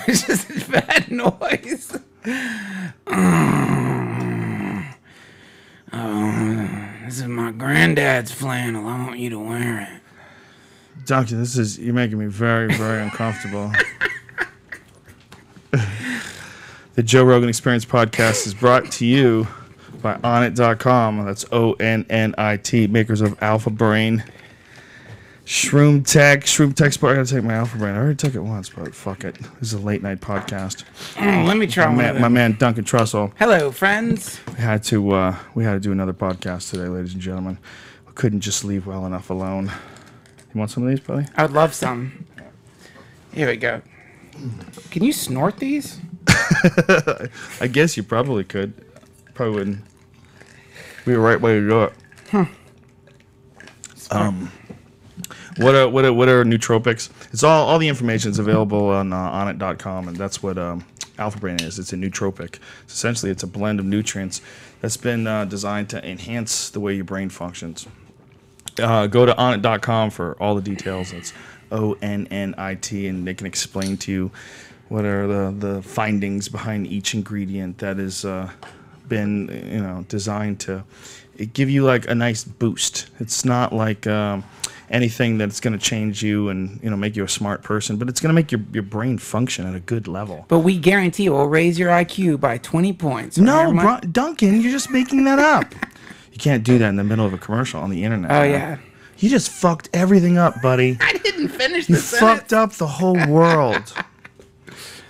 It's just a bad noise. Oh, this is my granddad's flannel. I want you to wear it. Duncan, you're making me very, very uncomfortable. The Joe Rogan Experience podcast is brought to you by Onnit.com. That's ONNIT, makers of Alpha Brain. Shroom Tech Sport. I gotta take my Alpha Brain. I already took it once, but fuck it. This is a late night podcast. Let me try my man Duncan Trussell. Hello, friends. We had to do another podcast today, ladies and gentlemen. We couldn't just leave well enough alone. You want some of these, buddy? I would love some. Here we go. Can you snort these? I guess you probably could. Probably wouldn't be the right way to do it. What are nootropics? It's all the information is available on Onnit.com, and that's what Alpha Brain is. It's a nootropic. Essentially, it's a blend of nutrients that's been designed to enhance the way your brain functions. Go to Onnit.com for all the details. It's ONNIT, and they can explain to you what are the findings behind each ingredient that has been designed to give you like a nice boost. It's not like anything that's going to change you and make you a smart person, but it's going to make your brain function at a good level. But we guarantee it will raise your IQ by 20 points. No, Duncan, you're just making that up. You can't do that in the middle of a commercial on the internet. Oh, yeah. You just fucked everything up, buddy. I didn't finish the sentence. You fucked up the whole world.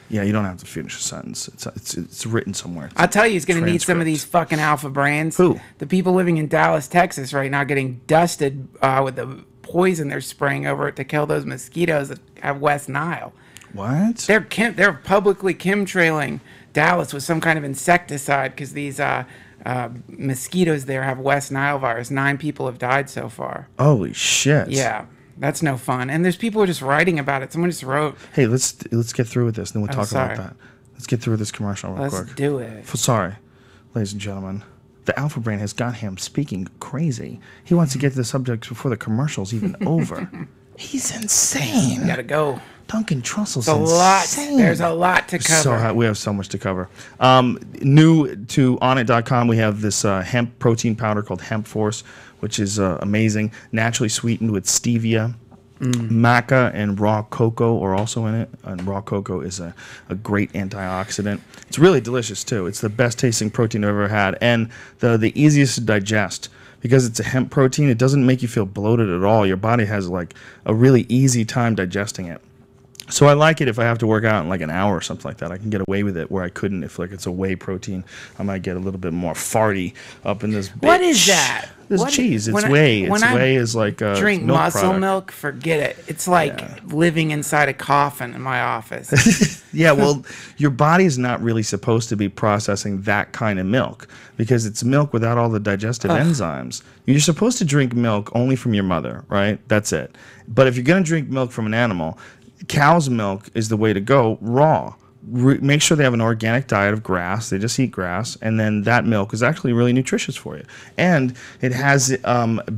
Yeah, you don't have to finish a sentence. It's written somewhere. I'll tell you, he's going to need some of these fucking Alpha Brands. Who? The people living in Dallas, Texas right now getting dusted with the poison they're spraying over it to kill those mosquitoes that have West Nile. What? They're publicly chemtrailing Dallas with some kind of insecticide because these mosquitoes there have West Nile virus. 9 people have died so far. Holy shit. Yeah, that's no fun. And there's people who are just writing about it. Someone just wrote. Hey, let's get through with this, then we'll talk about sorry. that. Let's get through with this commercial real quick. Let's do it. Sorry, ladies and gentlemen. The Alpha Brain has got him speaking crazy. He wants to get to the subject before the commercial's even over. He's insane. Gotta go. Duncan Trussell's insane. There's a lot to cover. We have so much to cover. New to Onnit.com, we have this hemp protein powder called Hemp Force, which is amazing. Naturally sweetened with stevia. Maca and raw cocoa are also in it, and raw cocoa is a great antioxidant. It's really delicious too. It's the best tasting protein I've ever had, and the easiest to digest. Because it's a hemp protein, it doesn't make you feel bloated at all. Your body has like a really easy time digesting it. So I like it if I have to work out in like an hour or something like that. I can get away with it where I couldn't if like it's a whey protein. I might get a little bit more farty up in this bitch. What is that? This cheese. It's whey. Whey is like a drink milk muscle product. milk, forget it. It's like living inside a coffin in my office. Yeah, well, your body is not really supposed to be processing that kind of milk because it's milk without all the digestive enzymes. You're supposed to drink milk only from your mother, right? That's it. But if you're going to drink milk from an animal, cow's milk is the way to go, raw. Make sure they have an organic diet of grass. They just eat grass, and then that milk is actually really nutritious for you. And it has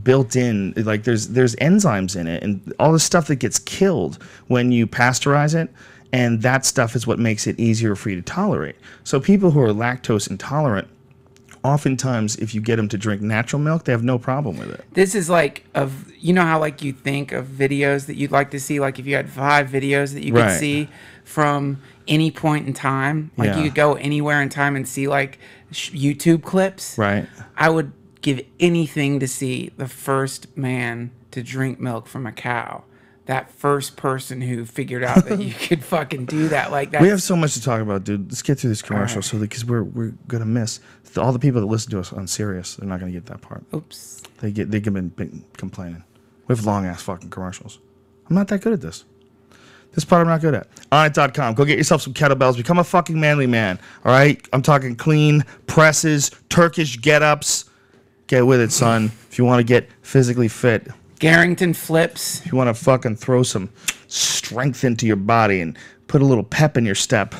built in, like there's enzymes in it, and all the stuff that gets killed when you pasteurize it, and that stuff is what makes it easier for you to tolerate. So people who are lactose intolerant, oftentimes if you get them to drink natural milk, they have no problem with it. This is like you know how like you think of videos that you'd like to see, like if you had 5 videos that you could see from any point in time, like you could go anywhere in time and see like YouTube clips. Right. I would give anything to see the first man to drink milk from a cow. That first person who figured out that you could fucking do that like that. We have so much to talk about, dude. Let's get through this commercial because we're gonna miss all the people that listen to us on Sirius. They're not gonna get that part. Oops. They've been complaining. We have long ass fucking commercials. I'm not that good at this. This part I'm not good at. Onnit.com. Go get yourself some kettlebells. Become a fucking manly man. All right? I'm talking clean presses, Turkish get-ups. Get with it, son. If you want to get physically fit. Garrington flips. If you want to fucking throw some strength into your body and put a little pep in your step,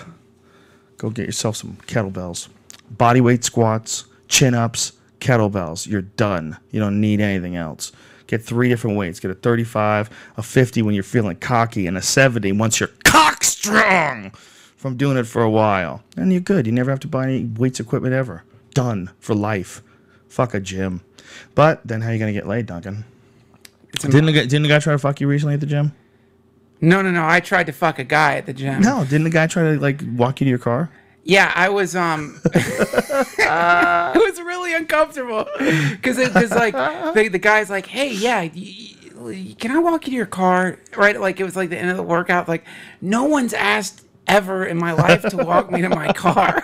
go get yourself some kettlebells. Bodyweight squats, chin-ups, kettlebells. You're done. You don't need anything else. Get 3 different weights. Get a 35, a 50 when you're feeling cocky, and a 70 once you're cock strong. from doing it for a while. And you're good. You never have to buy any weights equipment ever. Done for life. Fuck a gym. But then how are you going to get laid, Duncan? Didn't the guy try to fuck you recently at the gym? No. I tried to fuck a guy at the gym. No, didn't the guy try to like walk you to your car? Yeah, I was it was really uncomfortable because like the guy's like, hey, yeah, can I walk you to your car? Right, like it was like the end of the workout. Like no one's asked ever in my life to walk me to my car.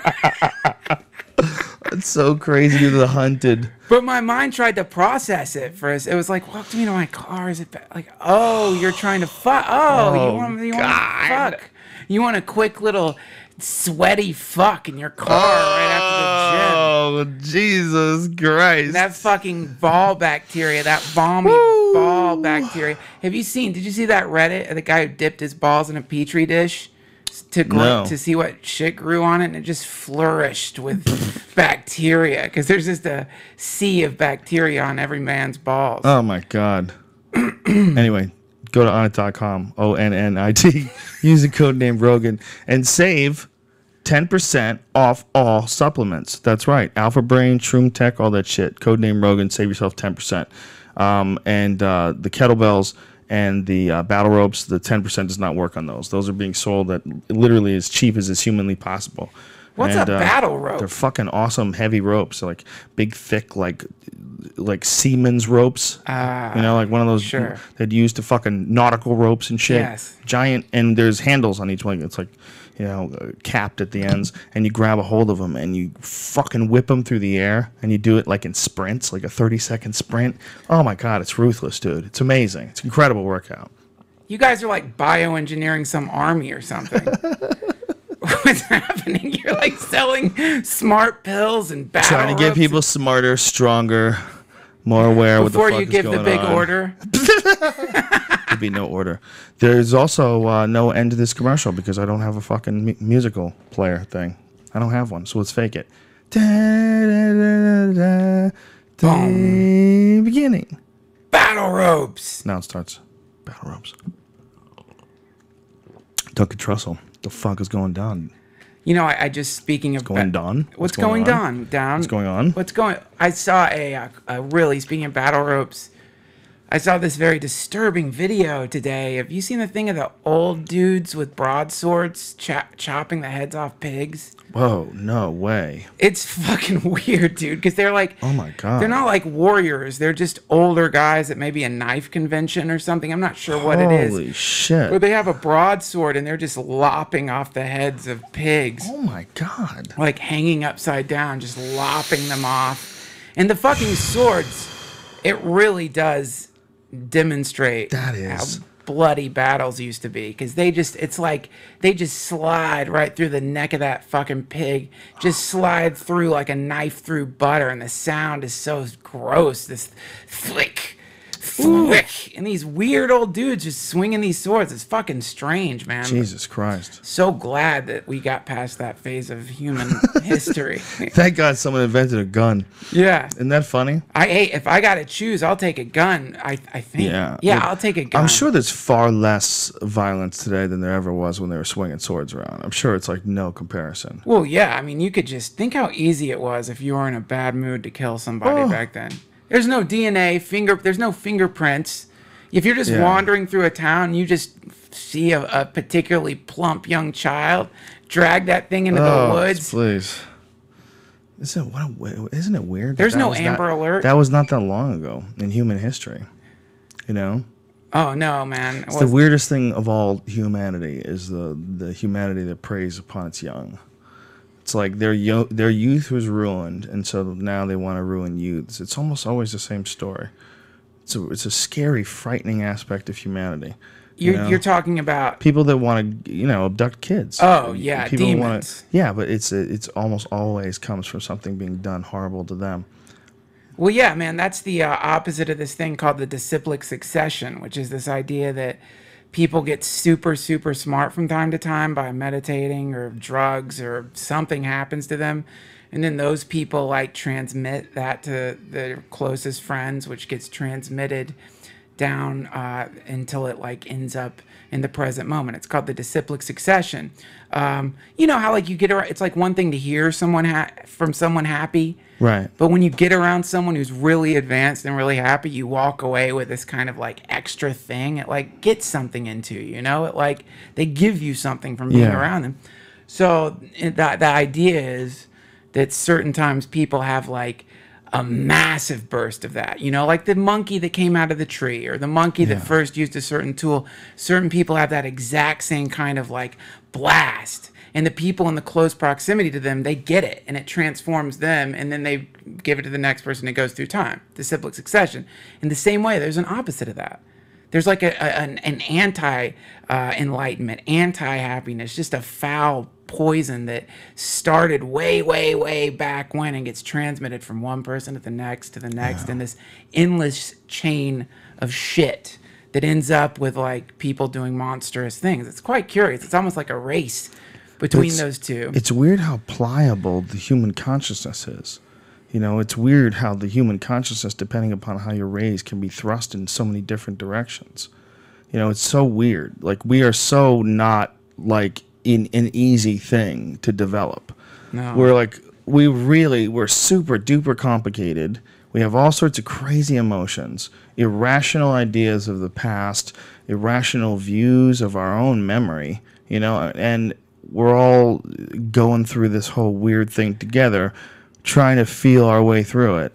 It's so crazy. You're the hunted. But my mind tried to process it first. It was like, walk to me to my car. Is it like, oh, you're trying to fuck? Oh, you want to fuck? You want a quick little sweaty fuck in your car right after the gym? Oh, Jesus Christ! That fucking ball bacteria, that balmy ball bacteria. Did you see that Reddit of the guy who dipped his balls in a petri dish to see what shit grew on it, and it just flourished with bacteria because there's just a sea of bacteria on every man's balls. Oh my God. Anyway, go to onnit.com, ONNIT, use the code name Rogan, and save 10% off all supplements. That's right. Alpha Brain, Shroom Tech, all that shit. Code name Rogan, save yourself 10%. And the kettlebells and the battle ropes, the 10% does not work on those. Those are being sold at literally as cheap as is humanly possible. What's a battle rope? They're fucking awesome, heavy ropes. They're like big, thick, like seamen's ropes. You know, like one of those they'd use to fucking nautical ropes and shit. Yes. Giant, and there's handles on each one. It's like, you know, capped at the ends, and you grab a hold of them and you fucking whip them through the air, and you do it like in sprints, like a 30-second sprint. Oh my God, it's ruthless, dude. It's amazing. It's an incredible workout. You guys are like bioengineering some army or something. What's happening? You're like selling smart pills and battle Trying to get people smarter, stronger, more aware what the fuck is going on. Before you give the big order. There'd be no order. There's also no end to this commercial because I don't have a fucking musical player thing. I don't have one, so let's fake it. Beginning. Battle ropes. Now it starts. Battle ropes. Duncan Trussell. The fuck is going down? You know, I just speaking of going down. What's going down? Down. What's going on? What's going? I saw a really speaking of battle ropes. I saw this very disturbing video today. Have you seen the thing of the old dudes with broadswords chopping the heads off pigs? Whoa, no way. It's fucking weird, dude, because they're like... Oh, my God. They're not like warriors. They're just older guys at maybe a knife convention or something. I'm not sure what it is. Holy shit. But they have a broadsword, and they're just lopping off the heads of pigs. Oh, my God. Like hanging upside down, just lopping them off. And the fucking swords, it really does demonstrate how bloody battles used to be, because it's like they just slide right through the neck of that fucking pig, just slide through like a knife through butter, and the sound is so gross, this flick, and these weird old dudes just swinging these swords. It's fucking strange, man. Jesus Christ. So glad that we got past that phase of human history. Thank God someone invented a gun. Yeah. Isn't that funny? If I got to choose, I'll take a gun. I think. Yeah, I'll take a gun. I'm sure there's far less violence today than there ever was when they were swinging swords around. I'm sure it's like no comparison. Well, yeah. I mean, you could just think how easy it was if you were in a bad mood to kill somebody back then. There's no DNA, there's no fingerprints. If you're just wandering through a town, you just see a particularly plump young child, drag that thing into the woods. Please. Isn't it weird? There's no Amber Alert. That was not that long ago in human history. You know? Oh, no, man. It's the weirdest thing of all humanity is the humanity that preys upon its young. It's like their youth was ruined, and so now they want to ruin youths. It's almost always the same story. It's a scary, frightening aspect of humanity. You're talking about people that want to, abduct kids. Oh yeah, people demons. But it's almost always comes from something being done horrible to them. Well, yeah, man, that's the opposite of this thing called the disciplic succession, which is this idea that people get super, super smart from time to time by meditating or drugs or something happens to them. And then those people like transmit that to their closest friends, which gets transmitted down until it like ends up in the present moment. It's called the disciplic succession. You know how like you get around, it's like one thing to hear from someone happy, Right. but when you get around someone who's really advanced and really happy, you walk away with this kind of like extra thing. It like gets something into you, you know. It like they give you something from being around them. So the idea is that certain times people have like a massive burst of that, you know, like the monkey that came out of the tree or the monkey that first used a certain tool. Certain people have that exact same kind of like blast, and the people in the close proximity to them, they get it and it transforms them, and then they give it to the next person. It goes through time, the cyclic succession. In the same way, there's an opposite of that. There's like an anti-enlightenment, anti-happiness, just a foul poison that started way, way, way back when and gets transmitted from one person to the next, and this endless chain of shit that ends up with like people doing monstrous things. It's quite curious. It's almost like a race between those two. It's weird how pliable the human consciousness is. You know, it's weird how the human consciousness, depending upon how you're raised, can be thrust in so many different directions. You know, it's so weird. Like, we are so not, like, in an easy thing to develop. No. We're super duper complicated. We have all sorts of crazy emotions, irrational ideas of the past, irrational views of our own memory, you know, and we're all going through this whole weird thing together, trying to feel our way through it.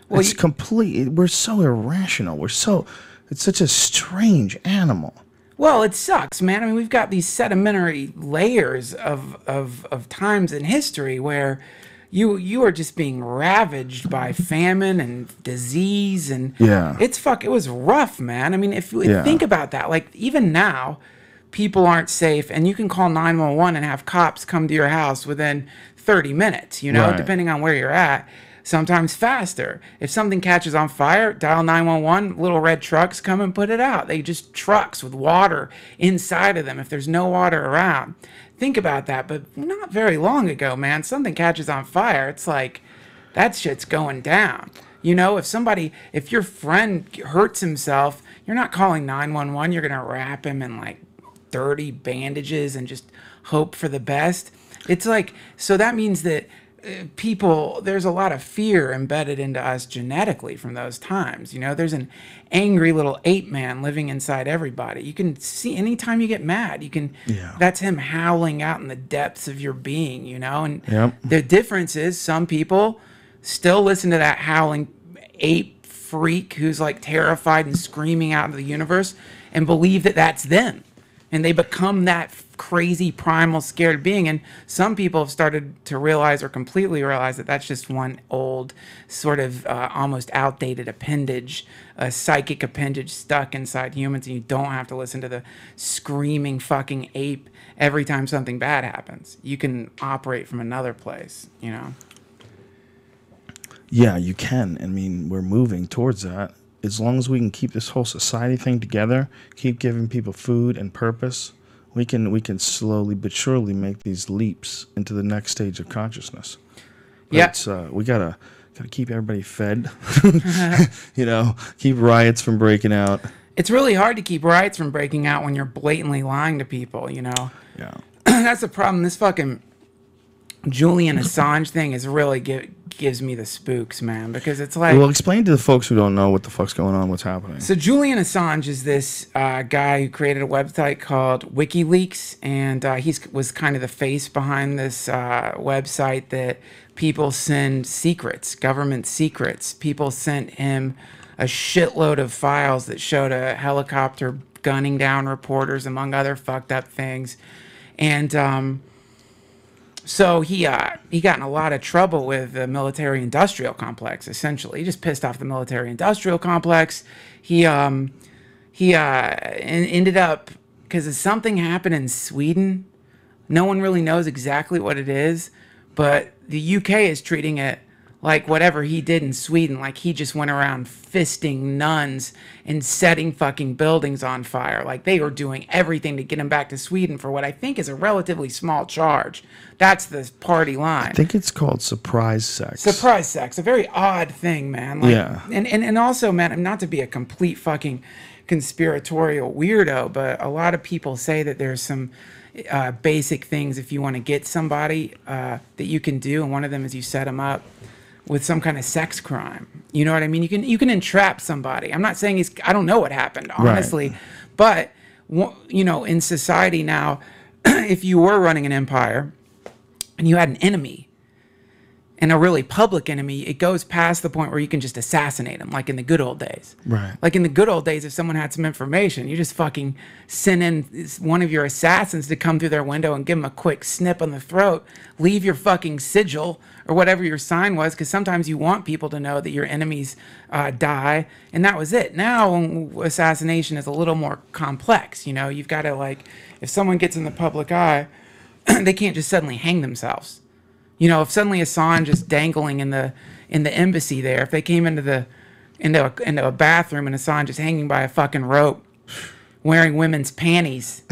Well, it's we're so irrational. It's such a strange animal. Well, it sucks, man. I mean, we've got these sedimentary layers of times in history where you are just being ravaged by famine and disease, and it was rough, man. I mean, if you think about that, like even now, people aren't safe, and you can call 911 and have cops come to your house within 30 minutes, you know, depending on where you're at. Sometimes faster. If something catches on fire, dial 911, little red trucks come and put it out. They just trucks with water inside of them if there's no water around. Think about that, but not very long ago, man, something catches on fire, it's like, that shit's going down. You know, if your friend hurts himself, you're not calling 911, you're gonna wrap him in like dirty bandages and just hope for the best. It's like, so that means that there's a lot of fear embedded into us genetically from those times. You know, there's an angry little ape man living inside everybody. You can see anytime you get mad, that's him howling out in the depths of your being, you know? And the difference is some people still listen to that howling ape freak who's like terrified and screaming out into the universe and believe that that's them. And they become that crazy primal scared being. And some people have started to realize or completely realize that that's just one old sort of almost outdated appendage, a psychic appendage stuck inside humans, and you don't have to listen to the screaming fucking ape every time something bad happens. You can operate from another place, you know? Yeah, you can. I mean, we're moving towards that. As long as we can keep this whole society thing together, keep giving people food and purpose, we can slowly but surely make these leaps into the next stage of consciousness. But we gotta keep everybody fed. You know, keep riots from breaking out. It's really hard to keep riots from breaking out when you're blatantly lying to people, you know? Yeah. That's the problem. This fucking Julian Assange thing is really gives me the spooks, man, because it's like... Well, explain to the folks who don't know what the fuck's going on, what's happening. So Julian Assange is this guy who created a website called WikiLeaks, and he was kind of the face behind this website that people send secrets, government secrets. People sent him a shitload of files that showed a helicopter gunning down reporters, among other fucked up things. And... So he got in a lot of trouble with the military-industrial complex, essentially. He just pissed off the military-industrial complex. He ended up, because something happened in Sweden. No one really knows exactly what it is, but the UK is treating it like whatever he did in Sweden, like he just went around fisting nuns and setting fucking buildings on fire. Like they were doing everything to get him back to Sweden for what I think is a relatively small charge. That's the party line. I think it's called surprise sex. Surprise sex, a very odd thing, man. Like, yeah. And also, man, not to be a complete fucking conspiratorial weirdo, but a lot of people say that there's some basic things if you want to get somebody that you can do, and one of them is you set them up with some kind of sex crime. You know what I mean? You can entrap somebody. I'm not saying I don't know what happened, honestly, right. But you know, in society now, if you were running an empire and you had an enemy, and a really public enemy, it goes past the point where you can just assassinate them, like in the good old days. Right. Like in the good old days, if someone had some information, you just fucking send in one of your assassins to come through their window and give them a quick snip on the throat, leave your fucking sigil or whatever your sign was, because sometimes you want people to know that your enemies die, and that was it. Now, assassination is a little more complex. You know, you've got to, like, if someone gets in the public eye, they can't just suddenly hang themselves. You know, if suddenly Assange is dangling in the embassy there, if they came into a bathroom and Assange is hanging by a fucking rope, wearing women's panties,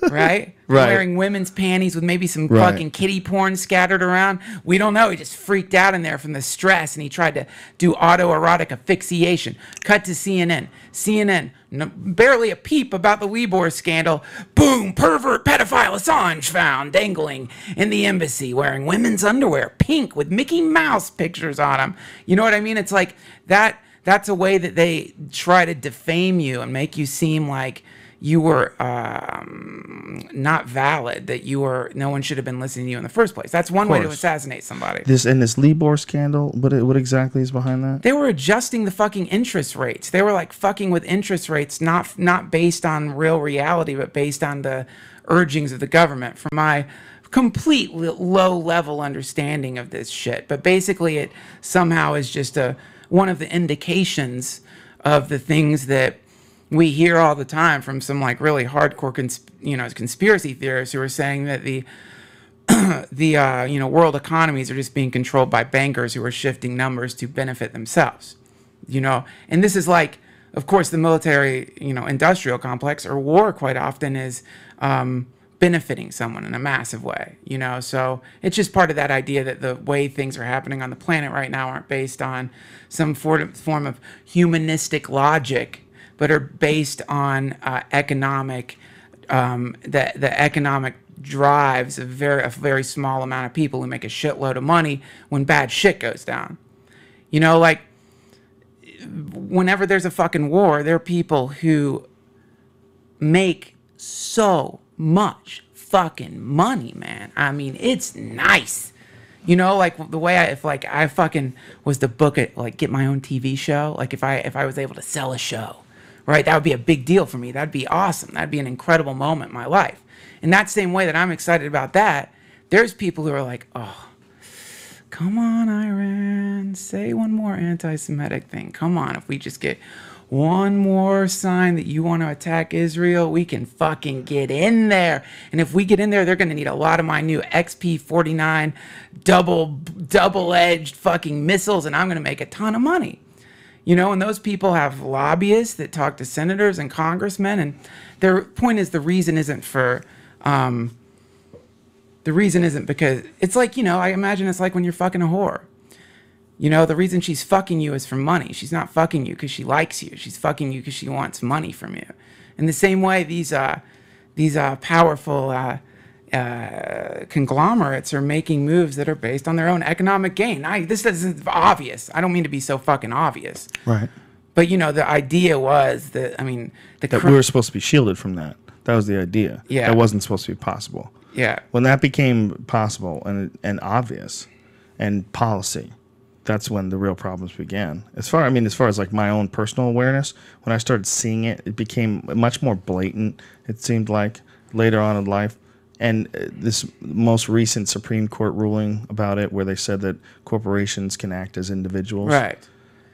right? Right. Wearing women's panties with maybe some fucking kitty porn scattered around. We don't know. He just freaked out in there from the stress, and he tried to do autoerotic asphyxiation. Cut to CNN. CNN, barely a peep about the Libor scandal. Boom, pervert pedophile Assange found dangling in the embassy wearing women's underwear, pink with Mickey Mouse pictures on them. You know what I mean? It's like that. That's a way that they try to defame you and make you seem like you were not valid, that no one should have been listening to you in the first place. That's one way to assassinate somebody. This Libor scandal, what exactly is behind that? They were adjusting the fucking interest rates. They were like fucking with interest rates, not based on real reality, but based on the urgings of the government. From my complete low-level understanding of this shit, but basically it somehow is just one of the indications of the things that we hear all the time from some like really hardcore conspiracy theorists who are saying that the world economies are just being controlled by bankers who are shifting numbers to benefit themselves. You know, and this is like, of course, the military, industrial complex or war quite often is benefiting someone in a massive way, so it's just part of that idea that the way things are happening on the planet right now aren't based on some form of humanistic logic, but are based on economic, the economic drives a very small amount of people who make a shitload of money when bad shit goes down. Like whenever there's a fucking war, there are people who make so much fucking money, man. I mean, it's nice. Like the way if I fucking was to book it, like get my own TV show, like if I was able to sell a show, right? That would be a big deal for me. That'd be awesome. That'd be an incredible moment in my life. In that same way that I'm excited about that, there's people who are like, oh, come on, Iran, say one more anti-Semitic thing. Come on, if we just get one more sign that you want to attack Israel, we can fucking get in there. And if we get in there, they're going to need a lot of my new XP-49 double-edged fucking missiles, and I'm going to make a ton of money. And those people have lobbyists that talk to senators and congressmen, and their point is the reason isn't because it's like, I imagine it's like when you're fucking a whore. The reason she's fucking you is for money. She's not fucking you because she likes you. She's fucking you because she wants money from you. In the same way, these powerful conglomerates are making moves that are based on their own economic gain. This is obvious. I don't mean to be so fucking obvious. Right. But, the idea was that, that we were supposed to be shielded from that. That was the idea. Yeah. That wasn't supposed to be possible. Yeah. When that became possible and obvious and policy, that's when the real problems began. As far as like my own personal awareness, when I started seeing it, it became much more blatant, it seemed like, later on in life. And this most recent Supreme Court ruling about it, where they said that corporations can act as individuals. Right.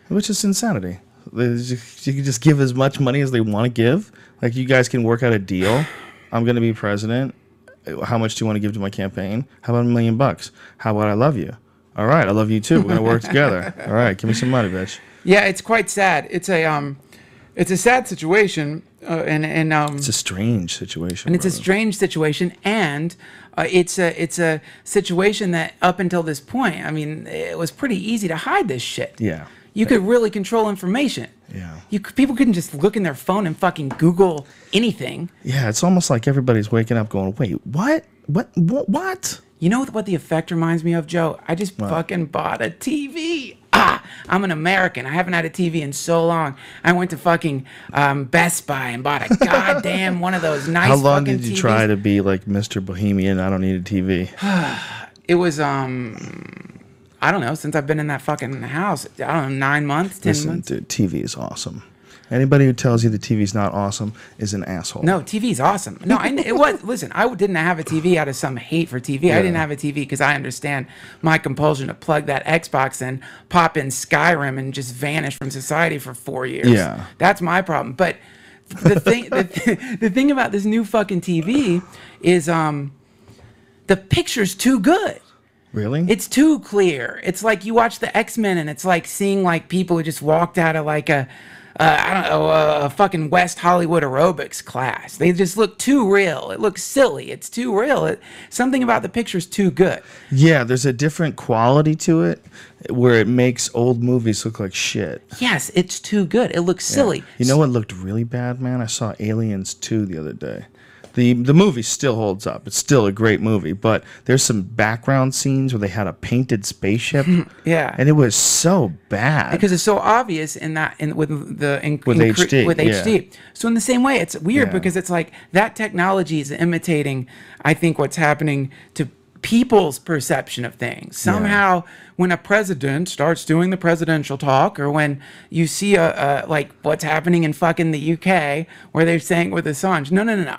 Which is insanity. You can just give as much money as they want to give. Like, you guys can work out a deal. I'm going to be president. How much do you want to give to my campaign? How about $1 million? How about I love you? All right, I love you too. We're gonna work together. All right, give me some money, bitch. Yeah, it's quite sad. It's a sad situation, and It's a strange situation. and it's a strange situation, and it's a situation that up until this point, I mean, it was pretty easy to hide this shit. Yeah. You could really control information. Yeah. People couldn't just look in their phone and fucking Google anything. Yeah, it's almost like everybody's waking up going, wait, what? What? You know what the effect reminds me of, Joe? I just fucking bought a TV. I'm an American. I haven't had a TV in so long. I went to fucking Best Buy and bought a goddamn one of those nice How long fucking did you TVs. try to be like Mr. Bohemian? I don't need a TV. It was I don't know, since I've been in that fucking house. I don't know, 9 months, 10 Listen, months. dude, TV is awesome. Anybody who tells you the TV's not awesome is an asshole. No, TV's awesome. No, it was. Listen, I didn't have a TV out of some hate for TV. Yeah. I didn't have a TV because I understand my compulsion to plug that Xbox in, pop in Skyrim, and just vanish from society for 4 years. Yeah. That's my problem. But the thing, the thing about this new fucking TV is, the picture's too good. Really? It's too clear. It's like you watch the X-Men and it's like seeing like people who just walked out of like a fucking West Hollywood aerobics class. They just look too real. It looks silly. It's too real. Something about the picture's too good. Yeah, there's a different quality to it where it makes old movies look like shit. Yes, it's too good. It looks silly. You know what looked really bad, man? I saw Aliens 2 the other day. The movie still holds up. It's still a great movie, but there's some background scenes where they had a painted spaceship. Yeah. And it was so bad. Because it's so obvious with HD. With HD. So in the same way, it's weird Yeah. because it's like that technology is imitating, I think, what's happening to people's perception of things. Somehow, when a president starts doing the presidential talk, or when you see like what's happening in fucking the UK, where they're saying with Assange, no.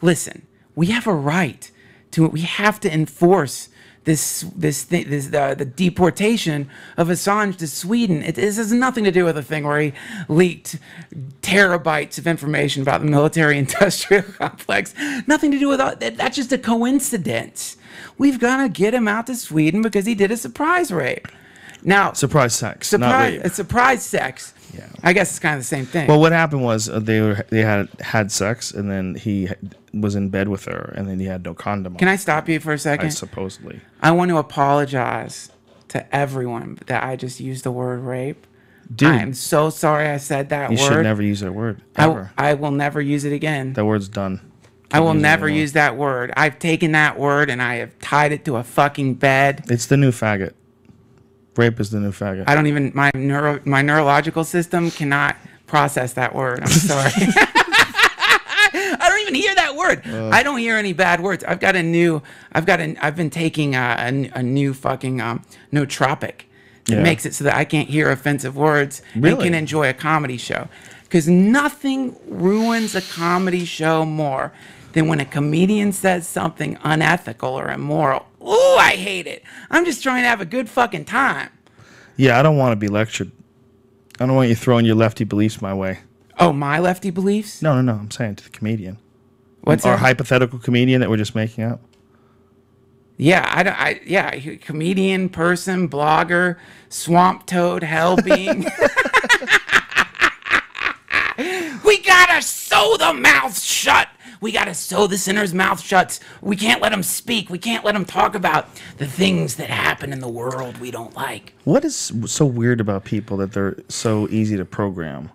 Listen, we have a right to. We have to enforce the deportation of Assange to Sweden. This has nothing to do with a thing where he leaked terabytes of information about the military-industrial complex. Nothing to do with that. That's just a coincidence. We've got to get him out to Sweden because he did a surprise rape. Now, surprise sex, not rape. A surprise sex. Yeah. I guess it's kind of the same thing. Well, what happened was they had sex, and then he was in bed with her, and then he had no condom on. Can I stop you for a second? Supposedly. I want to apologize to everyone that I just used the word rape. Dude, I am so sorry I said that word. You should never use that word, ever. I will never use it again. That word's done. I will never use that word. I've taken that word and I have tied it to a fucking bed. It's the new faggot. Rape is the new faggot. I don't even, my neurological system cannot process that word. I'm sorry. I don't even hear that word. I don't hear any bad words. I've been taking a new fucking nootropic. It makes it so that I can't hear offensive words and can enjoy a comedy show. Because nothing ruins a comedy show more than when a comedian says something unethical or immoral. Ooh, I hate it. I'm just trying to have a good fucking time. Yeah, I don't want to be lectured. I don't want you throwing your lefty beliefs my way. Oh, my lefty beliefs? No. I'm saying to the comedian. What's our that? hypothetical comedian that we're just making up? Yeah, comedian, person, blogger, swamp toad, hell being. We gotta sew the mouth shut. We gotta sew the sinner's mouth shut. We can't let him speak. We can't let him talk about the things that happen in the world we don't like. What is so weird about people that they're so easy to program?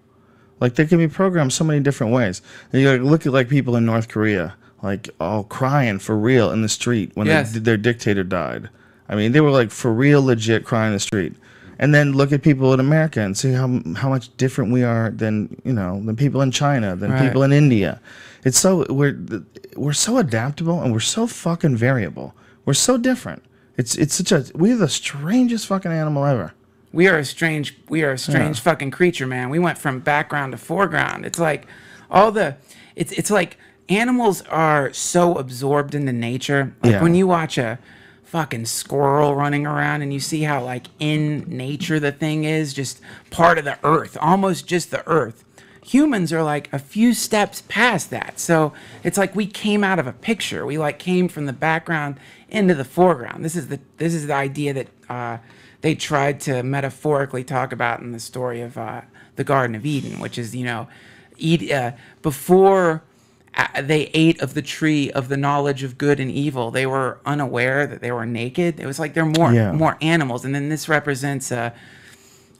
Like, they can be programmed so many different ways. You look at like people in North Korea, like all crying for real in the street when their dictator died. I mean, they were like for real, legit crying in the street. And then look at people in America and see how much different we are than people in China, than people in India. It's so we're so adaptable and we're so fucking variable. We're so different. We're the strangest fucking animal ever. We are a strange fucking creature, man. We went from background to foreground. It's like it's like animals are so absorbed into nature. Like when you watch a fucking squirrel running around and you see how like in nature the thing is just part of the earth, almost just the earth. Humans are like a few steps past that. So it's like we came out of a picture. We like came from the background into the foreground. This is the idea that they tried to metaphorically talk about in the story of the Garden of Eden, which is, before they ate of the tree of the knowledge of good and evil, they were unaware that they were naked. It was like they're more animals. And then this represents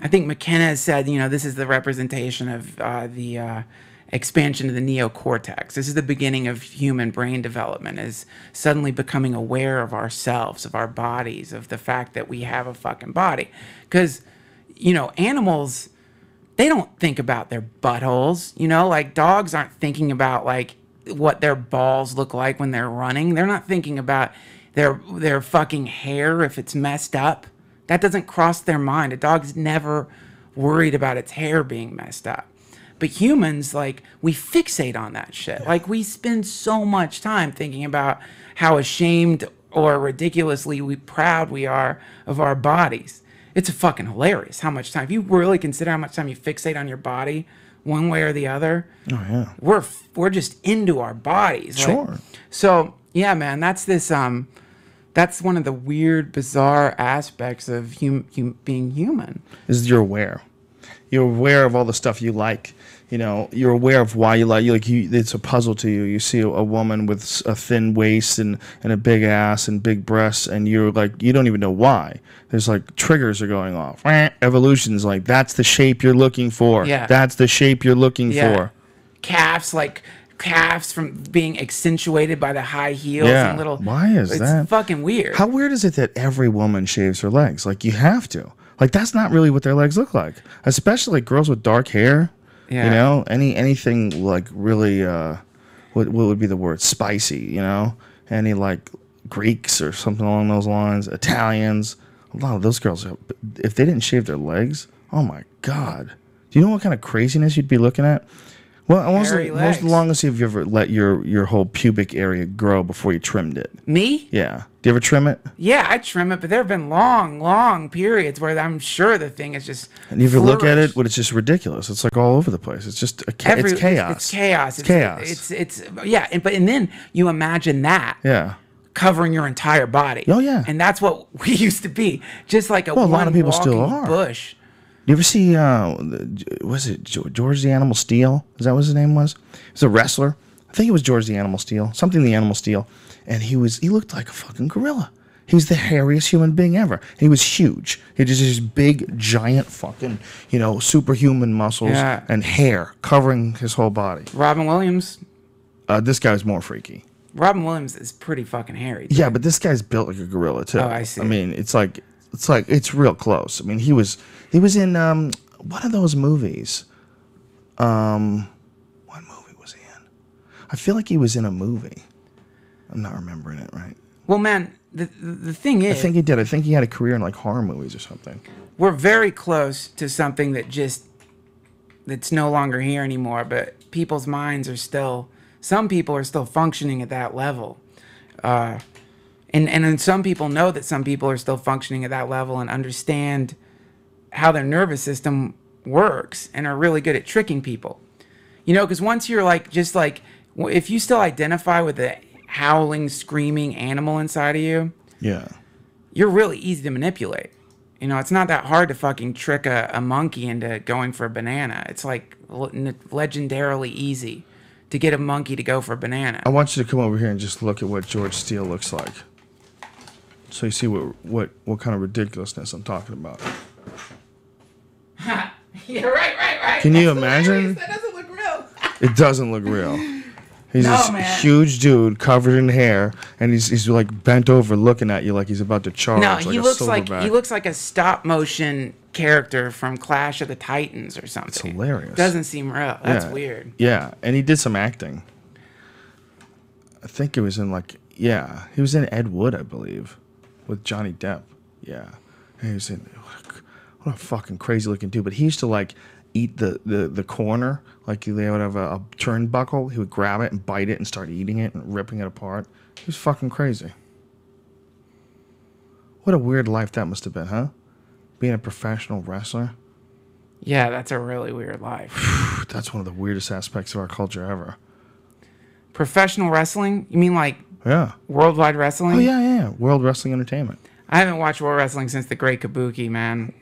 I think McKenna has said, this is the representation of the expansion of the neocortex. This is the beginning of human brain development, is suddenly becoming aware of ourselves, of our bodies, of the fact that we have a fucking body. Because, animals, they don't think about their buttholes. Like dogs aren't thinking about like what their balls look like when they're running. They're not thinking about their fucking hair if it's messed up. That doesn't cross their mind. A dog's never worried about its hair being messed up. But humans, like, we fixate on that shit. Like, we spend so much time thinking about how ashamed or ridiculously proud we are of our bodies. It's fucking hilarious how much time. If you really consider how much time you fixate on your body, one way or the other, we're just into our bodies. Sure. Like, so yeah, man, that's this. That's one of the weird, bizarre aspects of being human. Is you're aware. You're aware of all the stuff you like. You're aware of why you like. It's a puzzle to you. You see a woman with a thin waist and a big ass and big breasts, and you're like, you don't even know why. There's like triggers are going off. Evolution's like, that's the shape you're looking for. Yeah. That's the shape you're looking for. Calves from being accentuated by the high heels and little. Why is that? It's fucking weird. How weird is it that every woman shaves her legs? Like, you have to. Like, that's not really what their legs look like. Especially like girls with dark hair. Yeah. Anything like really what would be the word? Spicy, Any like Greeks or something along those lines, Italians. A lot of those girls, if they didn't shave their legs, oh my God. Do you know what kind of craziness you'd be looking at? Well, when was the longest you've ever let your whole pubic area grow before you trimmed it? Me? Yeah. Do you ever trim it? Yeah, I trim it, but there have been long periods where I'm sure the thing is just. And you ever look at it, but it's just ridiculous. It's like all over the place. It's just it's chaos. It's chaos. It's chaos. It's yeah, and then you imagine that. Yeah. Covering your entire body. Oh yeah. And that's what we used to be, just like a lot of people still are. Bush. You ever see, was it George the Animal Steel? Is that what his name was? He was a wrestler. I think it was George the Animal Steel. Something the Animal Steel. And he looked like a fucking gorilla. He was the hairiest human being ever. And he was huge. He had just these big, giant fucking, superhuman muscles and hair covering his whole body. Robin Williams? This guy's more freaky. Robin Williams is pretty fucking hairy, too. Yeah, but this guy's built like a gorilla, too. Oh, I see. I mean, it's real close. I mean, he was in one of those movies. What movie was he in? I feel like he was in a movie. I'm not remembering it right. Well, man, the thing is, I think he did. I think he had a career in like horror movies or something. We're very close to something that's no longer here anymore, but people's minds are still. Some people are still functioning at that level. And then some people know that some people are still functioning at that level and understand how their nervous system works and are really good at tricking people. Because once you're if you still identify with the howling, screaming animal inside of you, you're really easy to manipulate. It's not that hard to fucking trick a monkey into going for a banana. It's like legendarily easy to get a monkey to go for a banana. I want you to come over here and just look at what George Steele looks like. So you see what kind of ridiculousness I'm talking about. Yeah, right. Can you imagine? That doesn't look real. It doesn't look real. He's this huge dude covered in hair, and he's like bent over looking at you like he's about to charge. No, he looks like a stop motion character from Clash of the Titans or something. It's hilarious. Doesn't seem real. That's weird. Yeah, and he did some acting. I think it was in he was in Ed Wood, I believe, with Johnny Depp. Yeah, and he was in. What a fucking crazy looking dude. But he used to eat the corner. Like they would have a turnbuckle. He would grab it and bite it and start eating it and ripping it apart. He was fucking crazy. What a weird life that must have been, huh? Being a professional wrestler. Yeah, that's a really weird life. That's one of the weirdest aspects of our culture ever. Professional wrestling? You mean like Yeah. worldwide wrestling? Oh, yeah. World Wrestling Entertainment. I haven't watched World Wrestling since the Great Kabuki, man.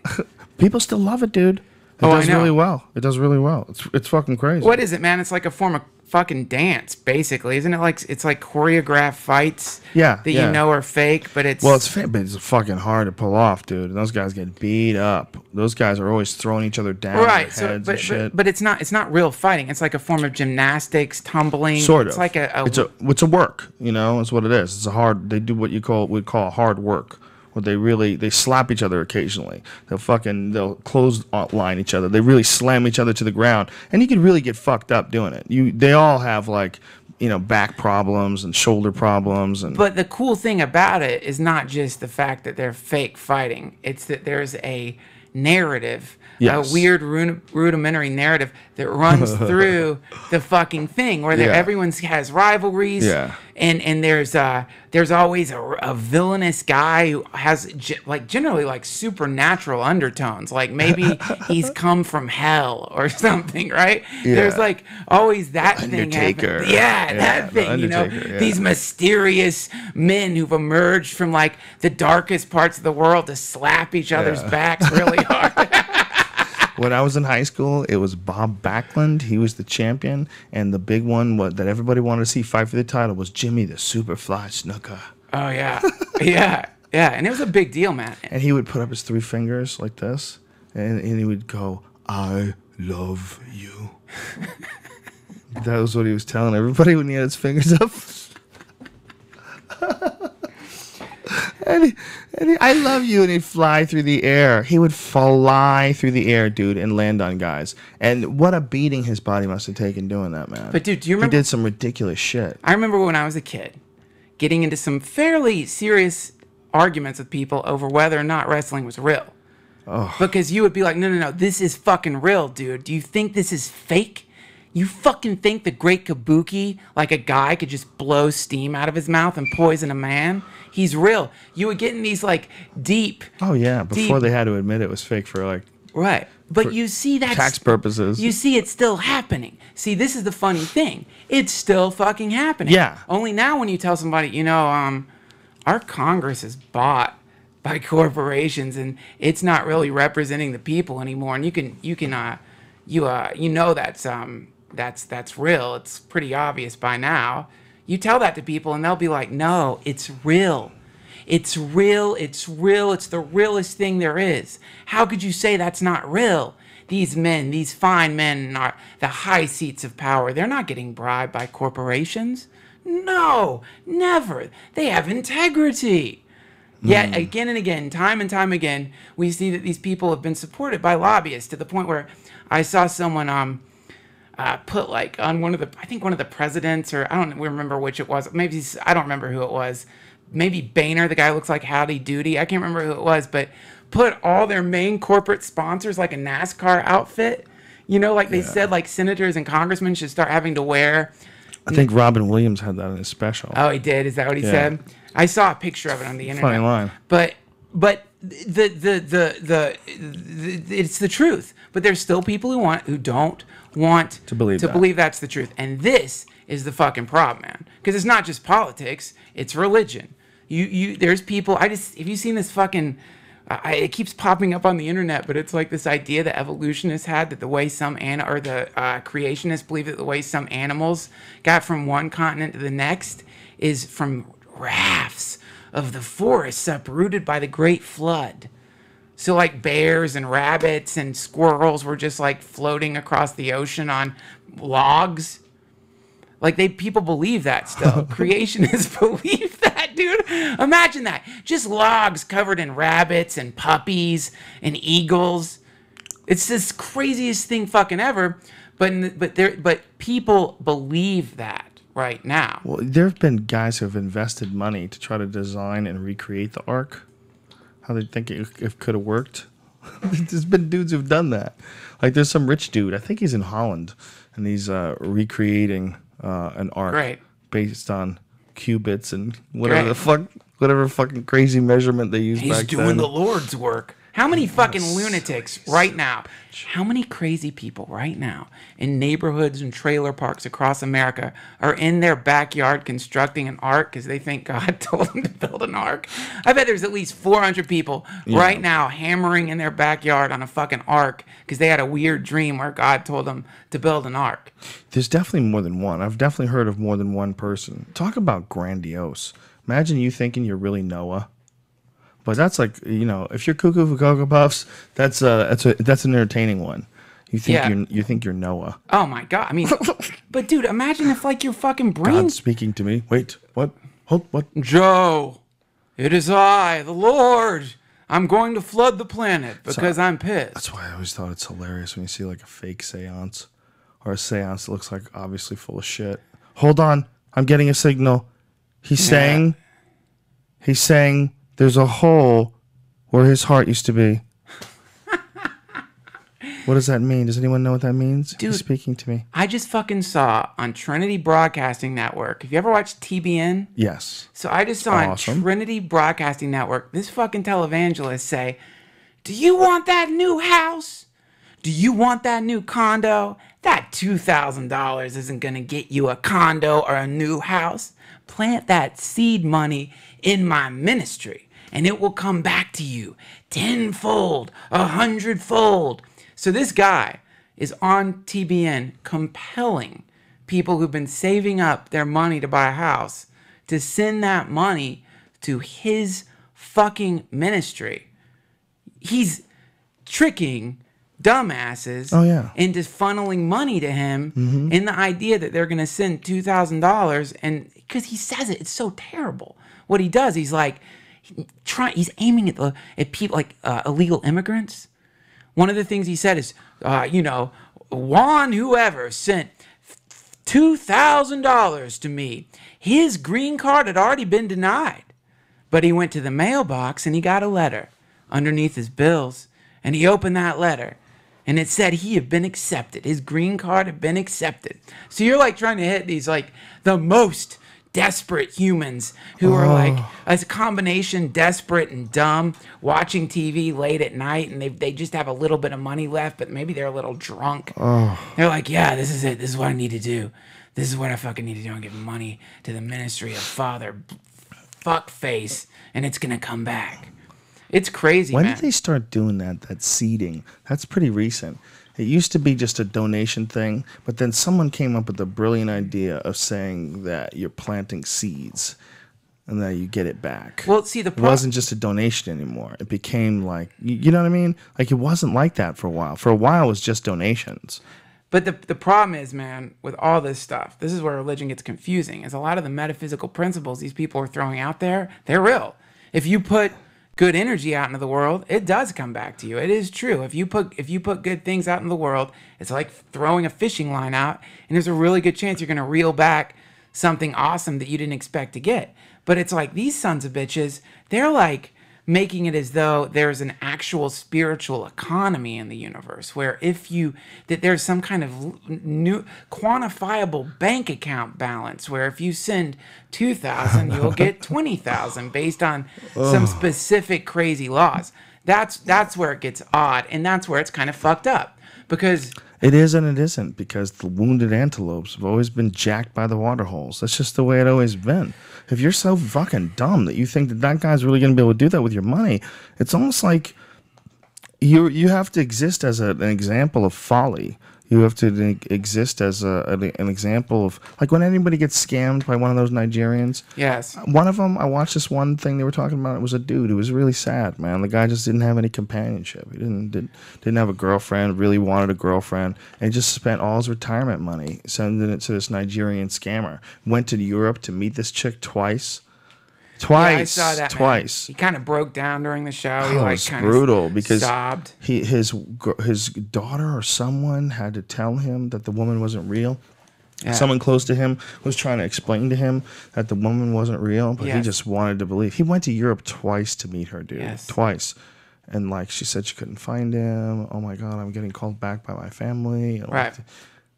People still love it, dude. It does really well. It does really well. It's fucking crazy. What is it, man? It's like a form of fucking dance, basically, isn't it? Like it's like choreographed fights. Yeah, that you know are fake, but it's it's fake, but it's fucking hard to pull off, dude. And those guys get beat up. Those guys are always throwing each other down. Right. Their heads and shit. But it's not real fighting. It's like a form of gymnastics, tumbling. Sort of. It's like it's a work. You know, is what it is. It's a hard. They do what we'd call hard work. Where they slap each other occasionally. They'll clothesline each other. They really slam each other to the ground, and you can really get fucked up doing it. They all have like, back problems and shoulder problems. But the cool thing about it is not just the fact that they're fake fighting. It's that there's a narrative, a weird rudimentary narrative that runs through the fucking thing where everyone has rivalries. Yeah. And there's always a villainous guy who has generally like supernatural undertones. Like maybe he's come from hell or something, right? Yeah. There's like always that Undertaker. thing. That thing, these mysterious men who've emerged from like the darkest parts of the world to slap each other's backs really hard. When I was in high school, it was Bob Backlund. He was the champion, and the big one that everybody wanted to see fight for the title was Jimmy the Superfly Snuka. Oh yeah, yeah, and it was a big deal, man. And he would put up his 3 fingers like this, and he would go, "I love you." That was what he was telling everybody when he had his fingers up. And I love you, and he'd fly through the air. He would fly through the air, dude, and land on guys. And what a beating his body must have taken doing that, man. But dude, do you remember? He did some ridiculous shit. I remember when I was a kid, getting into some fairly serious arguments with people over whether or not wrestling was real. Oh. Because you would be like, no, this is fucking real, dude. Do you think this is fake? You fucking think the Great Kabuki, like a guy could just blow steam out of his mouth and poison a man? He's real. You would get in these like deep. Oh yeah, before they had to admit it was fake for like. Right, but you see that tax purposes. You see it's still happening. See, this is the funny thing. It's still fucking happening. Yeah. Only now when you tell somebody, our Congress is bought by corporations and it's not really representing the people anymore, and that's real. It's pretty obvious by now. You tell that to people and they'll be like, no, it's real. It's real. It's real. It's the realest thing there is. How could you say that's not real? These men, these fine men are the high seats of power. They're not getting bribed by corporations. No, never. They have integrity. Yet again and again, time and time again, we see that these people have been supported by lobbyists to the point where I saw someone put like on one of the presidents, or I don't remember which it was. Maybe I don't remember who it was. Maybe Boehner, the guy who looks like Howdy Doody. I can't remember who it was, but put all their main corporate sponsors like a NASCAR outfit. Like they said, like senators and congressmen should start having to wear. I think Robin Williams had that in his special. Oh, he did? Is that what he said? I saw a picture of it on the internet. Funny line. But it's the truth. But there's still people who don't want to believe that's the truth. And this is the fucking problem, man. Because it's not just politics, it's religion. There's people, have you seen this fucking, it keeps popping up on the internet, but it's like this idea that evolutionists had that the way creationists believe that the way some animals got from one continent to the next is from rafts of the forests uprooted by the Great Flood. So like bears and rabbits and squirrels were just like floating across the ocean on logs. Like people believe that still. Creationists believe that, dude. Imagine that. Just logs covered in rabbits and puppies and eagles. It's this craziest thing fucking ever. But people believe that right now. Well, there have been guys who have invested money to try to design and recreate the Ark. How they think it could have worked. There's been dudes who've done that. Like there's some rich dude, I think he's in Holland, and he's recreating an Ark based on qubits and whatever fucking crazy measurement they use back then. He's doing the Lord's work. How many fucking lunatics right now? How many crazy people right now in neighborhoods and trailer parks across America are in their backyard constructing an ark because they think God told them to build an ark? I bet there's at least 400 people right now hammering in their backyard on a fucking ark because they had a weird dream where God told them to build an ark. There's definitely more than one. I've definitely heard of more than one person. Talk about grandiose. Imagine you thinking you're really Noah. But that's like, you know, if you're cuckoo for Cocoa Puffs, that's an entertaining one. You think you're Noah. Oh my God! I mean, but dude, imagine if like your fucking brain. God's speaking to me. Wait, what? Hold, what? Joe, it is I, the Lord. I'm going to flood the planet because I'm pissed. That's why I always thought it's hilarious when you see like a fake seance or a seance that looks like obviously full of shit. Hold on, I'm getting a signal. He's saying. There's a hole where his heart used to be. What does that mean? Does anyone know what that means? Dude, he's speaking to me. I just fucking saw on Trinity Broadcasting Network. Have you ever watched TBN? Yes. So I just saw on Trinity Broadcasting Network this fucking televangelist say, do you want that new house? Do you want that new condo? That $2,000 isn't going to get you a condo or a new house. Plant that seed money in my ministry, and it will come back to you tenfold, 100-fold. So this guy is on TBN compelling people who've been saving up their money to buy a house to send that money to his fucking ministry. He's tricking dumbasses into funneling money to him in the idea that they're going to send $2,000, and because he says it, it's so terrible. What he does, he's like, he's aiming at people like illegal immigrants. One of the things he said is, Juan whoever sent $2,000 to me. His green card had already been denied, but he went to the mailbox and he got a letter underneath his bills, and he opened that letter, and it said he had been accepted. His green card had been accepted. So you're like trying to hit these like the most desperate humans who are like a combination desperate and dumb, watching TV late at night, and they just have a little bit of money left, but maybe they're a little drunk. They're like, yeah, this is it. This is what I need to do. This is what I fucking need to do. I'm giving money to the ministry of Father Fuckface, and it's gonna come back. It's crazy, When man. did they start doing that seeding? That's pretty recent. It used to be just a donation thing, but then someone came up with the brilliant idea of saying that you're planting seeds and that you get it back. Well, see, it wasn't just a donation anymore. It became like, you know what I mean? Like, it wasn't like that for a while. For a while, it was just donations. But the problem is, man, with all this stuff, this is where religion gets confusing, is a lot of the metaphysical principles these people are throwing out there, they're real. If you put good energy out into the world, it does come back to you. It is true. If you put good things out in the world, it's like throwing a fishing line out, and there's a really good chance you're going to reel back something awesome that you didn't expect to get. But it's like these sons of bitches, they're like making it as though there's an actual spiritual economy in the universe, where that there's some kind of new quantifiable bank account balance, where if you send 2,000, you'll get 20,000 based on some specific crazy laws. That's where it gets odd, and that's where it's kind of fucked up, because it is and it isn't, because the wounded antelopes have always been jacked by the water holes. That's just the way it always been. If you're so fucking dumb that you think that guy's really going to be able to do that with your money, it's almost like you have to exist as an example of folly. You have to exist as an example of, like, when anybody gets scammed by one of those Nigerians. Yes. One of them, I watched this one thing they were talking about. It was a dude who was really sad, man. The guy just didn't have any companionship. He didn't have a girlfriend, really wanted a girlfriend, and he just spent all his retirement money sending it to this Nigerian scammer. Went to Europe to meet this chick twice. Yeah, I saw that. Twice. Man. He kind of broke down during the show. Oh, he like it's brutal because sobbed. His daughter or someone had to tell him that the woman wasn't real. Yeah. Someone close to him was trying to explain to him that the woman wasn't real, but he just wanted to believe. He went to Europe twice to meet her, dude. Yes. Twice. And like she said, she couldn't find him. Oh my God, I'm getting called back by my family. Right.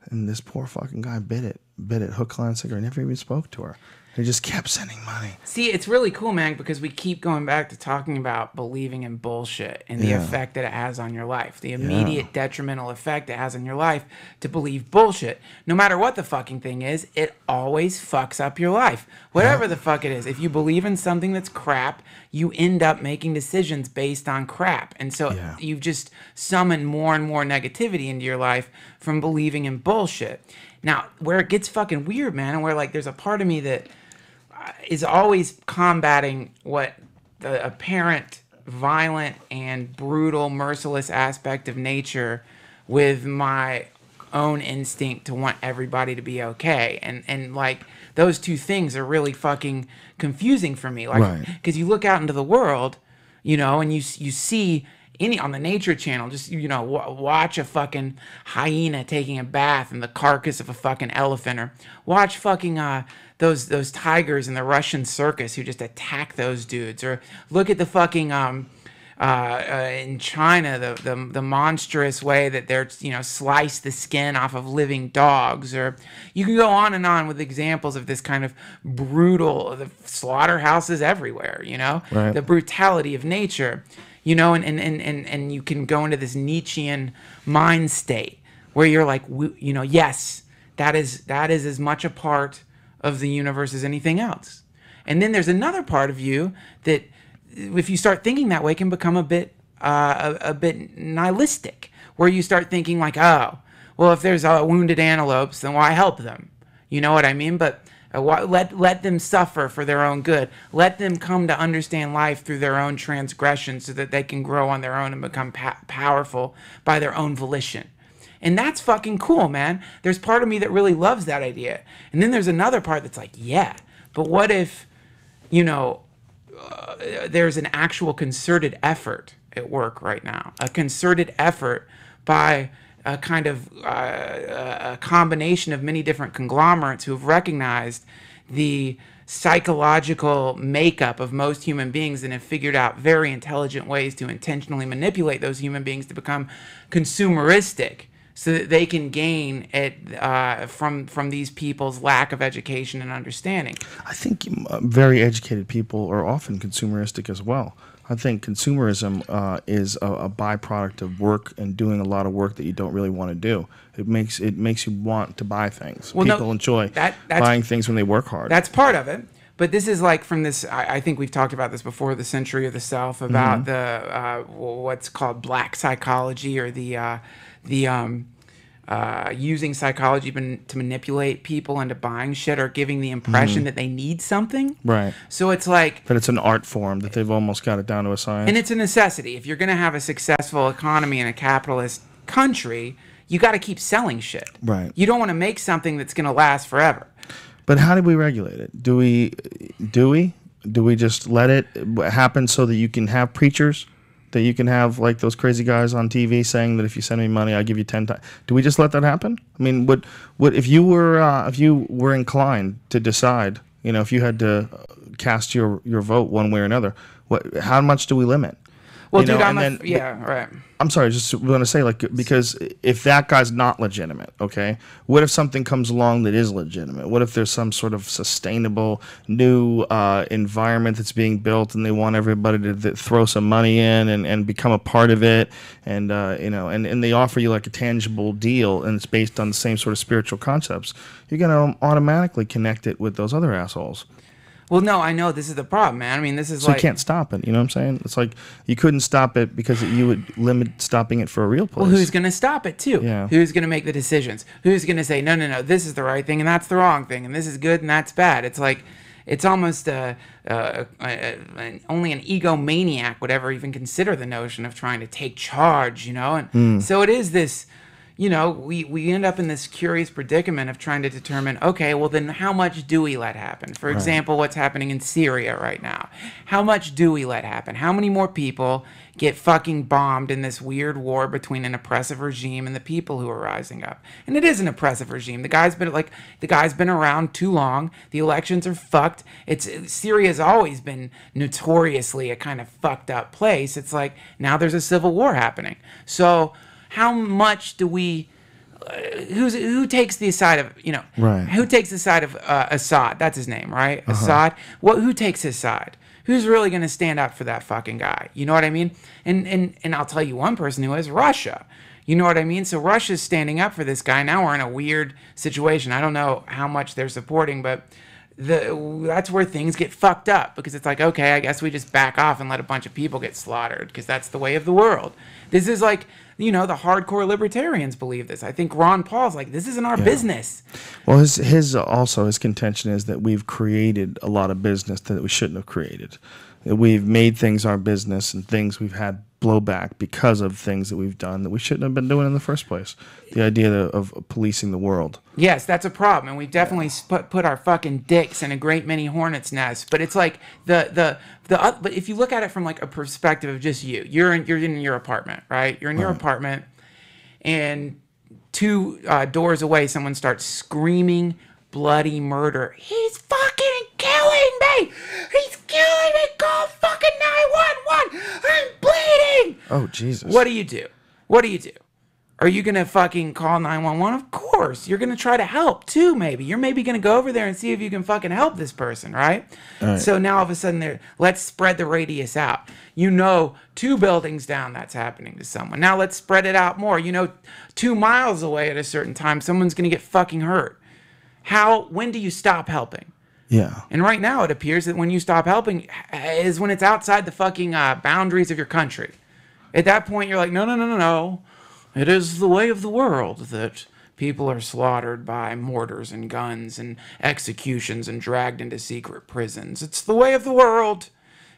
And this poor fucking guy bit it. bit at hook, line, and sinker. I never even spoke to her. They just kept sending money. See, it's really cool, man, because we keep going back to talking about believing in bullshit and the effect that it has on your life, the immediate detrimental effect it has on your life to believe bullshit. No matter what the fucking thing is, it always fucks up your life. Whatever the fuck it is. If you believe in something that's crap, you end up making decisions based on crap. And so you've just summoned more and more negativity into your life from believing in bullshit. Now, where it gets fucking weird, man, and where like there's a part of me that is always combating what the apparent violent and brutal, merciless aspect of nature with my own instinct to want everybody to be okay. And like those two things are really fucking confusing for me. Like, because you look out into the world, you know, and you see on the Nature Channel, just, you know, watch a fucking hyena taking a bath in the carcass of a fucking elephant, or watch fucking those tigers in the Russian circus who just attack those dudes, or look at the fucking in China the monstrous way that they're, you know, slice the skin off of living dogs, or you can go on with examples of this kind of brutal, the slaughterhouses everywhere, you know, the brutality of nature. You know, and you can go into this Nietzschean mind state where you're like, you know, yes, that is as much a part of the universe as anything else. And then there's another part of you that, if you start thinking that way, can become a bit nihilistic, where you start thinking like, oh, well, if there's wounded antelopes, then why help them? You know what I mean? But let them suffer for their own good. Let them come to understand life through their own transgressions so that they can grow on their own and become powerful by their own volition. And that's fucking cool, man. There's part of me that really loves that idea. And then there's another part that's like, yeah, but what if, you know, there's an actual concerted effort at work right now, a concerted effort by a kind of a combination of many different conglomerates who have recognized the psychological makeup of most human beings and have figured out very intelligent ways to intentionally manipulate those human beings to become consumeristic so that they can gain it from these people's lack of education and understanding. I think very educated people are often consumeristic as well. I think consumerism is a byproduct of work and doing a lot of work that you don't really want to do. It makes you want to buy things. Well, people enjoy buying things when they work hard. That's part of it. But this is like from this, I think we've talked about this before, the Century of the Self, about the what's called black psychology, or the using psychology to manipulate people into buying shit or giving the impression that they need something. Right. So it's like that it's an art form, that they've almost got it down to a science. And it's a necessity. If you're going to have a successful economy in a capitalist country, you got to keep selling shit. Right. You don't want to make something that's going to last forever. But how do we regulate it? Do we just let it happen so that you can have preachers? That you can have like those crazy guys on TV saying that if you send me money, I'll give you 10 times. Do we just let that happen? I mean, what if you were inclined to decide, you know, if you had to cast your vote one way or another, how much do we limit? Well, dude, right. I'm sorry, just want to say, like, because if that guy's not legitimate, okay, what if something comes along that is legitimate? What if there's some sort of sustainable new environment that's being built, and they want everybody to throw some money in and become a part of it, and you know, and they offer you like a tangible deal, and it's based on the same sort of spiritual concepts? You're gonna automatically connect it with those other assholes. Well, no, I know this is the problem, man. I mean, this is so you can't stop it. You know what I'm saying? It's like you couldn't stop it because you would limit stopping it for a real place. Well, who's going to stop it too? Yeah. Who's going to make the decisions? Who's going to say, no, this is the right thing and that's the wrong thing, and this is good and that's bad? It's like, it's almost only an egomaniac would ever even consider the notion of trying to take charge, you know? And so it is this. You know, we end up in this curious predicament of trying to determine, okay, well, then how much do we let happen? For example, what's happening in Syria right now. How much do we let happen? How many more people get fucking bombed in this weird war between an oppressive regime and the people who are rising up? And it is an oppressive regime. The guy's been around too long. The elections are fucked. Syria's always been notoriously a kind of fucked up place. It's like now there's a civil war happening. So how much do we who takes the side of, Right. who takes the side of Assad? That's his name, right? Assad. Who takes his side? Who's really going to stand up for that fucking guy? You know what I mean? And I'll tell you one person who is Russia. You know what I mean? So Russia's standing up for this guy. Now we're in a weird situation. I don't know how much they're supporting, but that's where things get fucked up, because it's like, okay, I guess we just back off and let a bunch of people get slaughtered, because that's the way of the world. This is like, the hardcore libertarians believe this. I think Ron Paul's like, this isn't our business. Well, his contention is that we've created a lot of business that we shouldn't have created. That we've made things our business, and things we've had blowback because of things that we've done that we shouldn't have been doing in the first place. The idea of policing the world. Yes, that's a problem, and we've definitely put our fucking dicks in a great many hornets' nests. But it's like but if you look at it from like a perspective of just you're in your apartment, right? You're in your apartment, and two doors away, someone starts screaming bloody murder. He's fucking killing me! He's killing me! Call fucking 911! I'm bleeding! Oh, Jesus. What do you do? What do you do? Are you going to fucking call 911? Of course. You're going to try to help, too, maybe. You're maybe going to go over there and see if you can fucking help this person, right? So now all of a sudden, let's spread the radius out. 2 buildings down, that's happening to someone. Now let's spread it out more. 2 miles away at a certain time, someone's going to get fucking hurt. When do you stop helping? Yeah. And right now, it appears that when you stop helping is when it's outside the fucking boundaries of your country. At that point, you're like, no. It is the way of the world that people are slaughtered by mortars and guns and executions and dragged into secret prisons. It's the way of the world.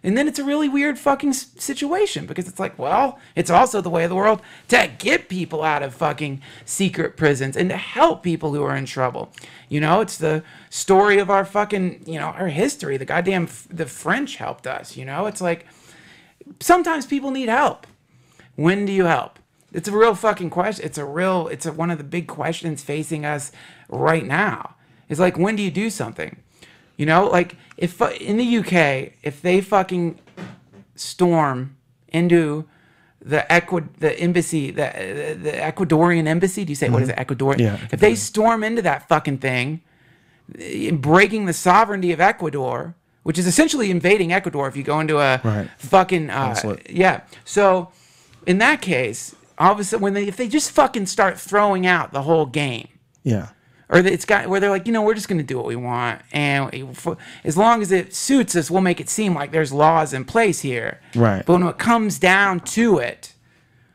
And then it's a really weird fucking situation, because it's like, well, it's also the way of the world to get people out of fucking secret prisons and to help people who are in trouble. It's the story of our fucking, our history. The French helped us, It's like, sometimes people need help. When do you help? It's a real fucking question. It's one of the big questions facing us right now. It's like, when do you do something? Like, if in the UK, if they fucking storm into the embassy, the Ecuadorian embassy, do you say, what is it, Ecuadorian? Yeah. If they storm into that fucking thing, breaking the sovereignty of Ecuador, which is essentially invading Ecuador if you go into a fucking, yeah. So, in that case, all of a sudden, if they just fucking start throwing out the whole game. Yeah. Or where they're like, we're just going to do what we want. And as long as it suits us, we'll make it seem like there's laws in place here. Right. But when it comes down to it,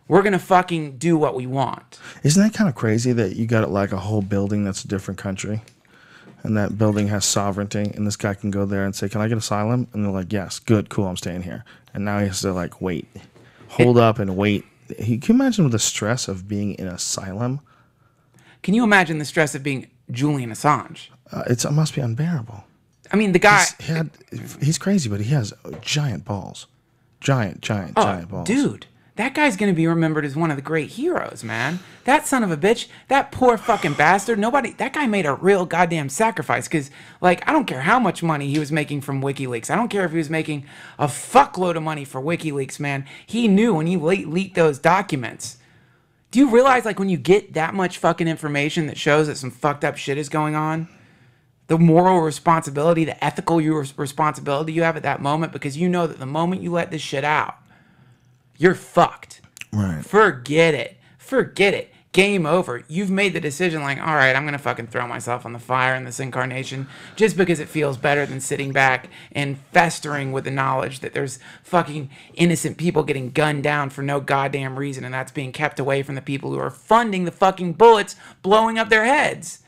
we're going to fucking do what we want. Isn't that kind of crazy that you got like a whole building that's a different country? And that building has sovereignty, and this guy can go there and say, can I get asylum? And they're like, yes, good, cool, I'm staying here. And now he has to like hold up and wait. Can you imagine the stress of being in asylum? Can you imagine the stress of being Julian Assange? It must be unbearable. I mean, the guy... He's crazy, but he has giant balls. Giant balls. Dude, that guy's going to be remembered as one of the great heroes, man. That son of a bitch, that poor fucking bastard, that guy made a real goddamn sacrifice, because, like, I don't care how much money he was making from WikiLeaks. I don't care if he was making a fuckload of money for WikiLeaks, man. He knew when he leaked those documents. Do you realize, like, when you get that much fucking information that shows that some fucked up shit is going on, the moral responsibility, the ethical responsibility you have at that moment, because you know that the moment you let this shit out, you're fucked. Right. Forget it. Game over. You've made the decision, like, all right, I'm going to fucking throw myself on the fire in this incarnation just because it feels better than sitting back and festering with the knowledge that there's fucking innocent people getting gunned down for no goddamn reason, and that's being kept away from the people who are funding the fucking bullets blowing up their heads.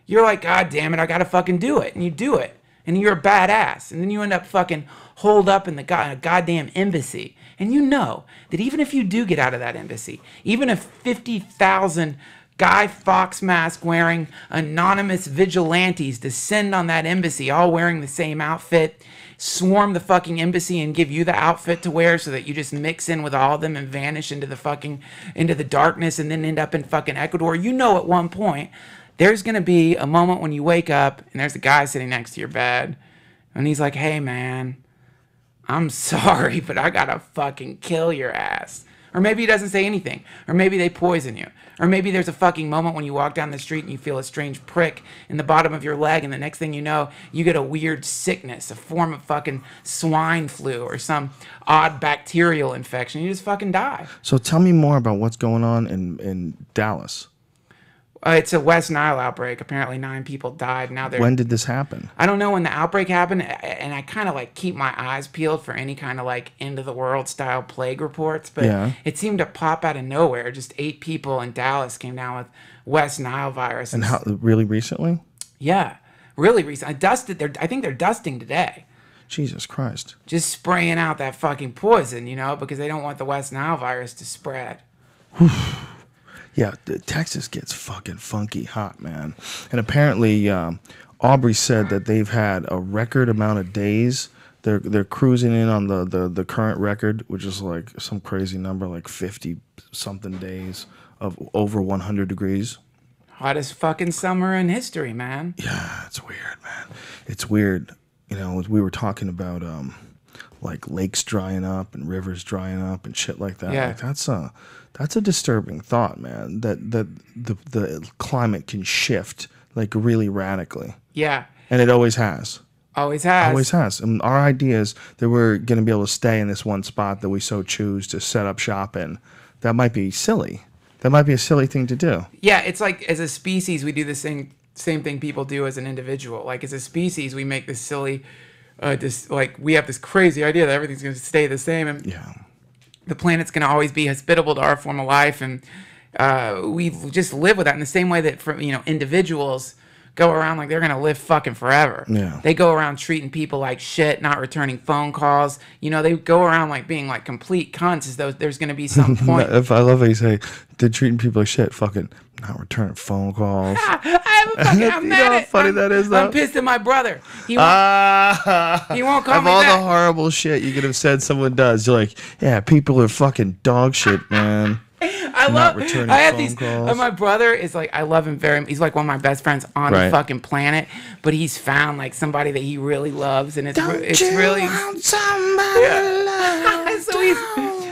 You're like, God damn it, I got to fucking do it. And you do it. And you're a badass. And then you end up fucking holed up in the goddamn embassy. And you know that even if you do get out of that embassy, even if 50,000 Guy Fawkes mask wearing anonymous vigilantes descend on that embassy, all wearing the same outfit, swarm the fucking embassy and give you the outfit to wear so that you just mix in with all of them and vanish into the darkness and then end up in fucking Ecuador, you know at one point there's going to be a moment when you wake up and there's a guy sitting next to your bed and he's like, hey man, I'm sorry, but I gotta fucking kill your ass. Or maybe he doesn't say anything. Or maybe they poison you. Or maybe there's a fucking moment when you walk down the street and you feel a strange prick in the bottom of your leg, and the next thing you know, you get a weird sickness, a form of fucking swine flu or some odd bacterial infection. You just fucking die. So tell me more about what's going on in Dallas. It's a West Nile outbreak. Apparently 9 people died. Now they're... When did this happen? I don't know when the outbreak happened, and I kind of like keep my eyes peeled for any kind of like end of the world style plague reports, but it seemed to pop out of nowhere. Just 8 people in Dallas came down with West Nile virus. And how, really recently? Yeah, really recent. I think they're dusting today. Jesus Christ. Just spraying out that fucking poison, you know, because they don't want the West Nile virus to spread. Yeah, Texas gets fucking funky hot, man. And apparently, Aubrey said that they've had a record amount of days. They're cruising in on the current record, which is like some crazy number, like 50-something days of over 100 degrees. Hottest fucking summer in history, man. Yeah, it's weird, man. It's weird. You know, we were talking about like lakes drying up and rivers drying up and shit like that. Yeah. Like, that's a disturbing thought, man. That the climate can shift like really radically. Yeah. And it always has. Always has. Always has. And our idea is that we're going to be able to stay in this one spot that we so choose to set up shop in. That might be silly. That might be a silly thing to do. Yeah, it's like as a species, we do the same thing people do as an individual. Like as a species, we make this silly, we have this crazy idea that everything's going to stay the same. And yeah. The planet's going to always be hospitable to our form of life, and we just live with that in the same way that individuals go around like they're going to live fucking forever. Yeah. They go around treating people like shit, not returning phone calls. You know, they go around like being like complete cunts as though there's going to be some point. If I love how you say they're treating people like shit, fucking not returning phone calls. I'm mad how funny that is, though? I'm pissed at my brother. He won't call me back. Of all the horrible shit you could have said someone does, you're like, yeah, people are fucking dog shit, man. My brother is like, I love him very much. He's like one of my best friends on the fucking planet, but he's found like somebody that he really loves, and it's really want somebody love,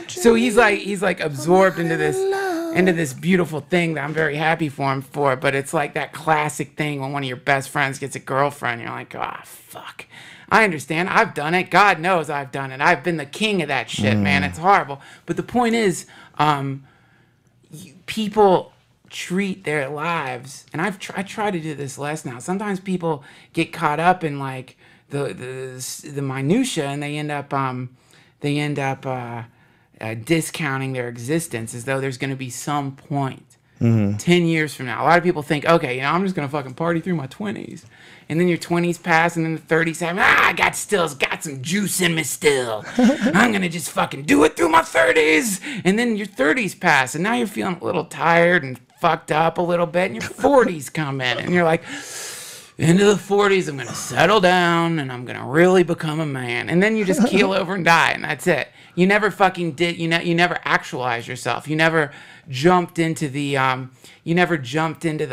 so he's like absorbed into this beautiful thing that I'm very happy for him for. But it's like that classic thing when one of your best friends gets a girlfriend, you're like, ah, fuck. I understand. I've done it. God knows I've done it. I've been the king of that shit, man. It's horrible. But the point is, people treat their lives, and I try to do this less now. Sometimes people get caught up in like the minutia, and they end up discounting their existence as though there's going to be some point 10 years from now. A lot of people think, okay, I'm just going to fucking party through my 20s. And then your 20s pass, and then the 30s happen. I got some juice in me still. I'm going to just fucking do it through my 30s. And then your 30s pass, and now you're feeling a little tired and fucked up a little bit, and your 40s come in, and you're like, into the 40s, I'm going to settle down, and I'm going to really become a man. And then you just keel over and die, and that's it. You never fucking did, you never actualized yourself. You never jumped into the,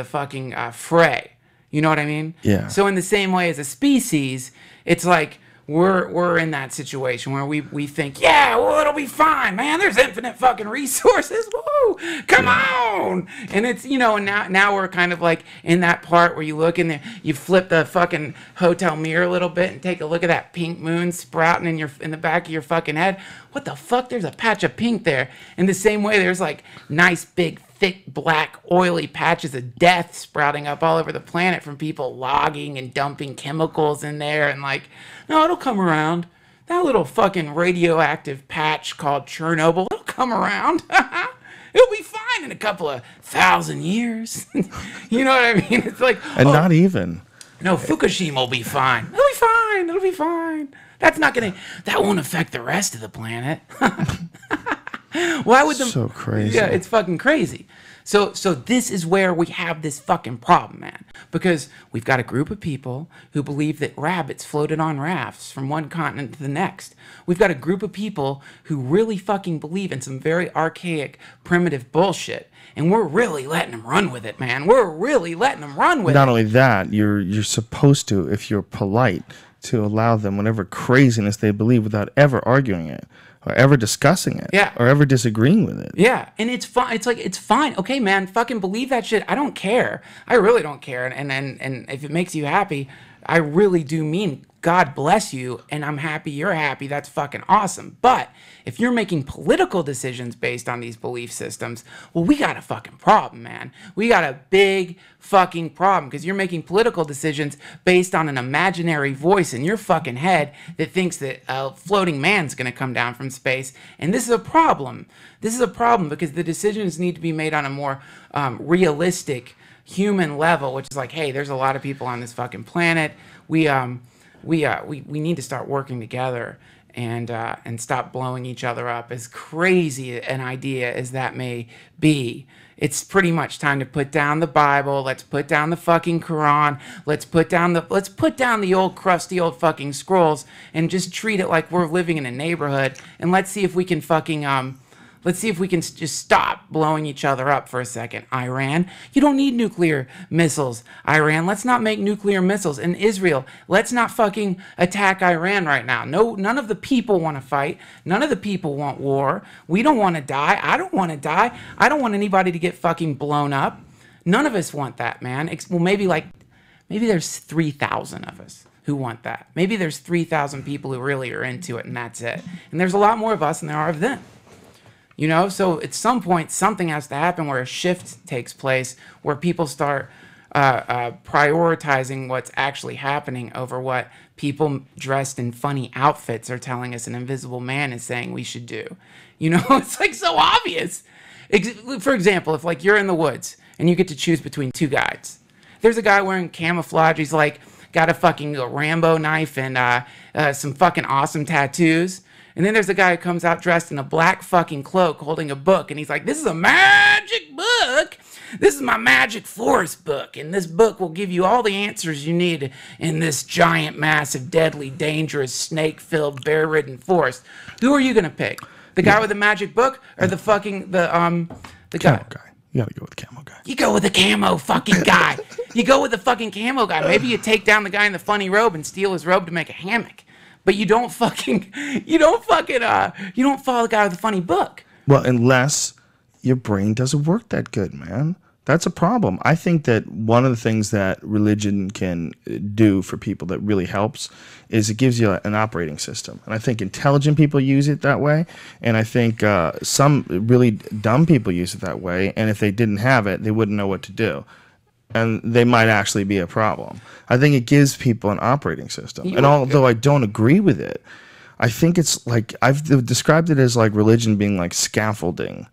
fucking fray. You know what I mean? Yeah. So in the same way as a species, it's like we're in that situation where we think, yeah, well, it'll be fine, man. There's infinite fucking resources. Woo! Come on! And it's, and now we're kind of like in that part where you look in there, you flip the fucking hotel mirror a little bit and take a look at that pink moon sprouting in the back of your fucking head. What the fuck? There's a patch of pink there. In the same way, there's like nice big thick, black, oily patches of death sprouting up all over the planet from people logging and dumping chemicals in there. And like, no, it'll come around. That little fucking radioactive patch called Chernobyl, it'll come around. It'll be fine in a couple of 1,000 years. You know what I mean? It's like, and not even. No, Fukushima will be fine. It'll be fine. It'll be fine. That won't affect the rest of the planet. Why would so crazy? Yeah, it's fucking crazy. So this is where we have this fucking problem, man. Because we've got a group of people who believe that rabbits floated on rafts from one continent to the next. We've got a group of people who really fucking believe in some very archaic, primitive bullshit. And we're really letting them run with it, man. We're really letting them run with it. Not only that, you're supposed to, if you're polite, to allow them whatever craziness they believe without ever arguing it. or ever discussing it, Yeah. or ever disagreeing with it. Yeah, and it's fine. It's like, it's fine. Okay, man, fucking believe that shit. I don't care. I really don't care. And if it makes you happy, I really do mean God bless you, and I'm happy you're happy. That's fucking awesome. But if you're making political decisions based on these belief systems, well, we got a fucking problem, man. We got a big fucking problem, because you're making political decisions based on an imaginary voice in your fucking head that thinks that a floating man's going to come down from space. And this is a problem. This is a problem, because the decisions need to be made on a more realistic human level, which is like, hey, there's a lot of people on this fucking planet. We need to start working together and stop blowing each other up. As crazy an idea as that may be, it's pretty much time to put down the Bible. Let's put down the fucking Quran. Let's put down the old crusty old fucking scrolls and just treat it like we're living in a neighborhood. And let's see if we can fucking let's see if we can just stop blowing each other up for a second. Iran, you don't need nuclear missiles. Iran, let's not make nuclear missiles. And Israel, let's not fucking attack Iran right now. No, none of the people want to fight. None of the people want war. We don't want to die. I don't want to die. I don't want anybody to get fucking blown up. None of us want that, man. Well, maybe there's 3,000 of us who want that. Maybe there's 3,000 people who really are into it, and that's it. And there's a lot more of us than there are of them. You know, so at some point, something has to happen where a shift takes place, where people start prioritizing what's actually happening over what people dressed in funny outfits are telling us an invisible man is saying we should do. You know, it's like so obvious. For example, if like you're in the woods and you get to choose between two guys. There's a guy wearing camouflage. He's like got a fucking Rambo knife and some fucking awesome tattoos. And then there's a guy who comes out dressed in a black fucking cloak holding a book. And he's like, this is a magic book. This is my magic forest book. And this book will give you all the answers you need in this giant, massive, deadly, dangerous, snake-filled, bear-ridden forest. Who are you going to pick? The guy with the magic book or the fucking, the Camo guy. You got to go with the camo guy. You go with the camo fucking guy. You go with the fucking camo guy. Maybe you take down the guy in the funny robe and steal his robe to make a hammock. But you don't follow the guy with the funny book. Well, unless your brain doesn't work that good, man. That's a problem. I think that one of the things that religion can do for people that really helps is it gives you an operating system. And I think intelligent people use it that way. And I think some really dumb people use it that way. And if they didn't have it, they wouldn't know what to do. And they might actually be a problem. I think it gives people an operating system. And although I don't agree with it, I think it's like, I've described it as like religion being like scaffolding.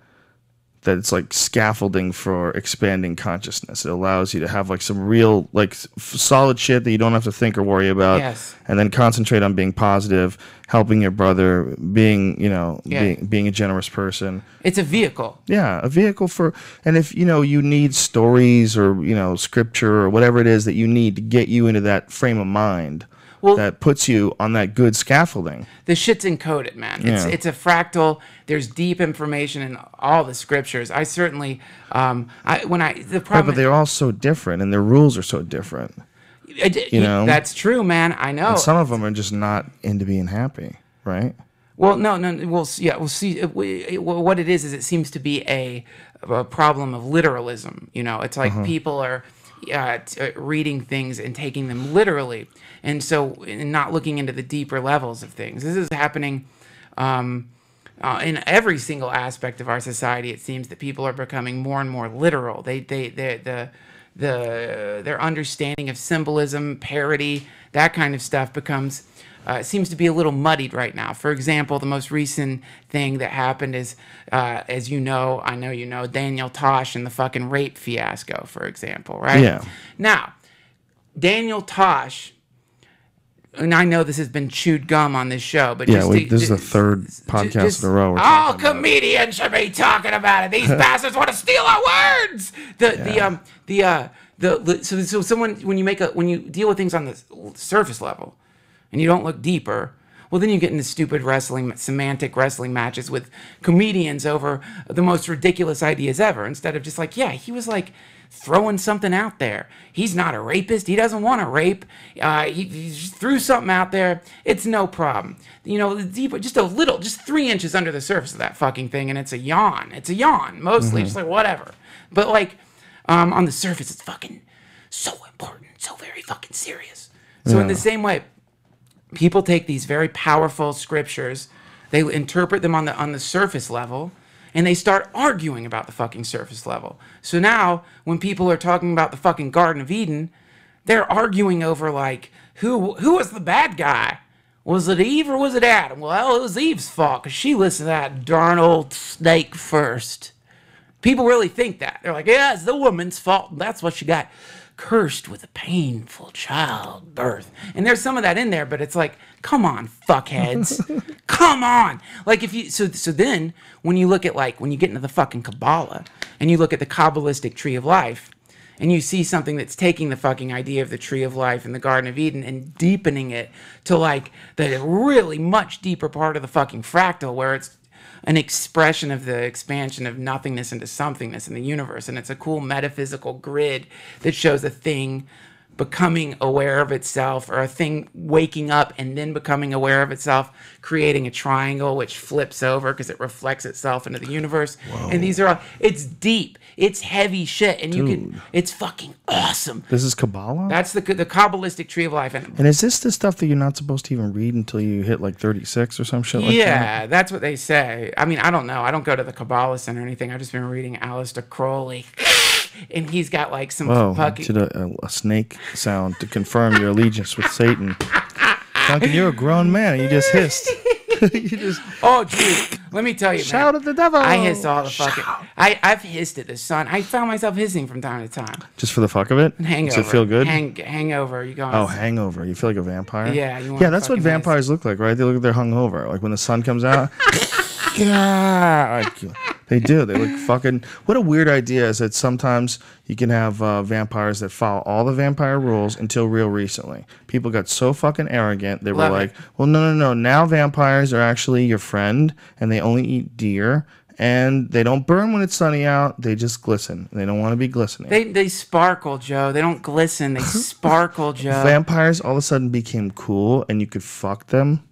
That it's like scaffolding for expanding consciousness. It allows you to have like some real, like solid shit that you don't have to think or worry about. Yes. And then concentrate on being positive, helping your brother, being, you know, being a generous person. It's a vehicle. Yeah, a vehicle for, and if, you know, you need stories or, you know, scripture or whatever it is that you need to get you into that frame of mind. Well, that puts you on that good scaffolding. The shit's encoded, man. It's a fractal. There's deep information in all the scriptures. I certainly, the problem. Right, but they're all so different, and their rules are so different. You know, that's true, man. I know. And some of them are just not into being happy, right? Well, no. We'll see. What it is it seems to be a problem of literalism. You know, it's like people are reading things and taking them literally, and so not looking into the deeper levels of things. This is happening in every single aspect of our society. It seems that people are becoming more and more literal. Their understanding of symbolism, parody, that kind of stuff becomes seems to be a little muddied right now. For example, the most recent thing that happened is, as you know, I know you know, Daniel Tosh and the fucking rape fiasco, for example, right? Yeah. Now, Daniel Tosh, and I know this has been chewed gum on this show, but this is the third podcast in a row. All comedians should be talking about it. These bastards want to steal our words. So someone when you deal with things on the surface level, and you don't look deeper, well, then you get into stupid semantic wrestling matches with comedians over the most ridiculous ideas ever, instead of just like, yeah, he was like throwing something out there. He's not a rapist. He doesn't want to rape. He just threw something out there. It's no problem. You know, deeper, just a little, just 3 inches under the surface of that fucking thing, and it's a yawn. It's a yawn, mostly. Just like, whatever. But, like, on the surface, it's fucking so important, so very fucking serious. So in the same way, people take these very powerful scriptures, they interpret them on the surface level, and they start arguing about the fucking surface level. So now, when people are talking about the fucking Garden of Eden, they're arguing over, like, who was the bad guy? Was it Eve or was it Adam? Well, it was Eve's fault, because she listened to that darn old snake first. People really think that. They're like, yeah, it's the woman's fault. That's what she got cursed with a painful childbirth. And there's some of that in there, but it's like, come on, fuckheads. Come on. Like, if you, so then, when you look at, like, when you get into the fucking Kabbalah, and you look at the Kabbalistic tree of life, and you see something that's taking the fucking idea of the tree of life and the Garden of Eden and deepening it to, like, the really much deeper part of the fucking fractal, where it's an expression of the expansion of nothingness into somethingness in the universe. And it's a cool metaphysical grid that shows a thing becoming aware of itself, or a thing waking up and then becoming aware of itself, creating a triangle which flips over because it reflects itself into the universe. Whoa. And these are all, it's deep, it's heavy shit, and you can, it's fucking awesome. This is Kabbalah? That's the Kabbalistic tree of life. And is this the stuff that you're not supposed to even read until you hit like 36 or some shit like that? Yeah, that's what they say. I mean, I don't know. I don't go to the Kabbalah Center or anything. I've just been reading Aleister Crowley. And he's got like some fucking... did a snake sound to confirm your allegiance with Satan. Duncan, you're a grown man and you just hissed. You just... Oh, dude, let me tell you, shout man. at the devil. I hiss all the fucking... I've hissed at the sun. I found myself hissing from time to time. Just for the fuck of it? Hangover. Does it feel good? Hangover. You going? Oh, hangover. You feel like a vampire? Yeah. Yeah, that's what vampires look like, right? They look like they're hungover. Like when the sun comes out. Yeah. They do. They look fucking... What a weird idea is that sometimes you can have vampires that follow all the vampire rules until real recently. People got so fucking arrogant. They were like, well, no. Now vampires are actually your friend, and they only eat deer, and they don't burn when it's sunny out. They just glisten. They don't want to be glistening. They sparkle, Joe. They don't glisten. They sparkle, Joe. Vampires all of a sudden became cool, and you could fuck them.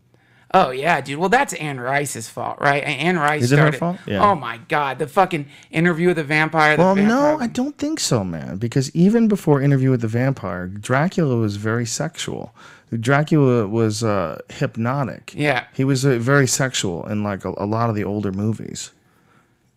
Oh, yeah, dude. Well, that's Anne Rice's fault, right? Anne Rice started... Is it her fault? Yeah. Oh, my God. The fucking Interview with the Vampire. Well, no, I don't think so, man. Because even before Interview with the Vampire, Dracula was very sexual. Dracula was hypnotic. Yeah. He was very sexual in, like, a lot of the older movies.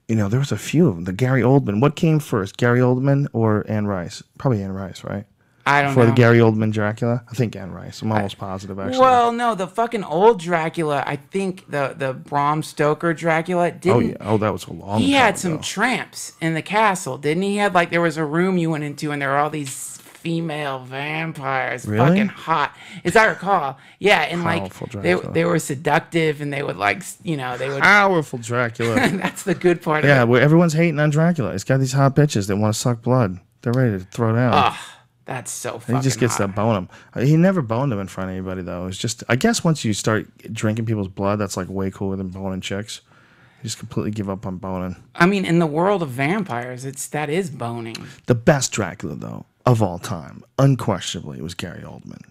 You know, there was a few of them. The Gary Oldman. What came first, Gary Oldman or Anne Rice? Probably Anne Rice, right? I don't know. For the Gary Oldman Dracula? I think Anne Rice. I'm almost positive, actually. Well, no, the fucking old Dracula, I think the Bram Stoker Dracula didn't... Oh, yeah. Oh, that was a long time He had ago. some tramps in the castle, didn't he? He had, like, there was a room you went into, and there were all these female vampires. Really? Fucking hot. As I recall. Yeah, and, Powerful like, they were seductive, and they would, like, you know, they would... Powerful Dracula. That's the good part of it. Yeah, where everyone's hating on Dracula. He's got these hot bitches that want to suck blood. They're ready to throw down. Ugh. That's so fucking He just gets hot. to bone him. He never boned him in front of anybody, though. It's just, I guess once you start drinking people's blood, that's like way cooler than boning chicks. You just completely give up on boning. I mean, in the world of vampires, that is boning. The best Dracula, though, of all time, unquestionably, was Gary Oldman.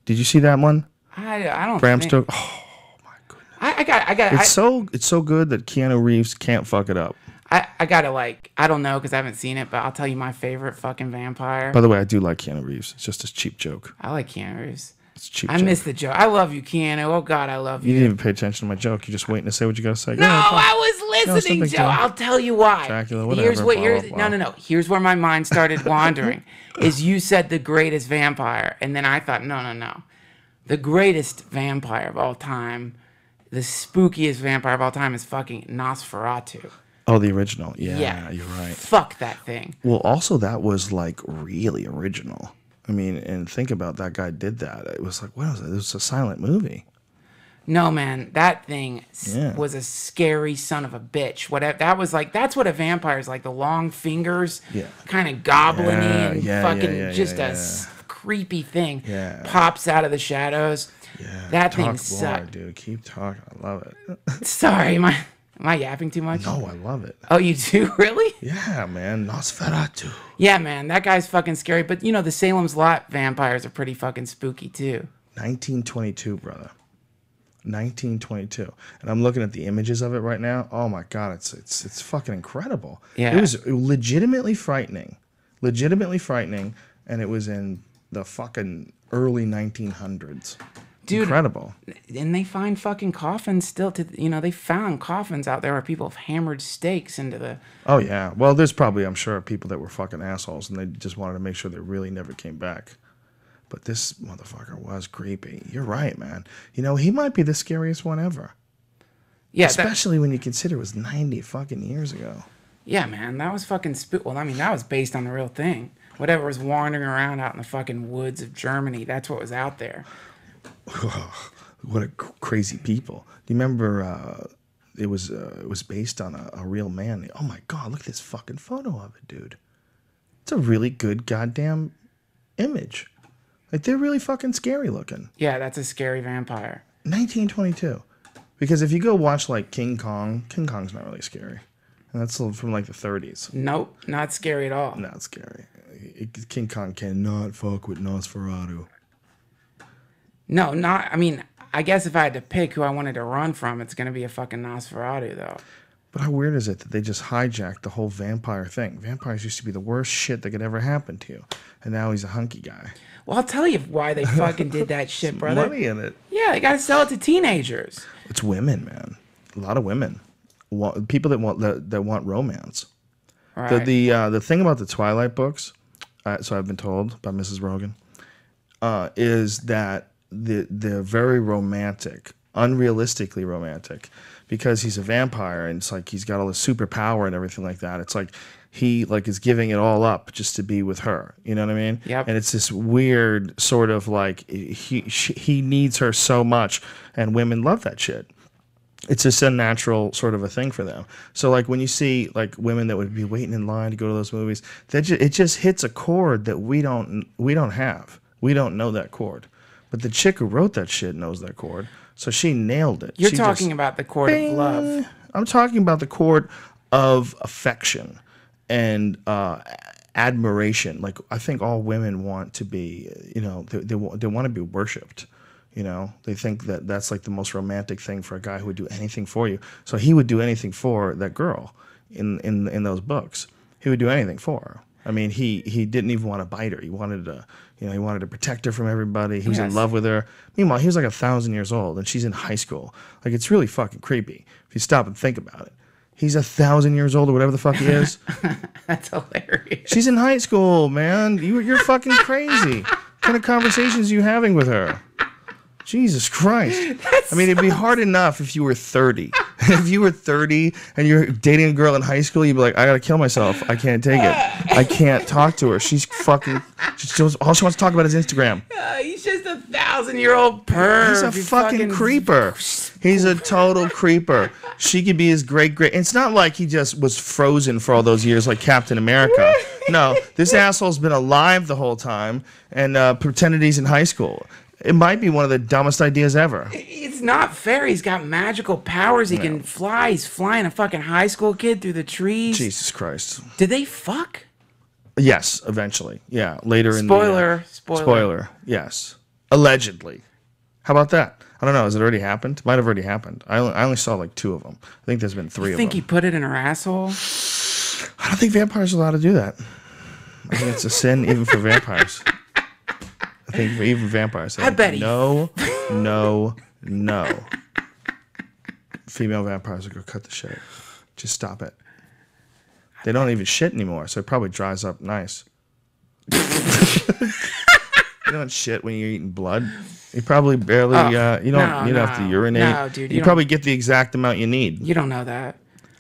Did you see that one? I don't Bram think... Stoker. Oh my goodness. I got. It's so good that Keanu Reeves can't fuck it up. I gotta, like, I don't know because I haven't seen it, but I'll tell you my favorite fucking vampire. By the way, I do like Keanu Reeves. It's just a cheap joke. I like Keanu Reeves. It's a cheap I joke. miss the joke. I love you, Keanu. Oh, God, I love You you. didn't even pay attention to my joke. You're just waiting to say what you got to say. No, I was listening, Joe. I'll tell you why. Dracula, whatever. No. Here's where my mind started wandering. Is you said the greatest vampire, and then I thought, no. The greatest vampire of all time, the spookiest vampire of all time is fucking Nosferatu. Oh, the original. Yeah, you're right. Fuck that thing. Well, also, that was, like, really original. I mean, and think about that guy did that. It was like, what was it? It was a silent movie. No, man, that thing was a scary son of a bitch. Whatever that was like, that's what a vampire is like. The long fingers, kind of goblin-y and fucking creepy thing pops out of the shadows. Yeah, that thing sucked. Dude, keep talking. I love it. Sorry, Am I yapping too much? No, I love it. Oh, you do? Really? Yeah, man. Nosferatu. Yeah, man. That guy's fucking scary. But, you know, the Salem's Lot vampires are pretty fucking spooky, too. 1922, brother. 1922. And I'm looking at the images of it right now. Oh, my God. It's fucking incredible. Yeah. It was legitimately frightening. Legitimately frightening. And it was in the fucking early 1900s. Dude, incredible. And they find fucking coffins still to, you know, they found coffins out there where people have hammered stakes into the... Oh, yeah. Well, there's probably, I'm sure, people that were fucking assholes and they just wanted to make sure they really never came back. But this motherfucker was creepy. You're right, man. You know, he might be the scariest one ever. Yeah. Especially when you consider it was 90 fucking years ago. Yeah, man. That was fucking Well, I mean, that was based on the real thing. Whatever was wandering around out in the fucking woods of Germany, that's what was out there. What a crazy people. Do you remember it was based on a real man? Oh my God, look at this fucking photo of it, dude. It's a really good goddamn image. Like, they're really fucking scary looking. Yeah, that's a scary vampire. 1922. Because if you go watch like King Kong's not really scary. And that's from like the 30s. Nope, not scary at all. Not scary. King Kong cannot fuck with Nosferatu. No, not. I mean, I guess if I had to pick who I wanted to run from, it's going to be a fucking Nosferatu, though. But how weird is it that they just hijacked the whole vampire thing? Vampires used to be the worst shit that could ever happen to you. And now he's a hunky guy. Well, I'll tell you why they fucking did that shit, brother. Money in it. Yeah, they got to sell it to teenagers. It's women, man. A lot of women. People that want romance. Right. The thing about the Twilight books, so I've been told by Mrs. Rogan, is that they're very romantic, unrealistically romantic, because he's a vampire and it's like he's got all this superpower and everything like that. It's like he like is giving it all up just to be with her. You know what I mean? Yep. And it's this weird sort of like he needs her so much, and women love that shit. It's just a natural sort of a thing for them. So like when you see like women that would be waiting in line to go to those movies, it just hits a chord that we don't have. We don't know that chord. But the chick who wrote that shit knows that chord. So she nailed it. You're talking about the chord of love. I'm talking about the chord of affection and admiration. Like, I think all women want to be, you know, they want to be worshipped. You know, they think that that's like the most romantic thing for a guy who would do anything for you. So he would do anything for that girl in those books. He would do anything for her. I mean, he didn't even want to bite her. He wanted to, you know, he wanted to protect her from everybody. He was in love with her. Meanwhile, he was like 1,000 years old and she's in high school. Like, it's really fucking creepy if you stop and think about it. He's 1,000 years old or whatever the fuck he is. That's hilarious. She's in high school, man. You're fucking crazy. What kind of conversations are you having with her? Jesus Christ. I mean, it'd be hard enough if you were 30. If you were 30 and you're dating a girl in high school, you'd be like, I gotta kill myself. I can't take it. I can't talk to her. She's fucking... all she wants to talk about is Instagram. He's just 1,000-year-old perv. He's a fucking creeper. He's a total creeper. She could be his great... It's not like he just was frozen for all those years like Captain America. No, this asshole's been alive the whole time and pretended he's in high school. It might be one of the dumbest ideas ever. It's not fair. He's got magical powers. He can fly. He's flying a fucking high school kid through the trees. Jesus Christ. Did they fuck? Yes, eventually. Yeah, later in the... Spoiler. Yes. Allegedly. How about that? I don't know. Has it already happened? Might have already happened. I only saw like 2 of them. I think there's been 3 of them. You think he put it in her asshole? I don't think vampires are allowed to do that. I think it's a sin even for vampires. I think for even vampires. I bet he... No. Female vampires will go cut the shit. Just stop it. They don't even shit anymore, so it probably dries up nice. You don't shit when you're eating blood. You probably barely, you don't have to urinate. No, dude. You probably get the exact amount you need. You don't know that.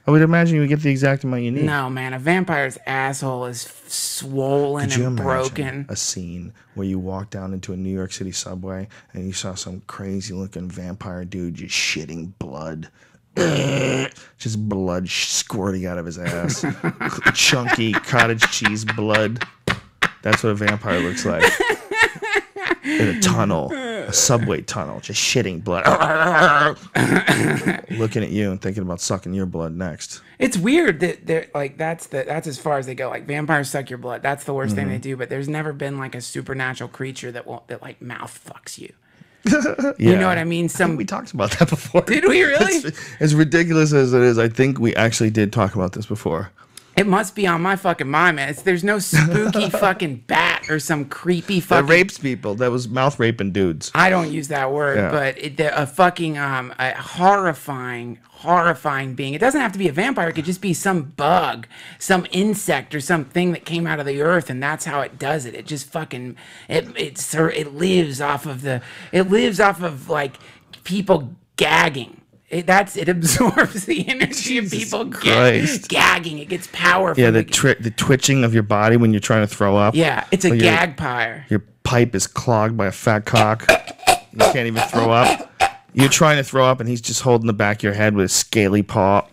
I would imagine you would get the exact amount you need. No, man. A vampire's asshole is swollen Could you and imagine broken. A scene where you walk down into a New York City subway and you saw some crazy looking vampire dude just shitting blood. Just blood squirting out of his ass. Chunky cottage cheese blood. That's what a vampire looks like. In a tunnel. a subway tunnel, just shitting blood, looking at you and thinking about sucking your blood next. It's weird that they're like that's as far as they go. Like vampires suck your blood. That's the worst thing they do. But there's never been like a supernatural creature that like mouth fucks you. You know what I mean? We talked about that before. Did we really? As ridiculous as it is, I think we actually did talk about this before. It must be on my fucking mind, man. There's no spooky fucking bat or some creepy fucking... That rapes people. That was mouth raping dudes. I don't use that word, but a fucking a horrifying being. It doesn't have to be a vampire. It could just be some bug, some insect, or something that came out of the earth, and that's how it does it. It just fucking... It lives off of like people gagging. It absorbs the energy of people gagging. It gets power from the twitching of your body when you're trying to throw up. Yeah, it's a gag pyre. Your pipe is clogged by a fat cock. You can't even throw up. You're trying to throw up, and he's just holding the back of your head with a scaly paw.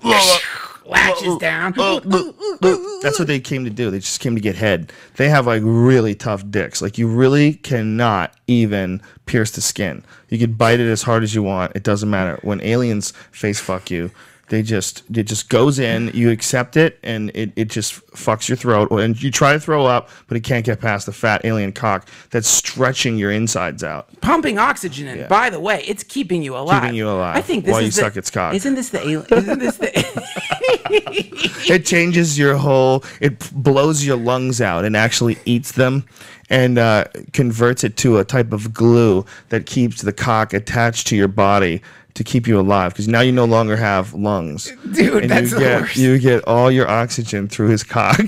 Latches down. That's what they came to do. They just came to get head. They have like really tough dicks. Like you really cannot even pierce the skin. You could bite it as hard as you want. It doesn't matter. When aliens face fuck you, it just goes in. You accept it, and it just fucks your throat. And you try to throw up, but it can't get past the fat alien cock that's stretching your insides out, pumping oxygen in. Yeah. By the way, it's keeping you alive. Keeping you alive. I think this while is you suck its cock. Isn't this the alien? Isn't this the? It changes your whole. It blows your lungs out and actually eats them, and converts it to a type of glue that keeps the cock attached to your body to keep you alive, because now you no longer have lungs. Dude, and that's the worst. You get all your oxygen through his cock.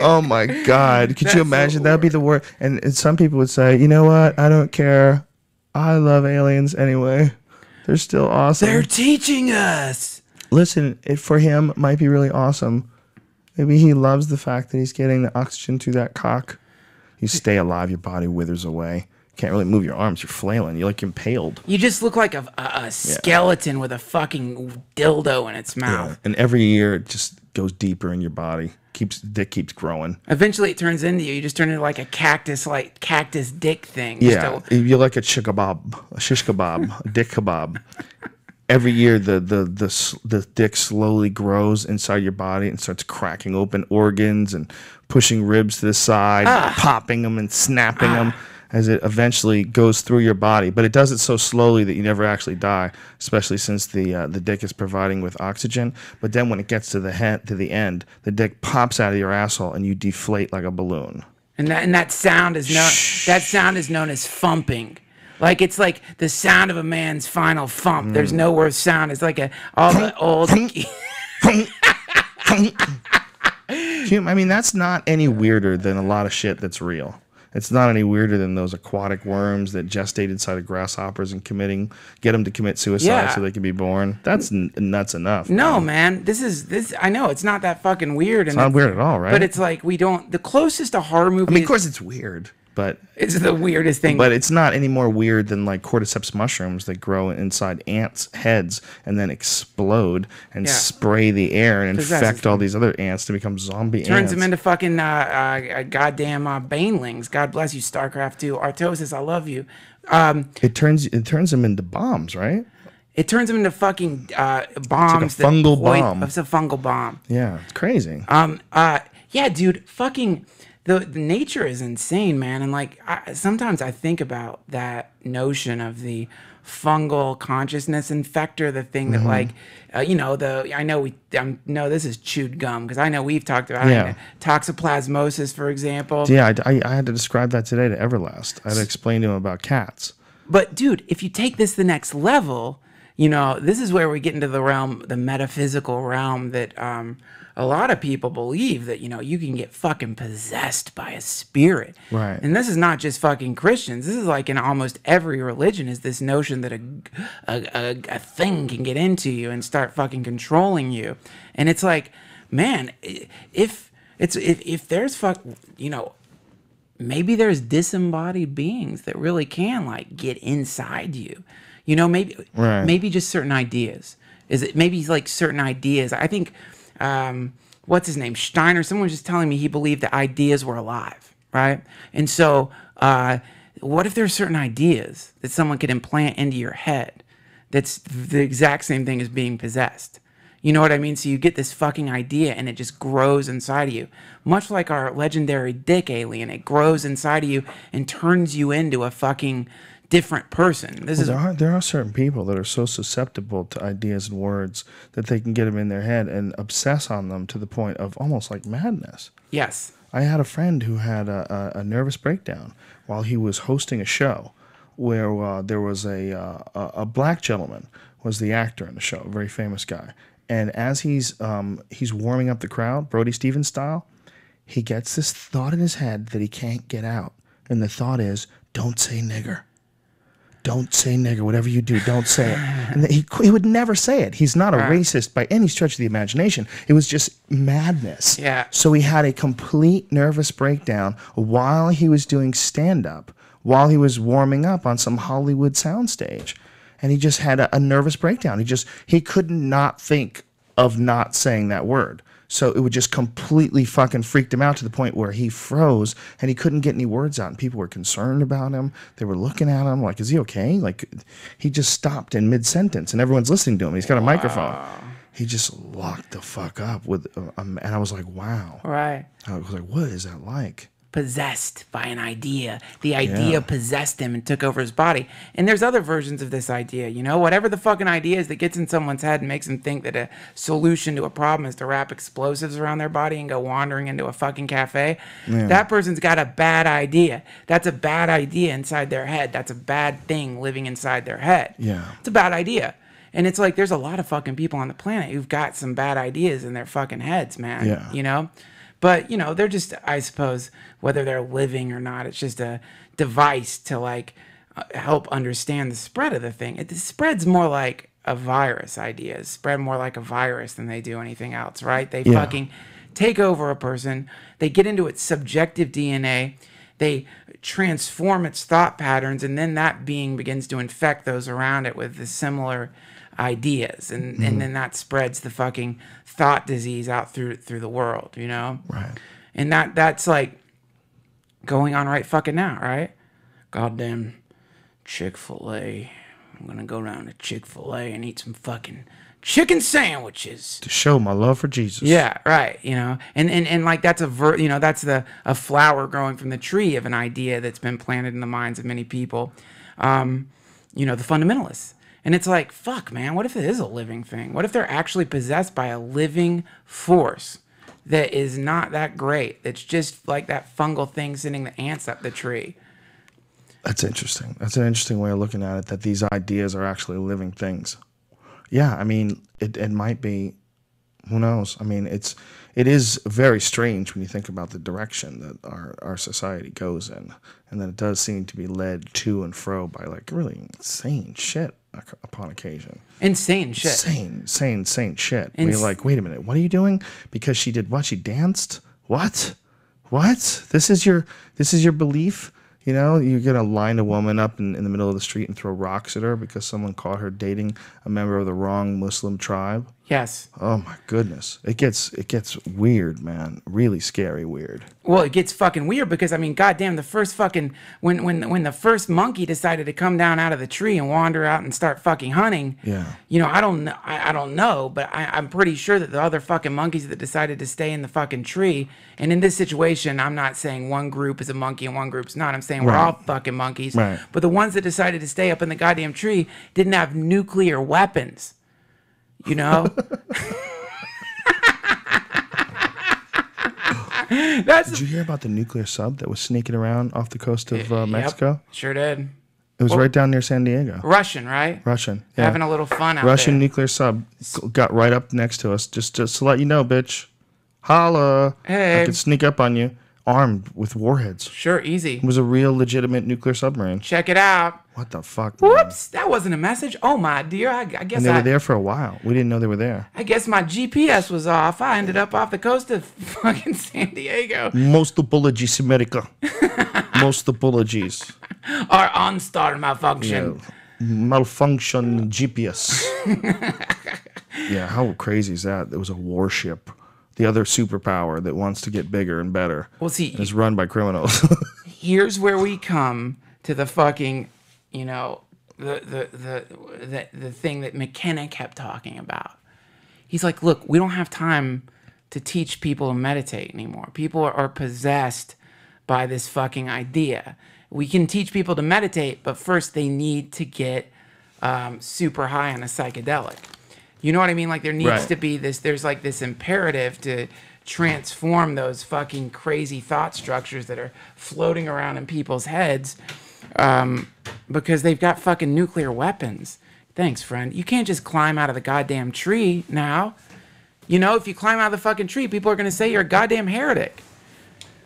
Oh my God. Could you imagine? That'd be the worst. And some people would say, you know what? I don't care. I love aliens anyway. They're still awesome. They're teaching us. Listen, it for him might be really awesome. Maybe he loves the fact that he's getting the oxygen to that cock. You stay alive, your body withers away. Can't really move your arms. You're flailing. You're like impaled. You just look like a skeleton with a fucking dildo in its mouth. Yeah. And every year it just goes deeper in your body. Dick keeps growing. Eventually it turns into you. You just turn into like a cactus dick thing. Yeah. You're like a shish kebab, a dick kebab. Every year the dick slowly grows inside your body and starts cracking open organs and pushing ribs to the side, popping them and snapping them as it eventually goes through your body. But it does it so slowly that you never actually die, especially since the dick is providing with oxygen. But then when it gets to the end, the dick pops out of your asshole and you deflate like a balloon. And that sound is known as thumping. Like it's like the sound of a man's final thump. There's no worse sound. It's like all the old. I mean, that's not any weirder than a lot of shit that's real. It's not any weirder than those aquatic worms that gestate inside of grasshoppers and get them to commit suicide so they can be born. That's nuts enough. No, man. This. I know it's not that fucking weird. It's not weird at all, right? But it's like the closest to horror movie. I mean, of course it's weird. But it's the weirdest thing. But it's not any more weird than like cordyceps mushrooms that grow inside ants' heads and then explode and spray the air and infect all these other ants to become zombie ants. Turns them into fucking goddamn banelings. God bless you, StarCraft 2. Artosis, I love you. It turns them into bombs, right? It turns them into fucking bombs. It's like a fungal bomb. It's a fungal bomb. Yeah, it's crazy. Yeah, dude, fucking... The nature is insane, man. And like sometimes I think about that notion of the fungal consciousness infector, the thing that like, I know this is chewed gum because I know we've talked about it. Toxoplasmosis, for example. Yeah, I had to describe that today to Everlast. I had to explain to him about cats. But dude, if you take this to the next level, this is where we get into the metaphysical realm that a lot of people believe that, you can get fucking possessed by a spirit. Right. And this is not just fucking Christians. This is like in almost every religion is this notion that a thing can get into you and start fucking controlling you. And it's like, man, if there's maybe there's disembodied beings that really can like get inside you. Maybe just certain ideas. Maybe like certain ideas? I think, what's his name? Steiner. Someone was just telling me he believed that ideas were alive, right? And so, what if there's certain ideas that someone could implant into your head that's the exact same thing as being possessed? You know what I mean? So you get this fucking idea and it just grows inside of you. Much like our legendary dick alien, it grows inside of you and turns you into a fucking different person. There are certain people that are so susceptible to ideas and words that they can get them in their head and obsess on them to the point of almost like madness. Yes. I had a friend who had a nervous breakdown while he was hosting a show where there was a black gentleman was the actor in the show, a very famous guy. And as he's warming up the crowd, Brody Stevens style, he gets this thought in his head that he can't get out. And the thought is, don't say nigger. Don't say nigger. Whatever you do, don't say it. And he would never say it. He's not a racist by any stretch of the imagination. It was just madness. Yeah. So he had a complete nervous breakdown while he was doing stand-up, while he was warming up on some Hollywood soundstage. And he just had a nervous breakdown. He could not think of not saying that word. So it would just completely fucking freaked him out to the point where he froze and he couldn't get any words out. And people were concerned about him. They were looking at him like, is he okay? Like, he just stopped in mid-sentence and everyone's listening to him. He's got a microphone. He just locked the fuck up with, and I was like, wow. Right. I was like, what is that like? Possessed by an idea. The idea possessed him and took over his body. And there's other versions of this idea, you know, whatever the fucking idea is that gets in someone's head and makes them think that a solution to a problem is to wrap explosives around their body and go wandering into a fucking cafe. Yeah. That person's got a bad idea. That's a bad idea inside their head. That's a bad thing living inside their head. Yeah. It's a bad idea. And it's like there's a lot of fucking people on the planet who've got some bad ideas in their fucking heads, man. Yeah. You know? But, you know, they're just, I suppose, whether they're living or not, it's just a device to, like, help understand the spread of the thing. It spreads more like a virus, ideas. Spread more like a virus than they do anything else, right? They fucking take over a person. They get into its subjective DNA. They transform its thought patterns, and then that being begins to infect those around it with the similar ideas, and then that spreads the fucking thought disease out through the world, you know? Right. And that's like going on right fucking now, right? Goddamn Chick-fil-A. I'm gonna go down to Chick-fil-A and eat some fucking chicken sandwiches to show my love for Jesus. Yeah, right. You know, and like that's that's a flower growing from the tree of an idea that's been planted in the minds of many people. You know, the fundamentalists. And it's like, fuck, man, what if it is a living thing? What if they're actually possessed by a living force that is not that great? It's just like that fungal thing sending the ants up the tree. That's interesting. That's an interesting way of looking at it, that these ideas are actually living things. Yeah, I mean, it might be, who knows? I mean, it is very strange when you think about the direction that our society goes in, and that it does seem to be led to and fro by like really insane shit upon occasion. Insane shit. Insane shit. Where you're like, wait a minute, what are you doing? Because she did what? She danced? What? This is your belief? You know, you're going to line a woman up in the middle of the street and throw rocks at her because someone caught her dating a member of the wrong Muslim tribe? Yes. Oh my goodness. It gets weird, man. Really scary weird. Well, it gets fucking weird because, I mean, goddamn, the first fucking, when the first monkey decided to come down out of the tree and wander out and start fucking hunting, you know, I don't know, but I'm pretty sure that the other fucking monkeys that decided to stay in the fucking tree, and in this situation, I'm not saying one group is a monkey and one group's not. I'm saying we're all fucking monkeys. Right. But the ones that decided to stay up in the goddamn tree didn't have nuclear weapons. You know? Did you hear about the nuclear sub that was sneaking around off the coast of Mexico? Yep, sure did. It was right down near San Diego. Russian, right? Russian. Yeah. Having a little fun out Russian there. nuclear sub got right up next to us. Just to let you know, bitch. Holla. Hey. I could sneak up on you, armed with warheads. Sure, easy. It was a real legitimate nuclear submarine. Check it out. What the fuck, man? Whoops, that wasn't a message. Oh my dear, I guess. And they were there for a while. We didn't know they were there. I guess my GPS was off. I ended up off the coast of fucking San Diego. Most apologies, America. Most apologies. Our OnStar malfunction. Yeah. Malfunction GPS. Yeah, how crazy is that? There was a warship the other superpower that wants to get bigger and better. Well, see, is run by criminals. Here's where we come to the fucking, the thing that McKenna kept talking about. He's like, look, we don't have time to teach people to meditate anymore. People are possessed by this fucking idea. We can teach people to meditate, but first they need to get super high on a psychedelic. You know what I mean? Like there needs to be there's like this imperative to transform those fucking crazy thought structures that are floating around in people's heads because they've got fucking nuclear weapons. Thanks, friend. You can't just climb out of the goddamn tree now. If you climb out of the fucking tree, people are going to say you're a goddamn heretic.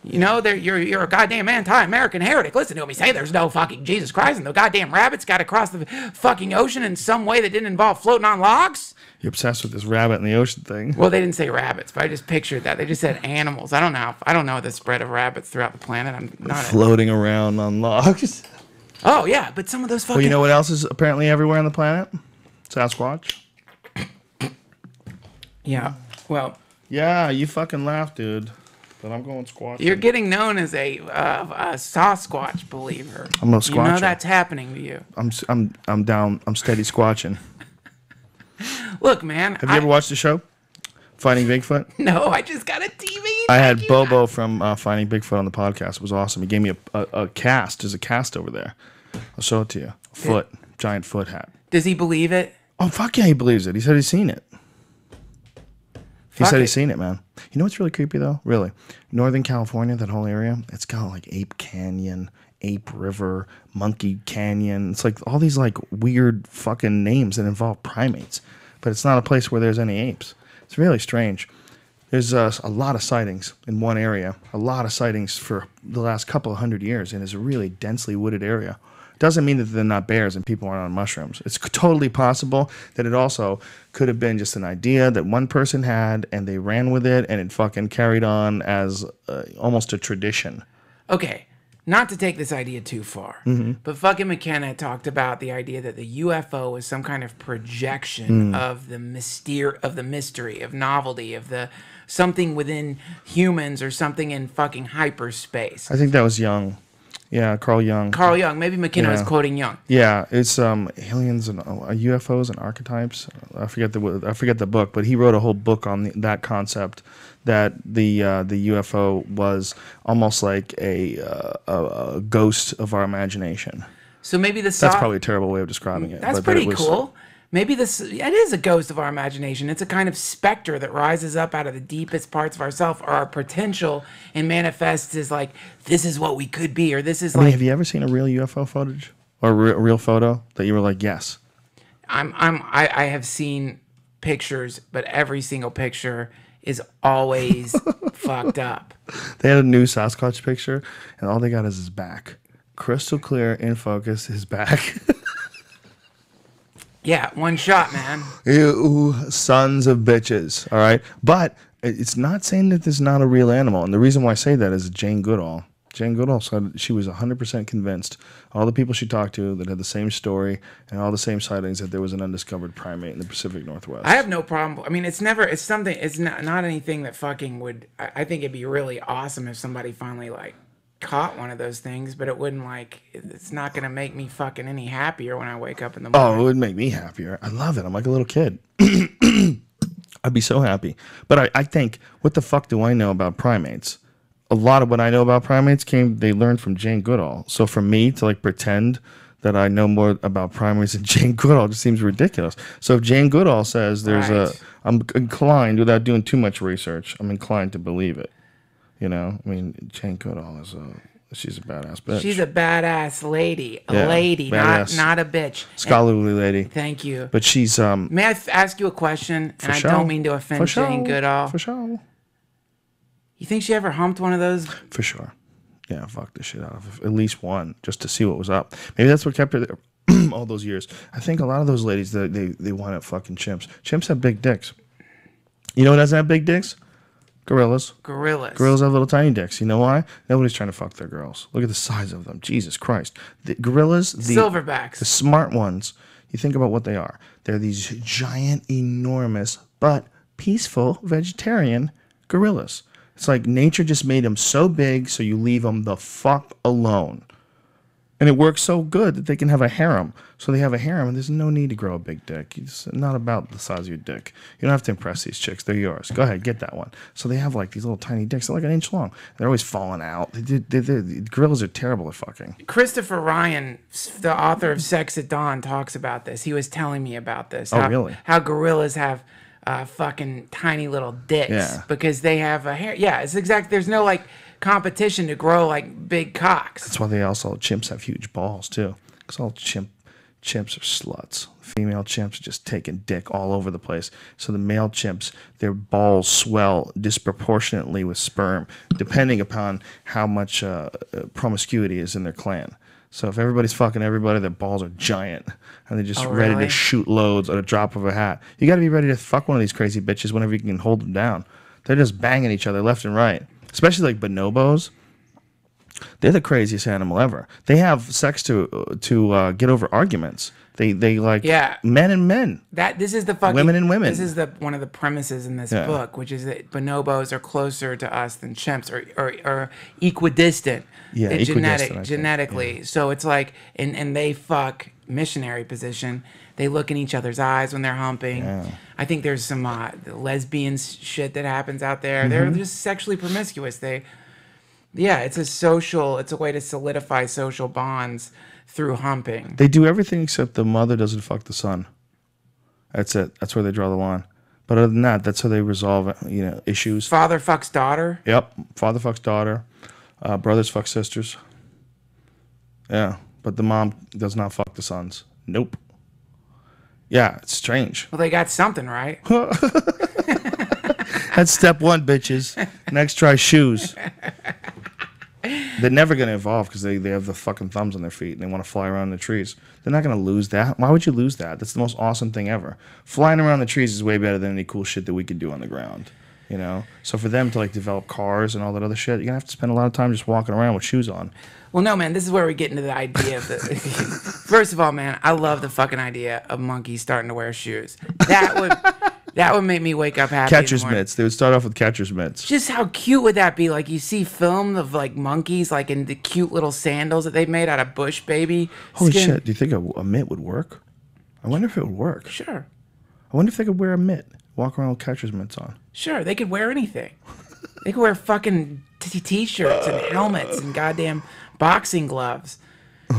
You're a goddamn anti-American heretic. Listen to me say there's no fucking Jesus Christ and the goddamn rabbits got across the fucking ocean in some way that didn't involve floating on logs. You're obsessed with this rabbit in the ocean thing. Well, they didn't say rabbits, but I just pictured that. They just said animals. I don't know the spread of rabbits throughout the planet. I'm not floating around on logs. Oh, yeah, but some of those fucking... Well, you know what else is apparently everywhere on the planet? Sasquatch. Yeah, well... Yeah, you fucking laugh, dude. But I'm going squatching. You're getting known as a Sasquatch believer. I'm a squatcher. You know that's happening to you. I'm down. I'm steady squatching. Look, man. Have you ever watched the show Finding Bigfoot? No, I just got a TV. I had Bobo from Finding Bigfoot on the podcast. It was awesome. He gave me a cast. There's a cast over there. I'll show it to you. A foot. Giant foot hat. Does he believe it? Oh, fuck yeah, he believes it. He said he's seen it. He said he's seen it, man. You know what's really creepy, though? Really? Northern California, that whole area, it's got like Ape Canyon, Ape River, Monkey Canyon. It's like all these like weird fucking names that involve primates. But it's not a place where there's any apes. It's really strange. There's a lot of sightings in one area. A lot of sightings for the last couple of 100 years. And it's a really densely wooded area. Doesn't mean that they're not bears and people aren't on mushrooms. It's totally possible that it also could have been just an idea that one person had and they ran with it and it fucking carried on as almost a tradition. Okay, not to take this idea too far, but fucking McKenna talked about the idea that the UFO is some kind of projection of the mystery, of novelty, of the something within humans or something in fucking hyperspace. I think that was Jung. Yeah, Carl Jung. Carl Jung. Maybe McKenna was quoting Jung. Yeah, it's aliens and UFOs and archetypes. I forget the book, but he wrote a whole book on that concept that the UFO was almost like a ghost of our imagination. So maybe that's probably a terrible way of describing it. That's pretty cool. Maybe it is a ghost of our imagination. It's a kind of specter that rises up out of the deepest parts of ourself or our potential and manifests as like, this is what we could be, or this is like... have you ever seen a real UFO footage? Or a real photo that you were like, yes? I have seen pictures, but every single picture is always fucked up. They had a new Sasquatch picture, and all they got is his back. Crystal clear, in focus, his back. Yeah, one shot, man. You sons of bitches, all right? But it's not saying that this is not a real animal. And the reason why I say that is Jane Goodall. Jane Goodall said she was 100% convinced, all the people she talked to that had the same story and all the same sightings, that there was an undiscovered primate in the Pacific Northwest. I have no problem. I mean, it's not anything that fucking would, I think it'd be really awesome if somebody finally, like, caught one of those things, but it's not going to make me fucking any happier when I wake up in the morning. Oh, it would make me happier. I love it. I'm like a little kid. I'd be so happy. But I think, what the fuck do I know about primates? A lot of what I know about primates they learned from Jane Goodall. So for me to like pretend that I know more about primates than Jane Goodall just seems ridiculous. So if Jane Goodall says I'm inclined, without doing too much research, I'm inclined to believe it. You know, I mean, Jane Goodall she's a badass bitch. She's a badass lady. Lady, not a bitch. Scholarly lady. Thank you. But she's... May I ask you a question? And I don't mean to offend Jane Goodall. For sure. You think she ever humped one of those? For sure. Yeah, fuck the shit out of at least one, just to see what was up. Maybe that's what kept her there all those years. I think a lot of those ladies, they want up fucking chimps. Chimps have big dicks. You know what doesn't have big dicks? Gorillas. Gorillas have little tiny dicks. You know why? Nobody's trying to fuck their girls. Look at the size of them. Jesus Christ. The gorillas, silverbacks, the smart ones, you think about what they are. They're these giant, enormous, but peaceful vegetarian Gorillas. It's like nature just made them so big, so you leave them the fuck alone. And it works so good that they can have a harem. So they have a harem, and there's no need to grow a big dick. It's not about the size of your dick. You don't have to impress these chicks. They're yours. Go ahead, get that one. So they have like these little tiny dicks. They're like an inch long. They're always falling out. The gorillas are terrible at fucking. Christopher Ryan, the author of Sex at Dawn, talks about this. He was telling me about this. Oh, really? How gorillas have fucking tiny little dicks because they have a hair. Yeah, it's exact. There's no like competition to grow like big cocks. That's why chimps have huge balls too. Because all chimps are sluts. Female chimps are just taking dick all over the place. So the male chimps, their balls swell disproportionately with sperm, depending upon how much promiscuity is in their clan. So if everybody's fucking everybody, their balls are giant, and they're just ready to shoot loads at a drop of a hat. You got to be ready to fuck one of these crazy bitches whenever you can hold them down. They're just banging each other left and right. Especially like bonobos. They're the craziest animal ever. They have sex to get over arguments. They like men and men. This is the fucking women and women. This is one of the premises in this book, which is that bonobos are closer to us than chimps, or equidistant. Yeah, genetically. Yeah. So it's like, and they fuck missionary position. They look in each other's eyes when they're humping. Yeah. I think there's some lesbian shit that happens out there. Mm-hmm. They're just sexually promiscuous. It's a way to solidify social bonds through humping. They do everything except the mother doesn't fuck the son. That's it. That's where they draw the line. But other than that, that's how they resolve issues. Father fucks daughter. Yep. Father fucks daughter. Brothers fuck sisters. Yeah. But the mom does not fuck the sons. Nope. Yeah, it's strange. Well, they got something right. That's step one, bitches. Next, try shoes. They're never going to evolve because they have the fucking thumbs on their feet and they want to fly around the trees. They're not going to lose that. Why would you lose that? That's the most awesome thing ever. Flying around the trees is way better than any cool shit that we could do on the ground. You know? So for them to like develop cars and all that other shit, you're going to have to spend a lot of time just walking around with shoes on. Well, no, man, this is where we get into the idea of the... First of all, man, I love the fucking idea of monkeys starting to wear shoes. That would make me wake up happy. Catcher's mitts. They would start off with catcher's mitts. Just how cute would that be? Like, you see film of, like, monkeys, like, in the cute little sandals that they've made out of bush baby Holy shit. Do you think a mitt would work? I wonder if it would work. Sure. I wonder if they could wear a mitt. Walk around with catcher's mitts on. Sure. They could wear anything. They could wear fucking T-shirts and helmets and goddamn boxing gloves.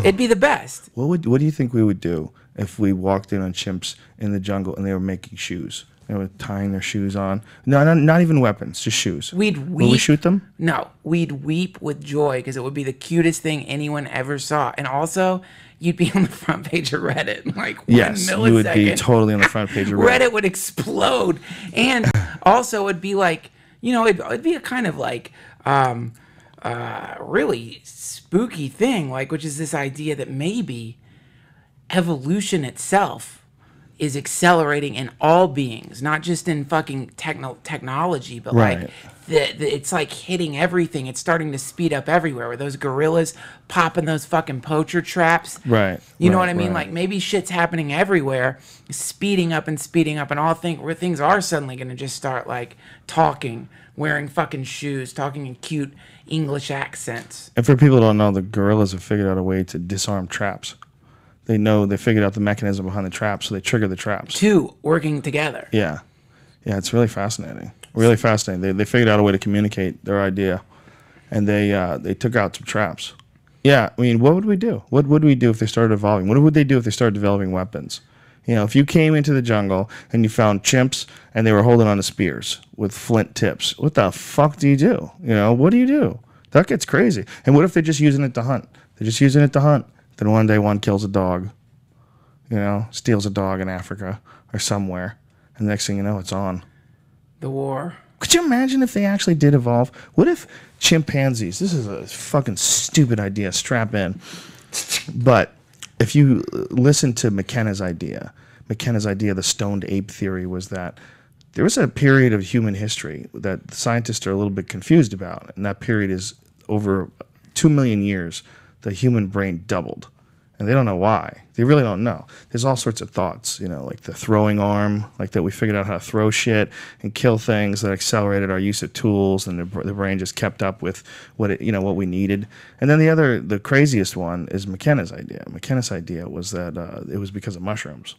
It'd be the best. What do you think we would do if we walked in on chimps in the jungle and they were making shoes? They were tying their shoes on. No, not even weapons, just shoes. We'd weep. Will we shoot them? No, we'd weep with joy because it would be the cutest thing anyone ever saw. And also, you'd be on the front page of Reddit. Like, yes, 1 millisecond. You would be totally on the front page of Reddit. Reddit would explode. And also, it'd be like, it'd be a kind of like really spooky thing, like, which is this idea that maybe evolution itself is accelerating in all beings, not just in fucking technology, but like it's like hitting everything. It's starting to speed up everywhere. Where those gorillas popping those fucking poacher traps, right? You know what I mean? Like maybe shit's happening everywhere, speeding up, and all things are suddenly going to just start like talking, wearing fucking shoes, talking in cute English accents. And for people who don't know, the gorillas have figured out a way to disarm traps. They figured out the mechanism behind the traps, so they trigger the traps. Two working together. Yeah. Yeah, it's really fascinating. Really fascinating. They figured out a way to communicate their idea, and they took out some traps. Yeah, I mean, what would we do? What would we do if they started evolving? What would they do if they started developing weapons? You know, if you came into the jungle and you found chimps and they were holding on to spears with flint tips, what the fuck do you do? You know, what do you do? That gets crazy. And what if they're just using it to hunt? They're just using it to hunt. Then one day one kills a dog, steals a dog in Africa or somewhere. And the next thing you know, it's on. The war. Could you imagine if they actually did evolve? What if chimpanzees, this is a fucking stupid idea, strap in. But if you listen to McKenna's idea, the stoned ape theory was that there was a period of human history that scientists are a little bit confused about. And that period is over 2 million years. The human brain doubled. and they don't know why. They really don't know. There's all sorts of thoughts, you know, like the throwing arm, like that we figured out how to throw shit and kill things that accelerated our use of tools, and the brain just kept up with what it, you know, what we needed. And then the craziest one is McKenna's idea. McKenna's idea was that it was because of mushrooms,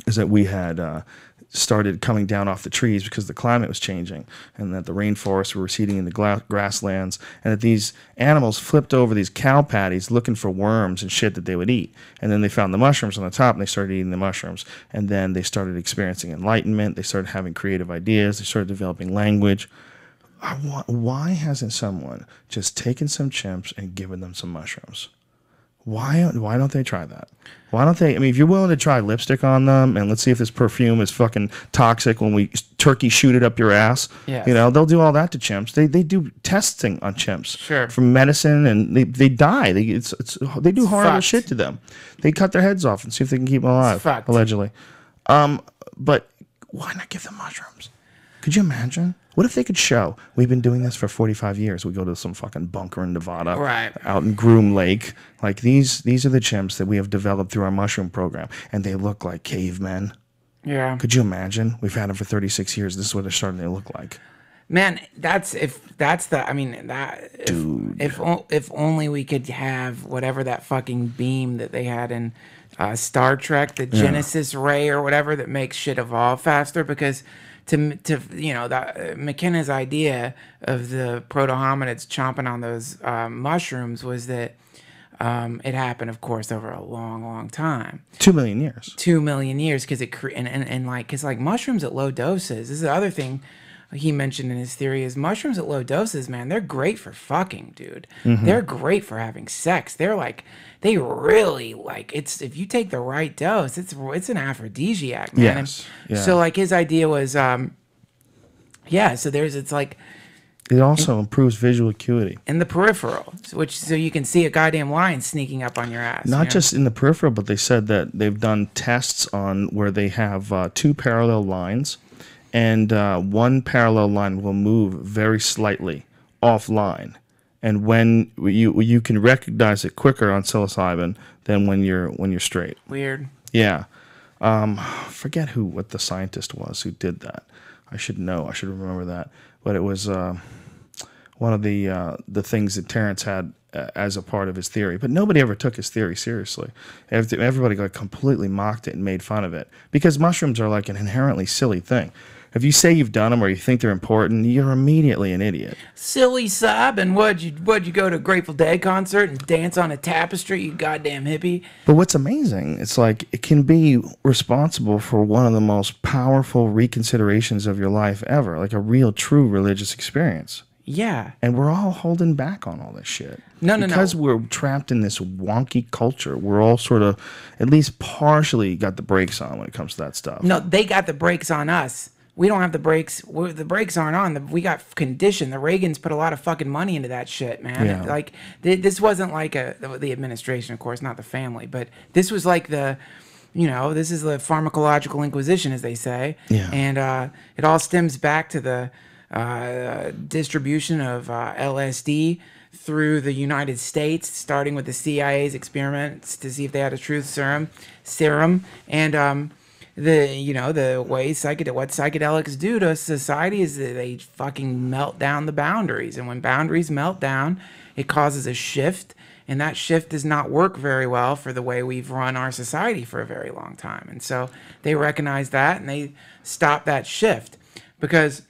is that we had started coming down off the trees because the climate was changing, and that the rainforests were receding into grasslands, and that these animals flipped over these cow patties looking for worms and shit that they would eat. And then they found the mushrooms on the top, and they started eating the mushrooms. And then they started experiencing enlightenment. They started having creative ideas. They started developing language. Why hasn't someone just taken some chimps and given them some mushrooms? Why don't they try that? Why don't they? I mean, if you're willing to try lipstick on them, and let's see if this perfume is fucking toxic when we turkey shoot it up your ass. Yes. You know, they'll do all that to chimps. They do testing on chimps. Sure. For medicine, and they die. They do horrible shit to them. They cut their heads off and see if they can keep them alive. Allegedly. But why not give them mushrooms? Could you imagine? What if they could show, we've been doing this for 45 years. We go to some fucking bunker in Nevada, right, out in Groom Lake. Like, these are the chimps that we have developed through our mushroom program, and they look like cavemen. Yeah. Could you imagine? We've had them for 36 years. This is what they're starting to look like. Man, if only we could have whatever that fucking beam that they had in Star Trek, the Genesis ray or whatever, that makes shit evolve faster. Because to you know, that McKenna's idea of the proto-hominids chomping on those mushrooms was that it happened, of course, over a long time. 2 million years. 2 million years, because because mushrooms at low doses. This is the other thing he mentioned in his theory, is mushrooms at low doses, man, they're great for fucking, dude. Mm-hmm. They're great for having sex. They're like, they really, like, it's, if you take the right dose, it's an aphrodisiac, man. Yes. So like his idea was, so it's like, it also improves visual acuity in the peripheral, so you can see a goddamn lion sneaking up on your ass. Not just in the peripheral, but they said that they've done tests on where they have 2 parallel lines, and one parallel line will move very slightly offline, and when you can recognize it quicker on psilocybin than when you're straight. Weird. Yeah. Forget what the scientist was who did that. I should know. I should remember that. But it was one of the things that Terrence had as a part of his theory. But nobody ever took his theory seriously. Everybody completely mocked it and made fun of it, because mushrooms are like an inherently silly thing. If you say you've done them or you think they're important, you're immediately an idiot. Silly sob, and what'd you go to a Grateful Dead concert and dance on a tapestry, you goddamn hippie? But what's amazing, it's like it can be responsible for one of the most powerful reconsiderations of your life ever, like a real, true religious experience. Yeah. And we're all holding back on all this shit. Because we're trapped in this wonky culture. We're all sort of, at least partially, got the brakes on when it comes to that stuff. No, they got the brakes on us. We don't have the brakes. The brakes aren't on. We got conditioned. The Reagans put a lot of fucking money into that shit, man. Yeah. Like, this wasn't like the administration, of course, not the family, but this was like this is the pharmacological inquisition, as they say. Yeah. And it all stems back to the distribution of LSD through the United States, starting with the CIA's experiments to see if they had a truth serum, and the way what psychedelics do to society is that they fucking melt down the boundaries, and when boundaries melt down, it causes a shift, and that shift does not work very well for the way we've run our society for a very long time. And so they recognize that, and they stop that shift, because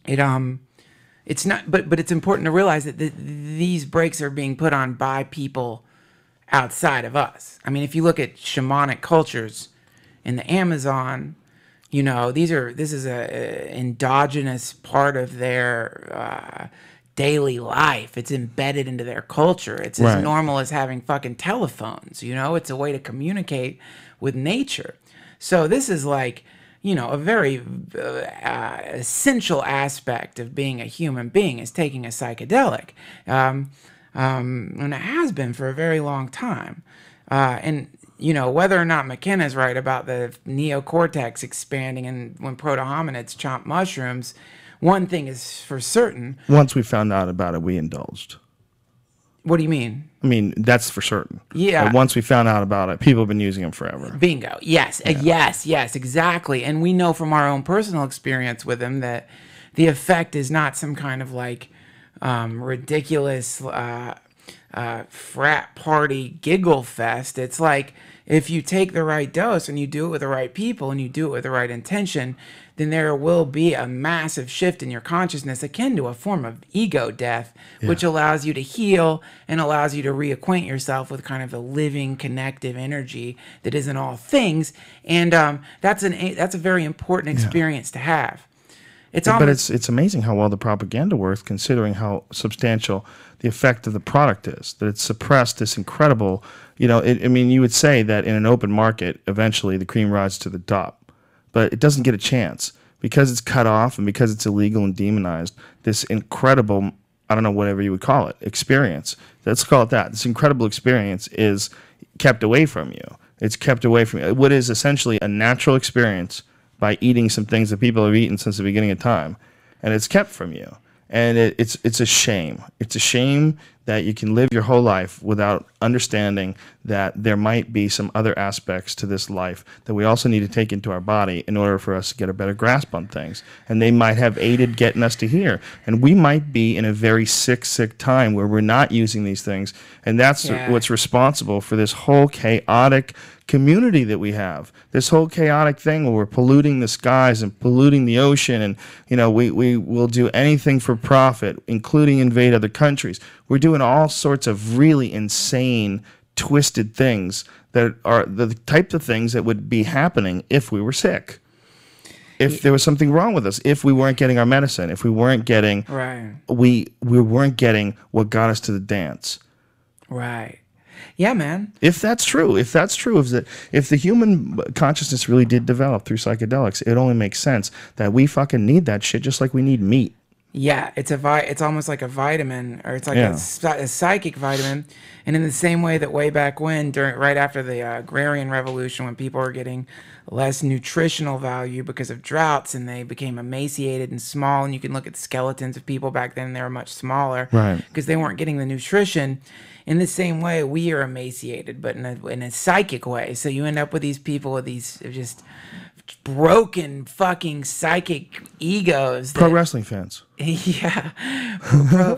it's not, but it's important to realize that these brakes are being put on by people outside of us. I mean, if you look at shamanic cultures in the Amazon, this is a endogenous part of their daily life. It's embedded into their culture. It's as normal as having fucking telephones. It's a way to communicate with nature. So this is like, a very essential aspect of being a human being is taking a psychedelic, and it has been for a very long time. And whether or not McKenna's right about the neocortex expanding and when proto-hominids chomp mushrooms, one thing is for certain. Once we found out about it, we indulged. What do you mean? I mean, that's for certain. Yeah. But once we found out about it, people have been using them forever. Bingo. Yes. Yes, exactly. And we know from our own personal experience with them that the effect is not some kind of like ridiculous frat party giggle fest. It's like if you take the right dose and you do it with the right people and you do it with the right intention, then there will be a massive shift in your consciousness akin to a form of ego death, which allows you to heal and allows you to reacquaint yourself with kind of a living, connective energy that isn't all things. And that's a very important experience to have. But it's amazing how well the propaganda works, considering how substantial the effect of the product is. That it's suppressed this incredible, I mean, you would say that in an open market, eventually the cream rises to the top. But it doesn't get a chance because it's cut off and because it's illegal and demonized. This incredible, I don't know, whatever you would call it, experience. Let's call it that. This incredible experience is kept away from you. It's kept away from you. What is essentially a natural experience by eating some things that people have eaten since the beginning of time, and it's kept from you. And it's a shame. It's a shame that you can live your whole life without understanding that there might be some other aspects to this life that we also need to take into our body in order for us to get a better grasp on things. And they might have aided getting us to here. And we might be in a very sick time where we're not using these things. And that's what's responsible for this whole chaotic community that we have. This whole chaotic thing where we're polluting the skies and polluting the ocean, and we will do anything for profit, including invade other countries. We're doing all sorts of really insane, twisted things that are the types of things that would be happening if we were sick. If there was something wrong with us, if we weren't getting our medicine, if we weren't getting we weren't getting what got us to the dance. Right. Yeah, man. If that's true, if the human consciousness really did develop through psychedelics, it only makes sense that we fucking need that shit just like we need meat. Yeah, it's almost like a vitamin, or it's like a psychic vitamin. And in the same way that way back when, right after the agrarian revolution, when people were getting less nutritional value because of droughts and they became emaciated and small, and you can look at the skeletons of people back then, they were much smaller because they weren't getting the nutrition. In the same way, we are emaciated, but in a psychic way. So you end up with these people with these just broken fucking psychic egos. Pro wrestling fans. Yeah.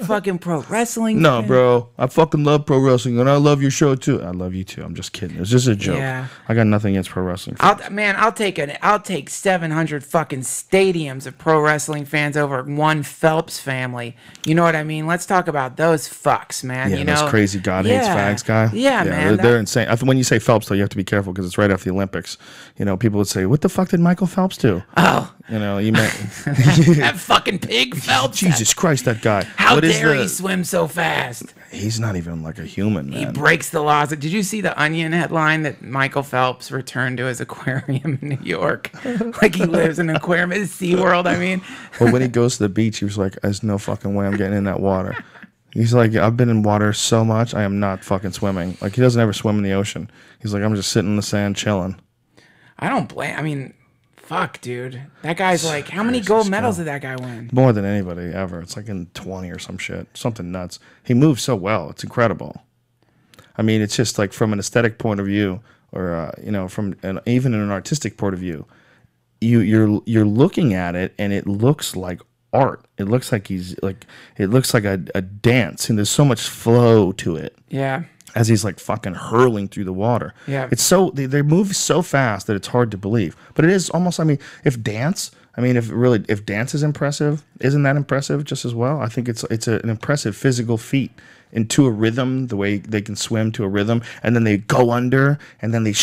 Fucking pro wrestling No, fans. bro. I fucking love pro wrestling, and I love your show, too. I love you, too. I'm just kidding. It's just a joke. Yeah. I got nothing against pro wrestling fans. I'll take 700 fucking stadiums of pro wrestling fans over one Phelps family. You know what I mean? Let's talk about those fucks, man. Yeah, those crazy God hates fags guy. Yeah, man. They're insane. When you say Phelps, though, you have to be careful because it's right after the Olympics. People would say, what the fuck did Michael Phelps do? Oh. You meant that fucking pig Phelps. Jesus Christ, that guy. How dare he swim so fast? He's not even like a human, man. He breaks the laws. Did you see the Onion headline that Michael Phelps returned to his aquarium in New York? Like he lives in an aquarium at SeaWorld, I mean. Well, when he goes to the beach, he was like, there's no fucking way I'm getting in that water. He's like, I've been in water so much, I am not fucking swimming. Like, he doesn't ever swim in the ocean. He's like, I'm just sitting in the sand chilling. I don't blame. I mean, fuck, dude. That guy's like, how many gold medals did that guy win? More than anybody ever. It's like in 20 or some shit. Something nuts. He moves so well. It's incredible. I mean, it's just like from an aesthetic point of view, or even an artistic point of view, you're looking at it and it looks like art. It looks like it looks like a dance, and there's so much flow to it. Yeah. As he's like fucking hurling through the water. Yeah. It's so they move so fast that it's hard to believe. But it is almost, I mean, if dance is impressive, isn't that impressive just as well? I think it's an impressive physical feat into a rhythm, the way they can swim to a rhythm, and then they go under, and then they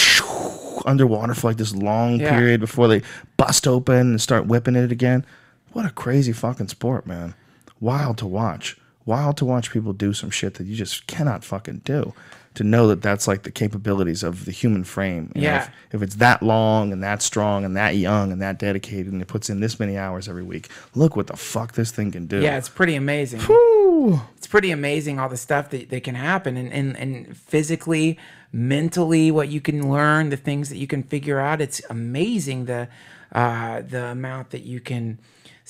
underwater for like this long period before they bust open and start whipping it again. What a crazy fucking sport, man. Wild to watch. Wild to watch people do some shit that you just cannot fucking do. To know that that's like the capabilities of the human frame. You know, if it's that long and that strong and that young and that dedicated and it puts in this many hours every week, look what the fuck this thing can do. Yeah, it's pretty amazing. Whew. It's pretty amazing all the stuff that can happen, and physically, mentally, what you can learn, the things that you can figure out. It's amazing the amount that you can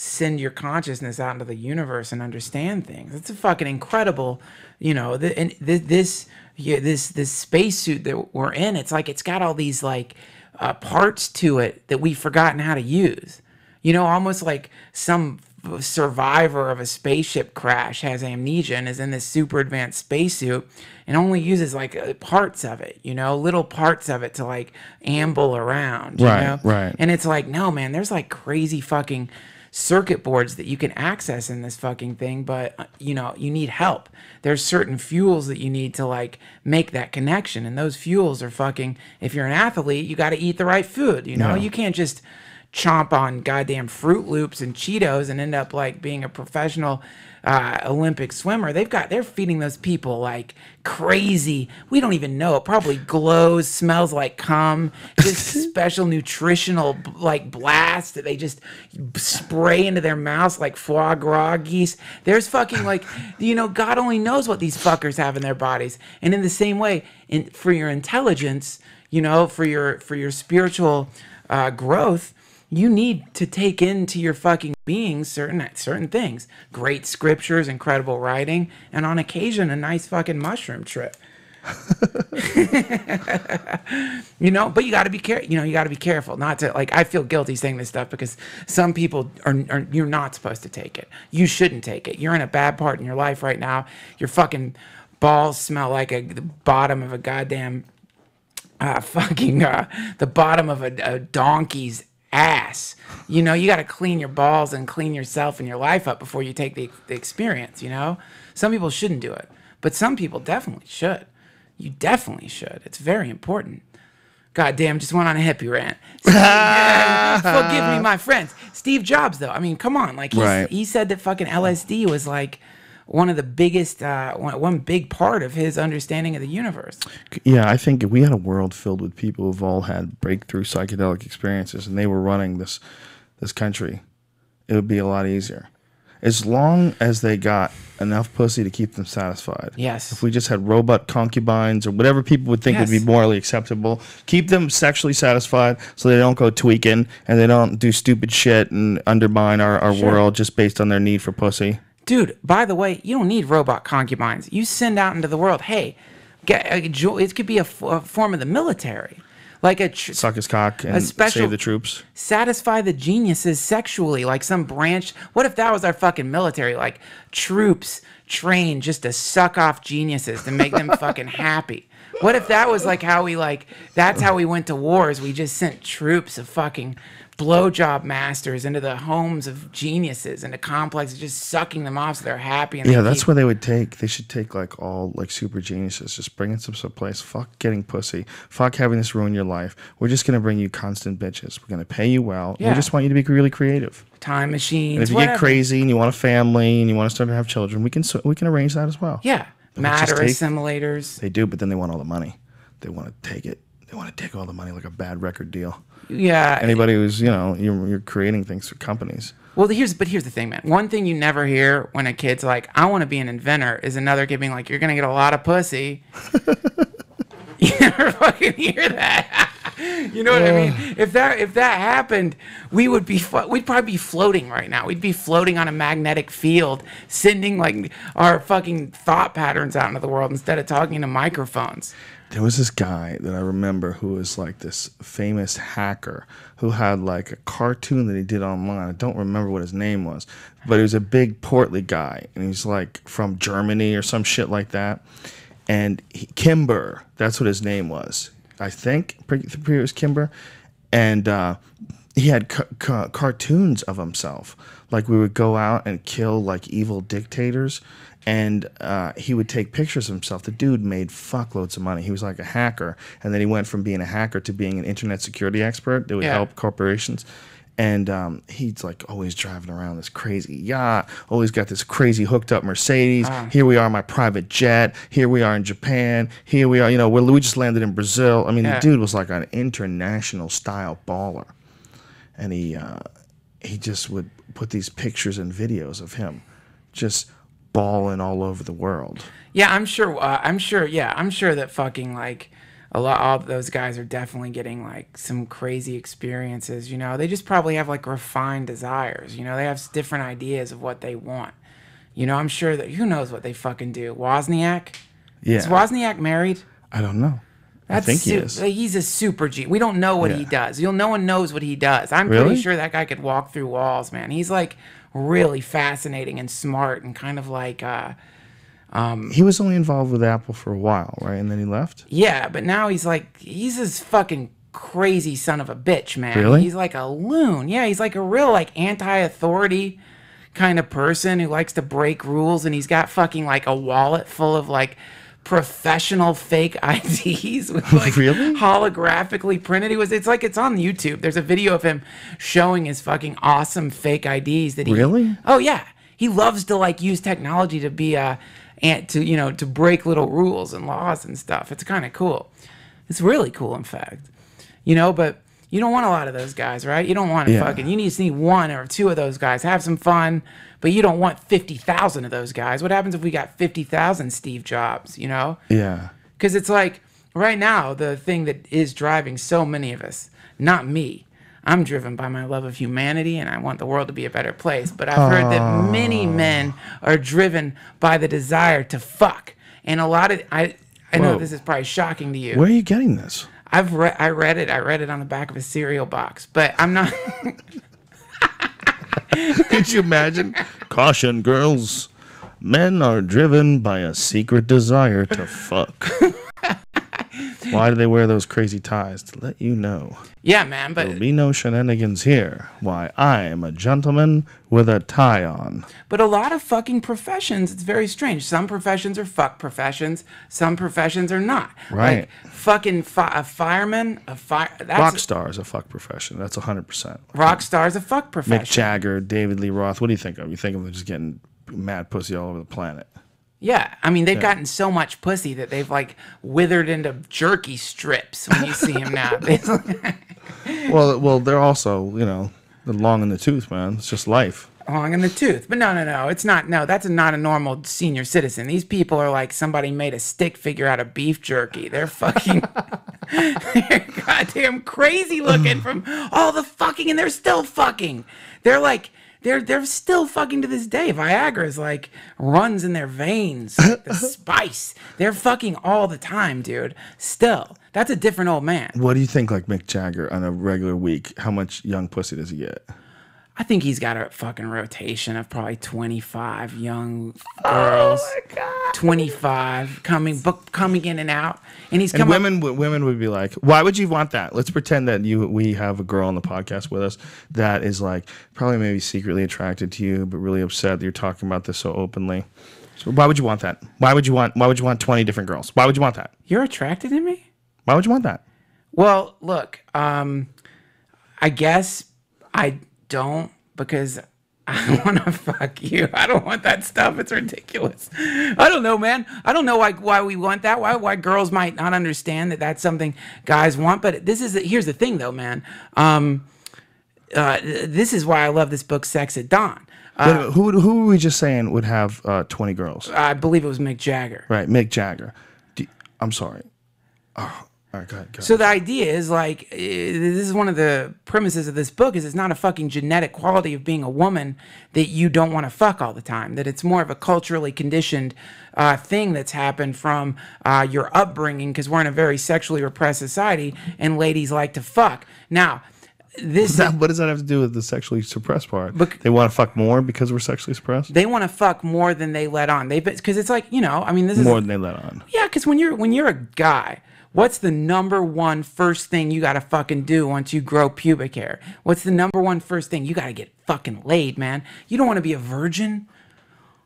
send your consciousness out into the universe and understand things. It's a fucking incredible, this spacesuit that we're in. It's like it's got all these like parts to it that we've forgotten how to use. Almost like some survivor of a spaceship crash has amnesia and is in this super advanced spacesuit and only uses like parts of it, little parts of it to like amble around, Right. And it's like, no, man, there's like crazy fucking circuit boards that you can access in this fucking thing, but you need help. There's certain fuels that you need to like make that connection, and those fuels are fucking, if you're an athlete, you got to eat the right food, you can't just chomp on goddamn Fruit Loops and Cheetos and end up like being a professional Olympic swimmer. They're feeding those people like crazy. We don't even know. It probably glows, smells like cum, just special nutritional like blast that they just spray into their mouths like foie gras geese. There's fucking like, God only knows what these fuckers have in their bodies. And in the same way, for your intelligence, for your spiritual growth, you need to take into your fucking being certain things. Great scriptures, incredible writing, and on occasion a nice fucking mushroom trip. But you got to be careful. You got to be careful not to like. I feel guilty saying this stuff because some people are you're not supposed to take it. You shouldn't take it. You're in a bad part in your life right now. Your fucking balls smell like the bottom of a goddamn the bottom of a donkey's ass. You got to clean your balls and clean yourself and your life up before you take the experience. Some people shouldn't do it, but some people definitely should. You definitely should. It's very important. Goddamn, just went on a hippie rant. Forgive me, my friends. Steve Jobs, though. I mean, come on. Like he said that fucking LSD was like one of the biggest, one big part of his understanding of the universe. Yeah, I think if we had a world filled with people who've all had breakthrough psychedelic experiences and they were running this country, it would be a lot easier. As long as they got enough pussy to keep them satisfied. Yes. If we just had robot concubines or whatever people would think would be morally acceptable, keep them sexually satisfied so they don't go tweaking and they don't do stupid shit and undermine our world just based on their need for pussy. Dude, by the way, you don't need robot concubines. You send out into the world, hey, it could be a form of the military. Like suck his cock and save the troops. Satisfy the geniuses sexually, like some branch. What if that was our fucking military? Like troops trained just to suck off geniuses to make them fucking happy. What if that was like how that's how we went to wars? We just sent troops of fucking blowjob masters into the homes of geniuses, into complexes, just sucking them off so they're happy. And that's what they would take. They should take like all like super geniuses, just bring it to some place. Fuck getting pussy. Fuck having this ruin your life. We're just gonna bring you constant bitches. We're gonna pay you well. Yeah. We just want you to be really creative. Time machines. And if you get crazy and you want a family and you want to start to have children, we can arrange that as well. Yeah, matter assimilators. They do, but then they want all the money. They want to take it. They want to take all the money like a bad record deal. Yeah. Anybody who's, you're creating things for companies. Well, here's the thing, man. One thing you never hear when a kid's like, I want to be an inventor, is another kid being like, you're going to get a lot of pussy. You never fucking hear that. You know what I mean? If that happened, we'd probably be floating right now. We'd be floating on a magnetic field, sending like our fucking thought patterns out into the world instead of talking to microphones. There was this guy that I remember who was like this famous hacker who had like a cartoon that he did online. I don't remember what his name was, but he was a big portly guy, and he's like from Germany or some shit like that. And Kimber, that's what his name was. I think it was Kimber. And he had cartoons of himself. Like we would go out and kill like evil dictators. And he would take pictures of himself. The dude made fuckloads of money. He was like a hacker. And then he went from being a hacker to being an internet security expert that would help corporations. And he's like always driving around this crazy yacht. Always got this crazy hooked up Mercedes. Here we are, my private jet. Here we are in Japan. Here we are, we just landed in Brazil. I mean, the dude was like an international style baller. And he just would put these pictures and videos of him just balling all over the world. Yeah, I'm sure that fucking like all those guys are definitely getting like some crazy experiences. You know, they just probably have like refined desires. You know, they have different ideas of what they want. You know, I'm sure that who knows what they fucking do. Wozniak? Yeah. Is Wozniak married? I don't know. I think he is. He's a super G. We don't know what he does. No one knows what he does. I'm Really? pretty sure that guy could walk through walls, man. He's like really fascinating and smart and kind of like he was only involved with Apple for a while, right? And then he left? yeah, but now he's this fucking crazy son of a bitch, man. Really? He's like a loon. Yeah, he's like a real like anti-authority kind of person who likes to break rules, and he's got fucking like a wallet full of like professional fake IDs with like really? holographically printed. It's on YouTube. There's a video of him showing his fucking awesome fake IDs that he Really? Oh yeah. He loves to like use technology to be to break little rules and laws and stuff. It's kind of cool. It's really cool, in fact. You know, but you don't want a lot of those guys, right? You don't want you need to see one or two of those guys. Have some fun, but you don't want 50,000 of those guys. What happens if we got 50,000 Steve Jobs, you know? Yeah. Because it's like, right now, the thing that is driving so many of us, not me. I'm driven by my love of humanity, and I want the world to be a better place. But I've heard that many men are driven by the desire to fuck. And a lot of... I know this is probably shocking to you. Where are you getting this? I read it on the back of a cereal box, but I'm not. Could you imagine? Caution, girls. Men are driven by a secret desire to fuck. Why do they wear those crazy ties? To let you know. Yeah, man, but There'll be no shenanigans here. Why, I am a gentleman with a tie on. But a lot of fucking professions, it's very strange. Some professions are fuck professions. Some professions are not. Right. Like fucking a fireman, Rock star is a fuck profession. That's 100%. Rock star is a fuck profession. Mick Jagger, David Lee Roth. What do you think of? You think of them just getting mad pussy all over the planet. Yeah, I mean, they've gotten so much pussy that they've, like, withered into jerky strips when you see them now. Well, they're also, you know, they're long in the tooth, man. It's just life. Long in the tooth. But no, it's not. No, that's not a normal senior citizen. These people are like somebody made a stick figure out of beef jerky. They're fucking... they're goddamn crazy looking from all the fucking, and they're still fucking. They're like... They're still fucking to this day. Viagra's like runs in their veins, like the spice. They're fucking all the time, dude. Still, that's a different old man. What do you think, like Mick Jagger on a regular week? How much young pussy does he get? I think he's got a fucking rotation of probably 25 young girls. Oh my god! 25 coming in and out, and he's coming. Women would be like, "Why would you want that?" Let's pretend that we have a girl on the podcast with us that is like probably maybe secretly attracted to you, but really upset that you're talking about this so openly. So why would you want that? Why would you want 20 different girls? Why would you want that? You're attracted to me? Why would you want that? Well, look, I guess I don't, because I want to fuck you. I don't want that stuff. It's ridiculous. I don't know, man. I don't know why we want that. Why girls might not understand that that's something guys want. But here's the thing, though, man. This is why I love this book, Sex at Dawn. Who were we just saying would have 20 girls? I believe it was Mick Jagger. Right, Mick Jagger. I'm sorry. Oh. All right, go ahead. So the idea is like, this is one of the premises of this book, is it's not a fucking genetic quality of being a woman that you don't want to fuck all the time. That it's more of a culturally conditioned thing that's happened from your upbringing, because we're in a very sexually repressed society and ladies like to fuck. Now, what does that have to do with the sexually suppressed part? They want to fuck more because we're sexually suppressed? They want to fuck more than they let on. Because it's like, you know, I mean, this is more than they let on. Yeah, because when you're a guy, what's the number one first thing you got to fucking do once you grow pubic hair? What's the number one first thing? You got to get fucking laid, man. You don't want to be a virgin.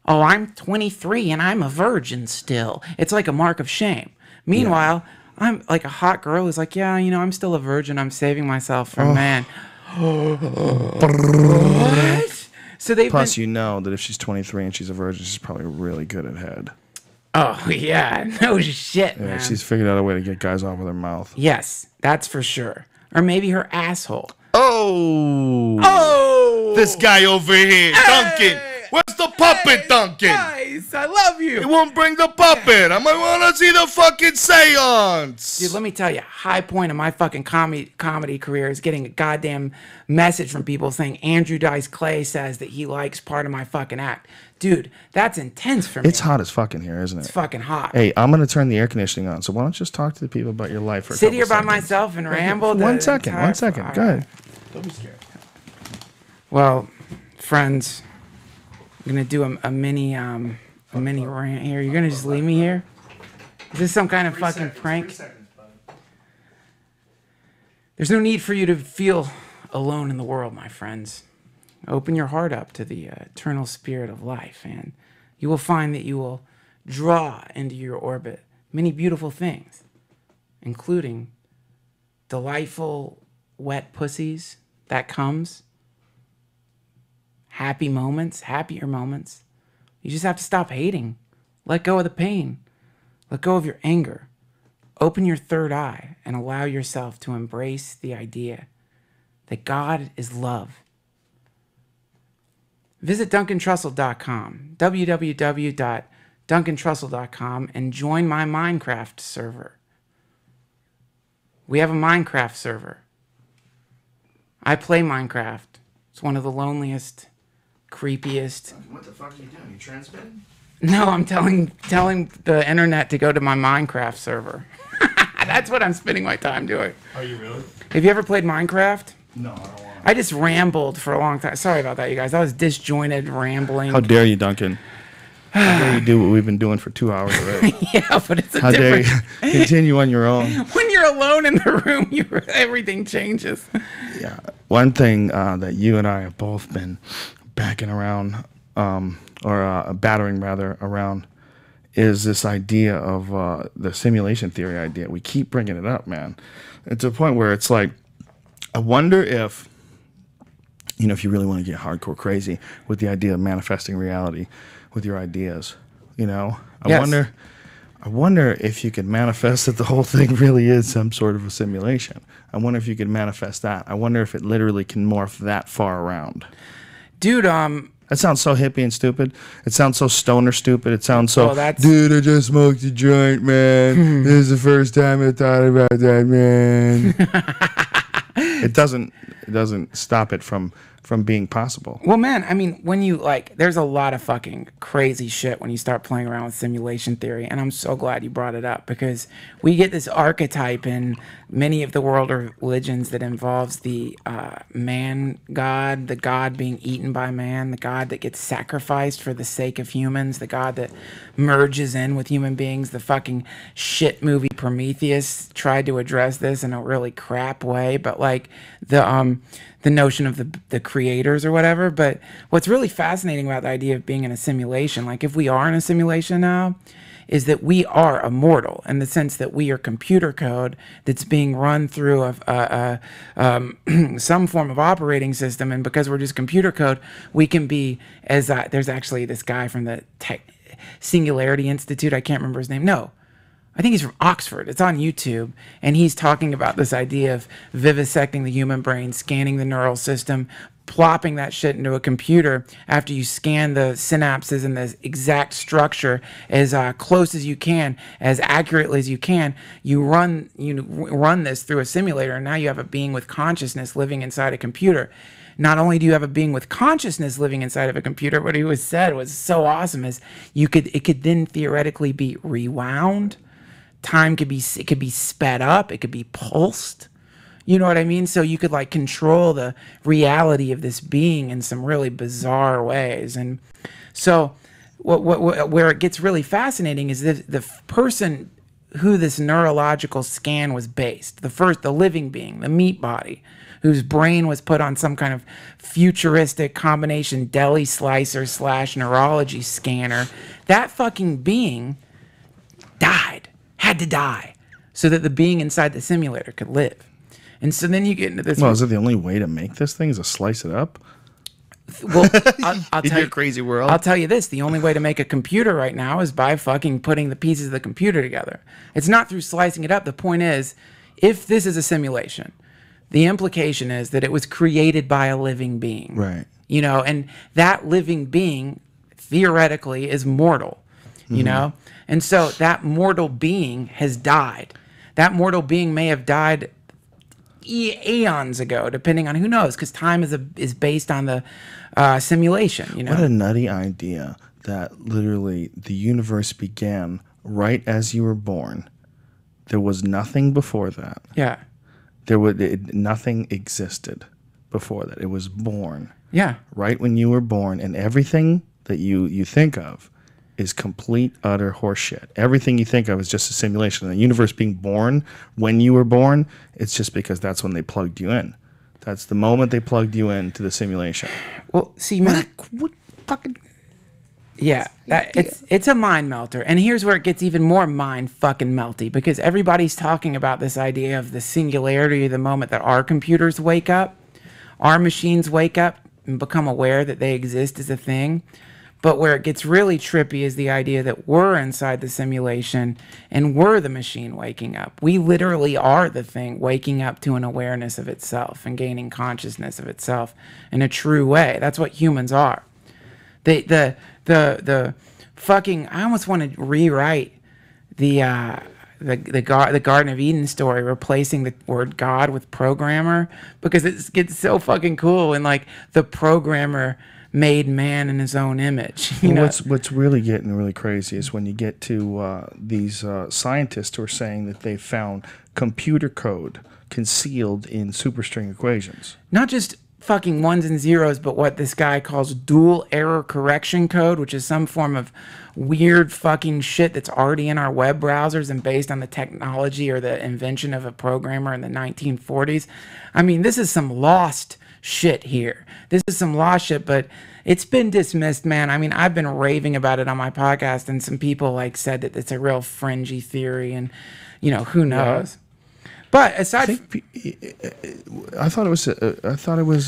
Oh, I'm 23 and I'm a virgin still. It's like a mark of shame. Meanwhile, I'm like a hot girl who's like, yeah, you know, I'm still a virgin. I'm saving myself for a man. What? So Plus, you know that if she's 23 and she's a virgin, she's probably really good at head. Oh, yeah. No shit, man. She's figured out a way to get guys off with her mouth. Yes, that's for sure. Or maybe her asshole. Oh! Oh! This guy over here, hey! Duncan. Where's the puppy? puppet, Duncan. Nice. I love you. It won't bring the puppet. I might want to see the fucking seance. Dude, let me tell you, high point of my fucking comedy career is getting a goddamn message from people saying Andrew Dice Clay says that he likes part of my fucking act. Dude, that's intense for me. It's hot as fuck in here, isn't it? It's fucking hot. Hey, I'm going to turn the air conditioning on, so why don't you just talk to the people about your life for a Sit here by seconds. myself and ramble. One second. Go ahead. Don't be scared. Well, friends, I'm gonna do a mini rant here. You're gonna just leave me here? Is this some kind of fucking prank? There's no need for you to feel alone in the world, my friends. Open your heart up to the eternal spirit of life, and you will find that you will draw into your orbit many beautiful things, including delightful wet pussies that comes, happy moments, happier moments. You just have to stop hating. Let go of the pain. Let go of your anger. Open your third eye and allow yourself to embrace the idea that God is love. Visit DuncanTrussell.com, www.DuncanTrussell.com, and join my Minecraft server. We have a Minecraft server. I play Minecraft. It's one of the loneliest, creepiest. What the fuck are you doing? You transmitting? No, I'm telling the internet to go to my Minecraft server. That's what I'm spending my time doing. Are you really? Have you ever played Minecraft? No, I don't want to. I just rambled for a long time. Sorry about that, you guys. I was disjointed, rambling. How dare you, Duncan? How dare you do what we've been doing for 2 hours already? Yeah, but it's a How different... dare you continue on your own? When you're alone in the room, everything changes. Yeah. One thing that you and I have both been backing around, battering rather, around, is this idea of the simulation theory idea. We keep bringing it up, man. It's a point where it's like, I wonder if, if you really want to get hardcore crazy with the idea of manifesting reality with your ideas, I wonder if you could manifest that the whole thing really is some sort of a simulation. I wonder if you could manifest that. I wonder if it literally can morph that far around. Dude, that sounds so hippie and stupid. It sounds so stoner stupid. It sounds so, that's... dude, I just smoked a joint, man. This is the first time I thought about that, man. It doesn't stop it from being possible. Well, man, I mean, when you there's a lot of fucking crazy shit when you start playing around with simulation theory, and I'm so glad you brought it up, because we get this archetype in many of the world religions that involves the man god, the god being eaten by man, the god that gets sacrificed for the sake of humans, the god that merges in with human beings. The fucking shit movie Prometheus tried to address this in a really crap way, but the notion of the creators or whatever. But what's really fascinating about the idea of being in a simulation, if we are in a simulation now, is that we are immortal in the sense that we are computer code that's being run through some form of operating system. And because we're just computer code, we can be, as there's actually this guy from the Singularity Institute, I can't remember his name. No, I think he's from Oxford. It's on YouTube. And he's talking about this idea of vivisecting the human brain, scanning the neural system, plopping that shit into a computer. After you scan the synapses and the exact structure as close as you can, as accurately as you can, you run this through a simulator, and now you have a being with consciousness living inside a computer. Not only do you have a being with consciousness living inside of a computer, what he said was so awesome is it could then theoretically be rewound. Time could be sped up. It could be pulsed. You know what I mean? So you could control the reality of this being in some really bizarre ways. And so where it gets really fascinating is that the person who this neurological scan was based, the living being, the meat body, whose brain was put on some kind of futuristic combination deli slicer / neurology scanner, that fucking being died. Had to die so that the being inside the simulator could live. And so then you get into this. Well, is it the only way to make this thing is to slice it up? Well, I'll tell you, crazy world. I'll tell you this: the only way to make a computer right now is by fucking putting the pieces of the computer together. It's not through slicing it up. The point is, if this is a simulation, the implication is that it was created by a living being, right? And that living being theoretically is mortal, you know? And so that mortal being has died. That mortal being may have died eons ago, depending on who knows, because time is based on the simulation, you know? What a nutty idea that literally the universe began right as you were born. There was nothing before that. Yeah. Nothing existed before that. It was born. Yeah. Right when you were born, and everything that you think of is complete, utter horseshit. Everything you think of is just a simulation. The universe being born when you were born, it's just because that's when they plugged you in. That's the moment they plugged you into the simulation. Well, see, man, What fucking... yeah, it's a mind melter. And here's where it gets even more mind fucking melty, because everybody's talking about this idea of the singularity of the moment that our computers wake up, our machines wake up and become aware that they exist as a thing. But where it gets really trippy is the idea that we're inside the simulation and we're the machine waking up. We literally are the thing waking up to an awareness of itself and gaining consciousness of itself in a true way. That's what humans are. The fucking, I almost want to rewrite the Garden of Eden story, replacing the word God with programmer, because it gets so fucking cool. And like the programmer made man in his own image. You know? What's really getting really crazy is when you get to these scientists who are saying that they found computer code concealed in superstring equations. Not just fucking ones and zeros, but what this guy calls dual error correction code, which is some form of weird fucking shit that's already in our web browsers and based on the technology or the invention of a programmer in the 1940s. I mean, this is some lost shit here. This is some lost shit, but it's been dismissed, man. I mean, I've been raving about it on my podcast, and some people like said that it's a real fringy theory, and you know, who knows. Yeah. But aside, I thought it was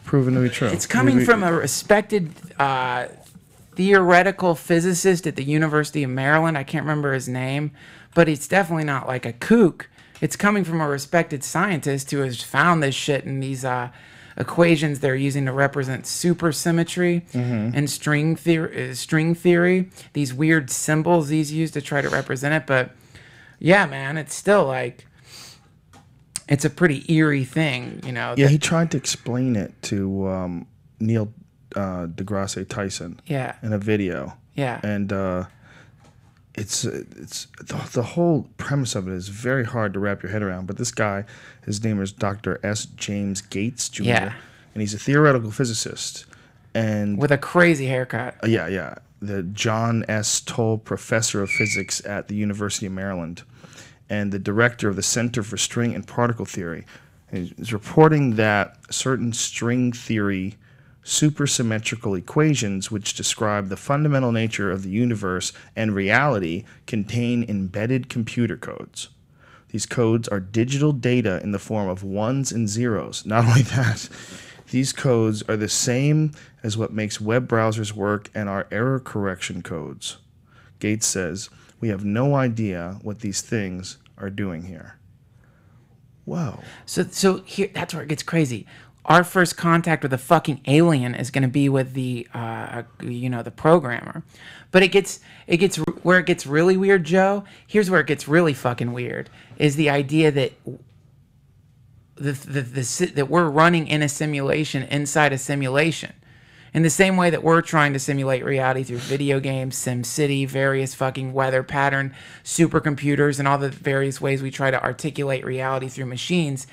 proven to be true. It's coming from a respected theoretical physicist at the University of Maryland. I can't remember his name, but it's definitely not like a kook. It's coming from a respected scientist who has found this shit in these equations they're using to represent supersymmetry and string theory. These weird symbols he's used to try to represent it. But yeah, man, it's still like, it's a pretty eerie thing, you know. Yeah, he tried to explain it to Neil deGrasse Tyson. Yeah. In a video. Yeah. And it's the whole premise of it is very hard to wrap your head around. But this guy, his name is Dr. S. James Gates Jr. Yeah. And he's a theoretical physicist. And with a crazy haircut. Yeah. The John S. Toll Professor of Physics at the University of Maryland, and the director of the Center for String and Particle Theory. And he's reporting that certain string theory supersymmetrical equations which describe the fundamental nature of the universe and reality contain embedded computer codes. These codes are digital data in the form of ones and zeros. Not only that, these codes are the same as what makes web browsers work and are error correction codes. Gates says, "We have no idea what these things are doing here." Whoa. So here, that's where it gets crazy. Our first contact with a fucking alien is going to be with the, the programmer. But it gets where it gets really weird, Joe. Here's where it gets really fucking weird: is the idea that that we're running in a simulation inside a simulation, in the same way that we're trying to simulate reality through video games, SimCity, various fucking weather pattern supercomputers, and all the various ways we try to articulate reality through machines.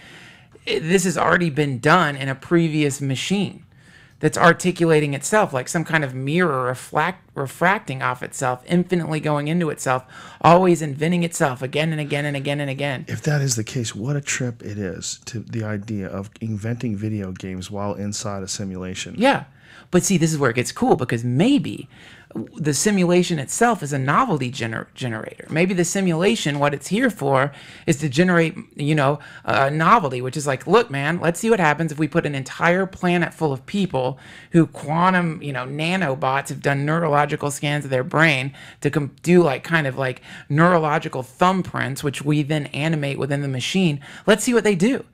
This has already been done in a previous machine that's articulating itself like some kind of mirror refracting off itself, infinitely going into itself, always inventing itself again and again and again and again. If that is the case, what a trip it is to the idea of inventing video games while inside a simulation. Yeah. But see, this is where it gets cool, because maybe the simulation itself is a novelty generator. Maybe the simulation, what it's here for, is to generate, a novelty, which is like, look, man, let's see what happens if we put an entire planet full of people who quantum, nanobots have done neurological scans of their brain to do kind of neurological thumbprints, which we then animate within the machine. Let's see what they do.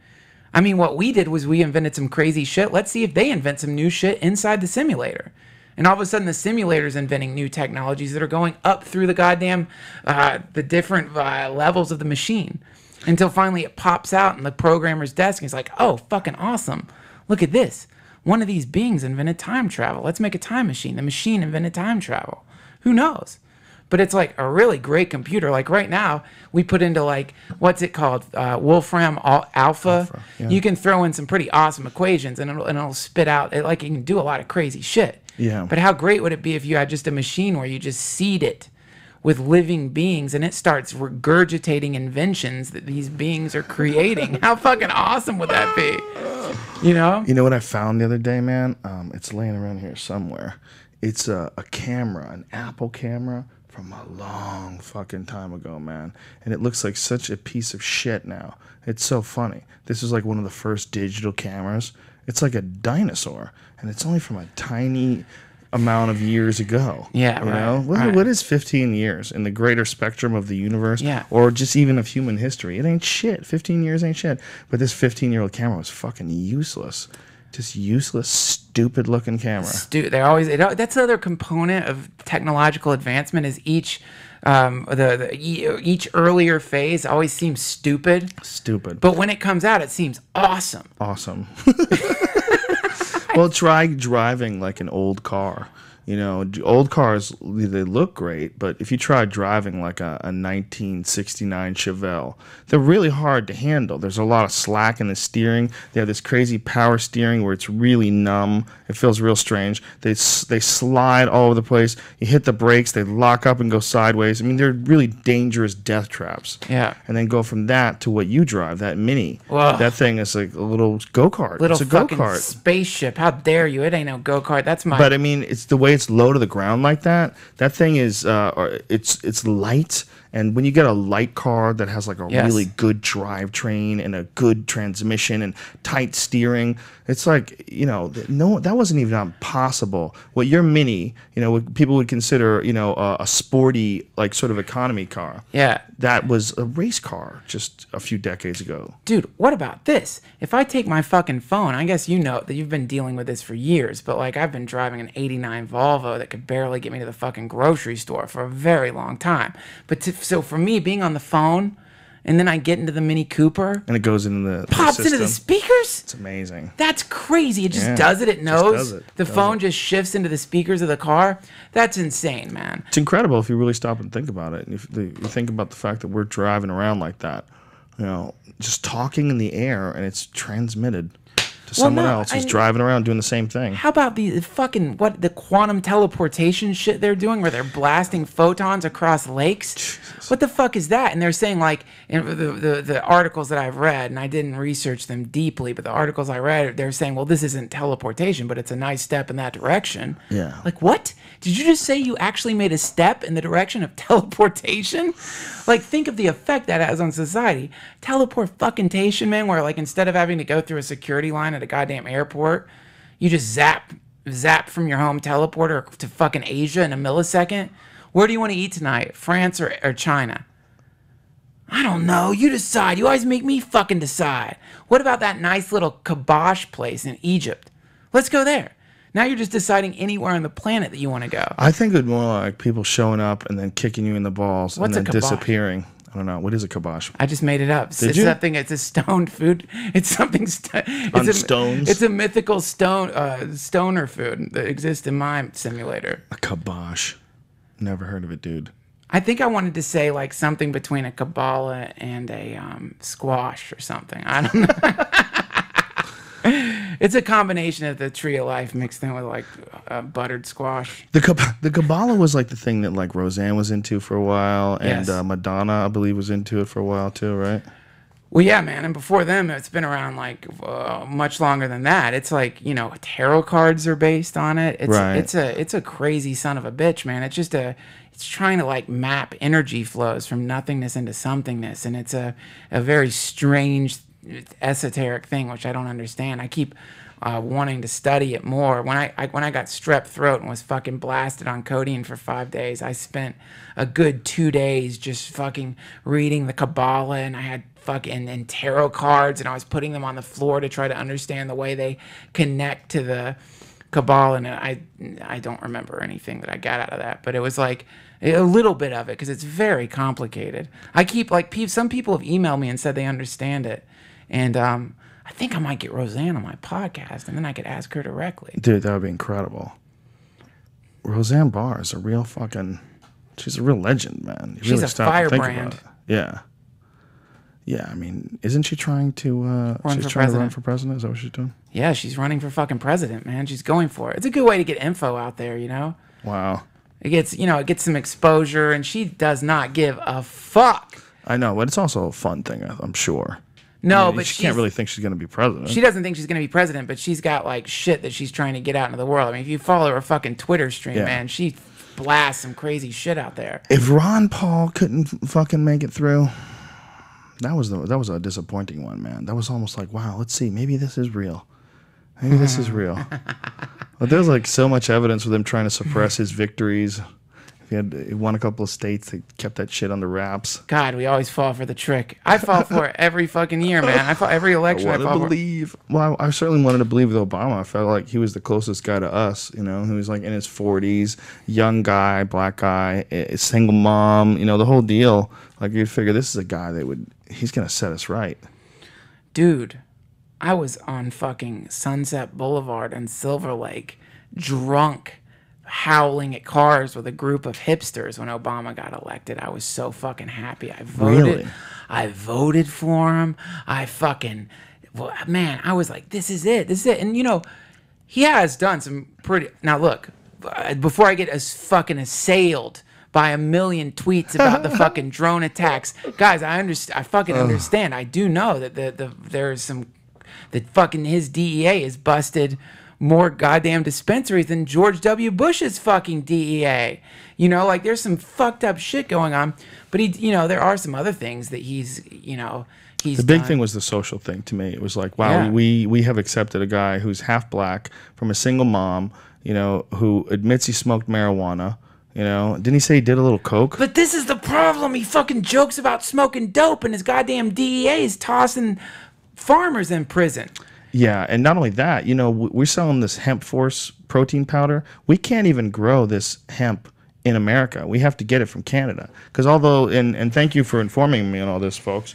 I mean, what we did was we invented some crazy shit. Let's see if they invent some new shit inside the simulator. And all of a sudden, the simulator's inventing new technologies that are going up through the goddamn, the different levels of the machine. Until finally it pops out in the programmer's desk and he's like, oh, fucking awesome. Look at this. One of these beings invented time travel. Let's make a time machine. The machine invented time travel. Who knows? But it's like a really great computer. Like right now, we put into like, what's it called? Wolfram Alpha. Yeah. You can throw in some pretty awesome equations and it'll spit out, it can do a lot of crazy shit. Yeah. But how great would it be if you had just a machine where you just seed it with living beings and it starts regurgitating inventions that these beings are creating? How fucking awesome would that be? You know? You know what I found the other day, man? It's laying around here somewhere. It's a camera, an Apple camera from a long fucking time ago, man. And it looks like such a piece of shit now. It's so funny. This is like one of the first digital cameras. It's like a dinosaur, and it's only from a tiny amount of years ago. Yeah, you right. know? What is 15 years in the greater spectrum of the universe? Yeah. Or just even of human history? It ain't shit. 15 years ain't shit. But this 15-year-old camera was fucking useless. Just useless, stupid-looking camera. They're always. That's the other component of technological advancement. Is each each earlier phase always seems stupid. Stupid. But when it comes out, it seems awesome. Awesome. Well, try driving like an old car. You know, old cars, they look great, but if you try driving like a 1969 Chevelle, they're really hard to handle. There's a lot of slack in the steering. They have this crazy power steering where it's really numb. It feels real strange. They slide all over the place. You hit the brakes, they lock up and go sideways. I mean, they're really dangerous death traps. Yeah. And then go from that to what you drive, that Mini. Whoa. That thing is like a little go-kart. It's a fucking go-kart. spaceship. How dare you? It ain't no go-kart. That's my... But I mean, it's the way it's low to the ground like that. That thing is, it's light. And when you get a light car that has like a really good drivetrain and a good transmission and tight steering, it's like, you know, no, that wasn't even possible. What your Mini, you know, what people would consider, you know, a sporty, like sort of economy car. Yeah. That was a race car just a few decades ago. Dude, what about this? If I take my fucking phone, I guess you know that you've been dealing with this for years, but like I've been driving an 89 Volvo that could barely get me to the fucking grocery store for a very long time. But so for me, being on the phone, and then I get into the Mini Cooper, and it goes into the pops system. into the speakers. It's amazing. That's crazy. It just does it. It knows. Does it. The phone just shifts into the speakers of the car. That's insane, man. It's incredible if you really stop and think about it. And if you think about the fact that we're driving around like that, you know, just talking in the air, and it's transmitted to someone else who's driving around doing the same thing. How about the fucking the quantum teleportation shit they're doing where they're blasting photons across lakes? Jesus. What the fuck is that? And they're saying like in the articles that I've read, and I didn't research them deeply, but the articles I read, they're saying, well, this isn't teleportation, but it's a nice step in that direction. Yeah. Like what? Did you just say you actually made a step in the direction of teleportation? Like, think of the effect that has on society. Teleport-fucking-tation, man, where, like, instead of having to go through a security line at a goddamn airport, you just zap from your home teleporter to fucking Asia in a millisecond. Where do you want to eat tonight? France or China? I don't know. You decide. You always make me fucking decide. What about that nice little kibosh place in Egypt? Let's go there. Now you're just deciding anywhere on the planet that you want to go. I think it would more like people showing up and then kicking you in the balls and then disappearing. I don't know. What is a kibosh? I just made it up. Did you? Something. It's a stoned food. It's something. Stones? It's a mythical stoner food that exists in my simulator. A kibosh. Never heard of it, dude. I think I wanted to say like something between a Kabbalah and a squash or something. I don't know. It's a combination of the tree of life mixed in with like buttered squash. The Kabbalah was like the thing that like Roseanne was into for a while, and Madonna, I believe, was into it for a while too, right? Well, yeah, man. And before them, it's been around like much longer than that. It's like, you know, tarot cards are based on it. It's a crazy son of a bitch, man. It's trying to like map energy flows from nothingness into somethingness, and it's a very strange esoteric thing which I don't understand. I keep wanting to study it more. When I got strep throat and was fucking blasted on codeine for 5 days, I spent a good 2 days just fucking reading the Kabbalah, and I had fucking and tarot cards, and I was putting them on the floor to try to understand the way they connect to cabal in it. I don't remember anything that I got out of that, but it was like a little bit of it because it's very complicated. I keep like some people have emailed me and said they understand it, and I think I might get Roseanne on my podcast, and then I could ask her directly. Dude, that would be incredible. Roseanne Barr is a real fucking... She's a real legend, man. She's a firebrand. Yeah. Yeah, I mean, isn't she trying to... she's trying to run for president? Is that what she's doing? Yeah, she's running for fucking president, man. She's going for it. It's a good way to get info out there, you know? Wow. It gets, it gets some exposure, and she does not give a fuck. I know, but it's also a fun thing, I'm sure. No, I mean, but she can't really think she's going to be president. She doesn't think she's going to be president, but she's got, like, shit that she's trying to get out into the world. I mean, if you follow her fucking Twitter stream, man, she blasts some crazy shit out there. If Ron Paul couldn't fucking make it through... That was a disappointing one, man. That was almost like, wow, let's see, maybe this is real. Maybe this is real. But there's like so much evidence with him trying to suppress his victories. He won a couple of states that kept that shit under wraps. God, we always fall for the trick. I fall for it every fucking year, man. I fall every election. I want to believe. Well, I certainly wanted to believe with Obama. I felt like he was the closest guy to us. He was like in his 40s, young guy, black guy, single mom. The whole deal. Like you'd figure this is a guy that he's gonna set us right. Dude, I was on fucking Sunset Boulevard in Silver Lake, drunk, howling at cars with a group of hipsters when Obama got elected. I was so fucking happy. I voted. Really? I voted for him. Man, I was like, this is it. This is it. And he has done some pretty... Now look, before I get fucking assailed by a million tweets about the fucking drone attacks, guys, I fucking understand. I do know that there's some... That fucking his DEA is busted more goddamn dispensaries than George W. Bush's fucking DEA. Like there's some fucked up shit going on, but there are some other things that he's the big thing was the social thing to me. It was like, wow, we have accepted a guy who's half black from a single mom, who admits he smoked marijuana. Didn't he say he did a little coke? But this is the problem. He fucking jokes about smoking dope, and his goddamn DEA is tossing farmers in prison. Yeah, and not only that, we're selling this hemp force protein powder. We can't even grow this hemp in America. We have to get it from Canada. Because although, and thank you for informing me on all this, folks.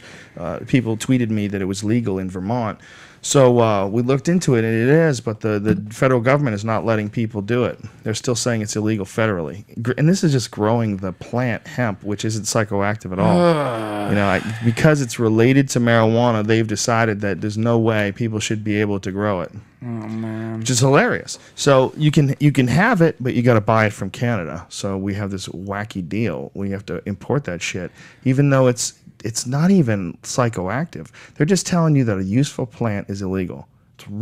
People tweeted me that it was legal in Vermont. So we looked into it, and it is, but the federal government is not letting people do it. They're still saying it's illegal federally. And this is just growing the plant hemp, which isn't psychoactive at all. Because it's related to marijuana, they've decided that there's no way people should be able to grow it. Oh, man. Which is hilarious. So you can have it, but you got to buy it from Canada. So we have this wacky deal. We have to import that shit, even though it's not even psychoactive. They're just telling you that a useful plant is illegal.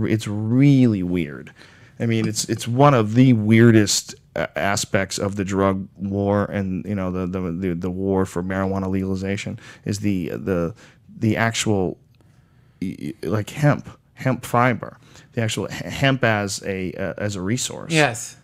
It's really weird. I mean, it's one of the weirdest aspects of the drug war, and the war for marijuana legalization is the actual like hemp fiber, the actual hemp as a resource. Yes.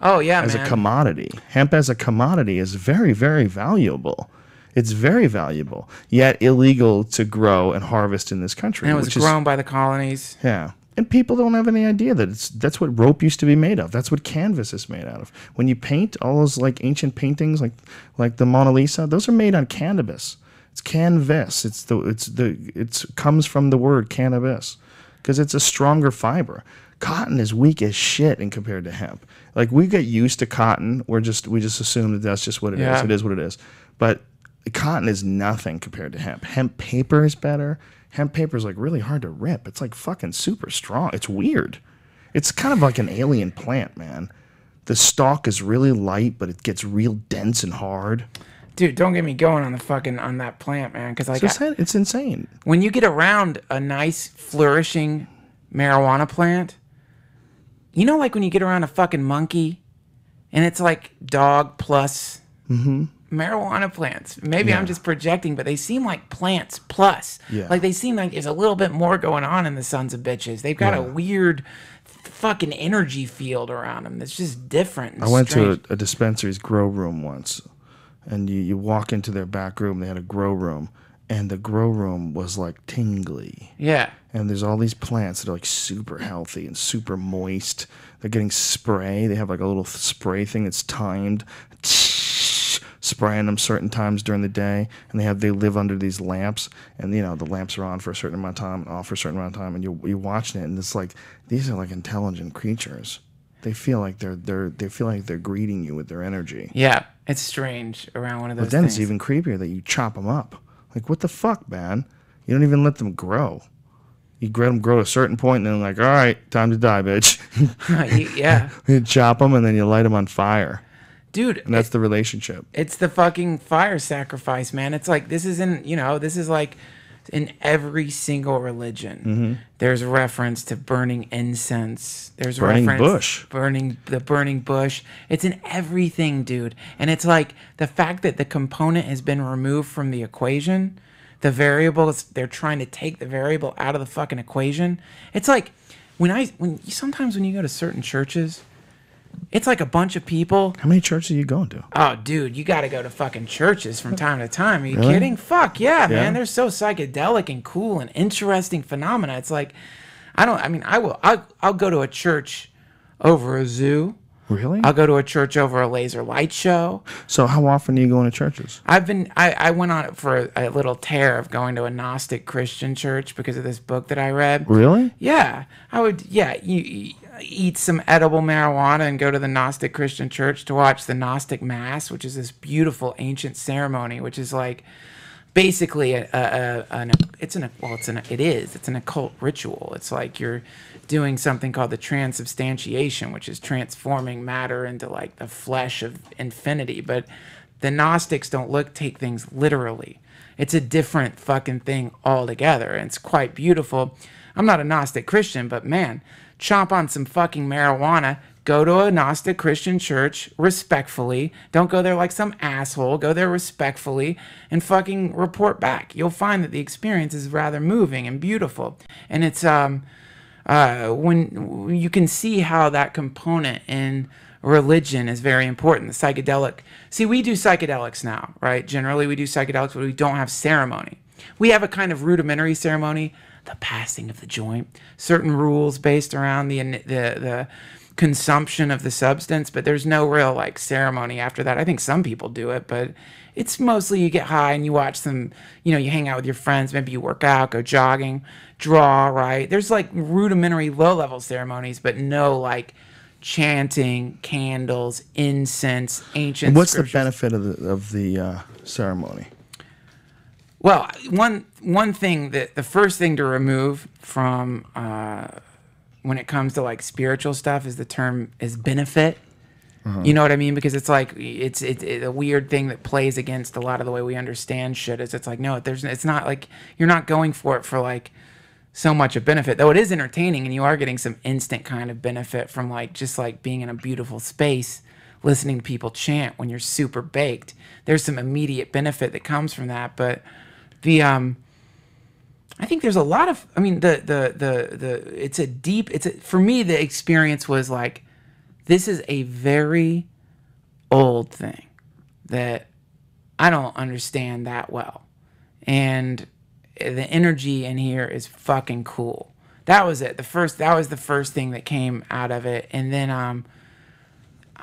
Oh yeah, as a commodity. Hemp as a commodity is very, very valuable. It's very valuable, yet illegal to grow and harvest in this country. And it was grown by the colonies. Yeah. And people don't have any idea that that's what rope used to be made of. That's what canvas is made out of. When you paint all those like ancient paintings, like the Mona Lisa, those are made on cannabis. It's canvas. It comes from the word cannabis because it's a stronger fiber. Cotton is weak as shit in compared to hemp. Like we get used to cotton. We just assume that that's just what it is. It is what it is. But cotton is nothing compared to hemp. Hemp paper is better. Hemp paper is like really hard to rip. It's like fucking super strong. It's weird. It's kind of like an alien plant, man. The stalk is really light, but it gets real dense and hard. Dude, don't get me going on that plant, man. Because it's insane. When you get around a nice flourishing marijuana plant, like when you get around a fucking monkey, and it's like dog plus. Mm-hmm. Marijuana plants. Maybe I'm just projecting, but they seem like plants plus. Yeah. Like they seem like there's a little bit more going on in the sons of bitches. They've got a weird fucking energy field around them that's just different. I went to a dispensary's grow room once, and you walk into their back room. They had a grow room, and the grow room was like tingly. Yeah. And there's all these plants that are like super healthy and super moist. They're getting spray. They have like a little spray thing that's timed, spraying them certain times during the day. And they live under these lamps, and the lamps are on for a certain amount of time and off for a certain amount of time. And you're watching it, and it's like these are like intelligent creatures. They feel like they're greeting you with their energy. Yeah, it's strange around one of those. But then things. it's even creepier that you chop them up. Like, what the fuck, man? You don't even let them grow. You let them grow to a certain point, and then like, all right, time to die, bitch. Yeah. You chop them, and then you light them on fire. Dude. And that's the relationship. It's the fucking fire sacrifice, man. It's like, this is like in every single religion. Mm-hmm. There's reference to burning incense. There's burning reference bush. Burning bush. It's in everything, dude. And it's like the fact that the component has been removed from the equation, the variable, they're trying to take the variable out of the fucking equation. It's like sometimes when you go to certain churches, it's like a bunch of people. How many churches are you going to? Oh, dude, you got to go to fucking churches from time to time. Are you kidding? Fuck yeah, man. They're so psychedelic and cool and interesting phenomena. It's like, I'll go to a church over a zoo. Really? I'll go to a church over a laser light show. So how often do you go into churches? I went on it for a little tear of going to a Gnostic Christian church because of this book that I read. Really? Yeah. You eat some edible marijuana and go to the Gnostic Christian church to watch the Gnostic Mass, which is this beautiful ancient ceremony, which is like basically it's an occult ritual. It's like you're doing something called the transubstantiation, which is transforming matter into like the flesh of infinity. But the Gnostics don't take things literally. It's a different fucking thing altogether, and it's quite beautiful. I'm not a Gnostic Christian, but man, chomp on some fucking marijuana, go to a Gnostic Christian church respectfully. Don't go there like some asshole. Go there respectfully and fucking report back. You'll find that the experience is rather moving and beautiful. And it's when you can see how that component in religion is very important. The psychedelic. See, we do psychedelics now, right? Generally, we do psychedelics, but we don't have ceremony. We have a kind of rudimentary ceremony, the passing of the joint, certain rules based around the consumption of the substance, but there's no real like ceremony after that. I think some people do it, but it's mostly you get high and you watch some, you hang out with your friends, maybe you work out, go jogging, draw, right? There's like rudimentary low-level ceremonies, but no like chanting, candles, incense, ancient What's scriptures. the benefit of the ceremony? Well, one thing that the first thing to remove from when it comes to like spiritual stuff is the term is benefit. You know what I mean? Because it's like it's a weird thing that plays against a lot of the way we understand shit. It's like no, it's not like you're not going for it for like so much a benefit, though it is entertaining and you are getting some instant kind of benefit from like just like being in a beautiful space, listening to people chant when you're super baked. There's some immediate benefit that comes from that, but I think there's a lot of, for me, the experience was like, this is a very old thing that I don't understand that well. And the energy in here is fucking cool. That was it. That was the first thing that came out of it. And then,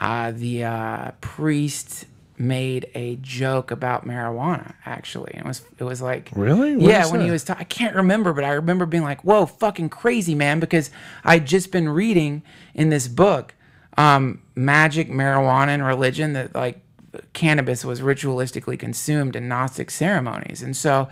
the priest made a joke about marijuana, actually. It was like, really? Yeah, when he was I can't remember, but I remember being like, whoa, fucking crazy, man, because I'd just been reading in this book, Magic, Marijuana, and Religion, that like cannabis was ritualistically consumed in Gnostic ceremonies. And so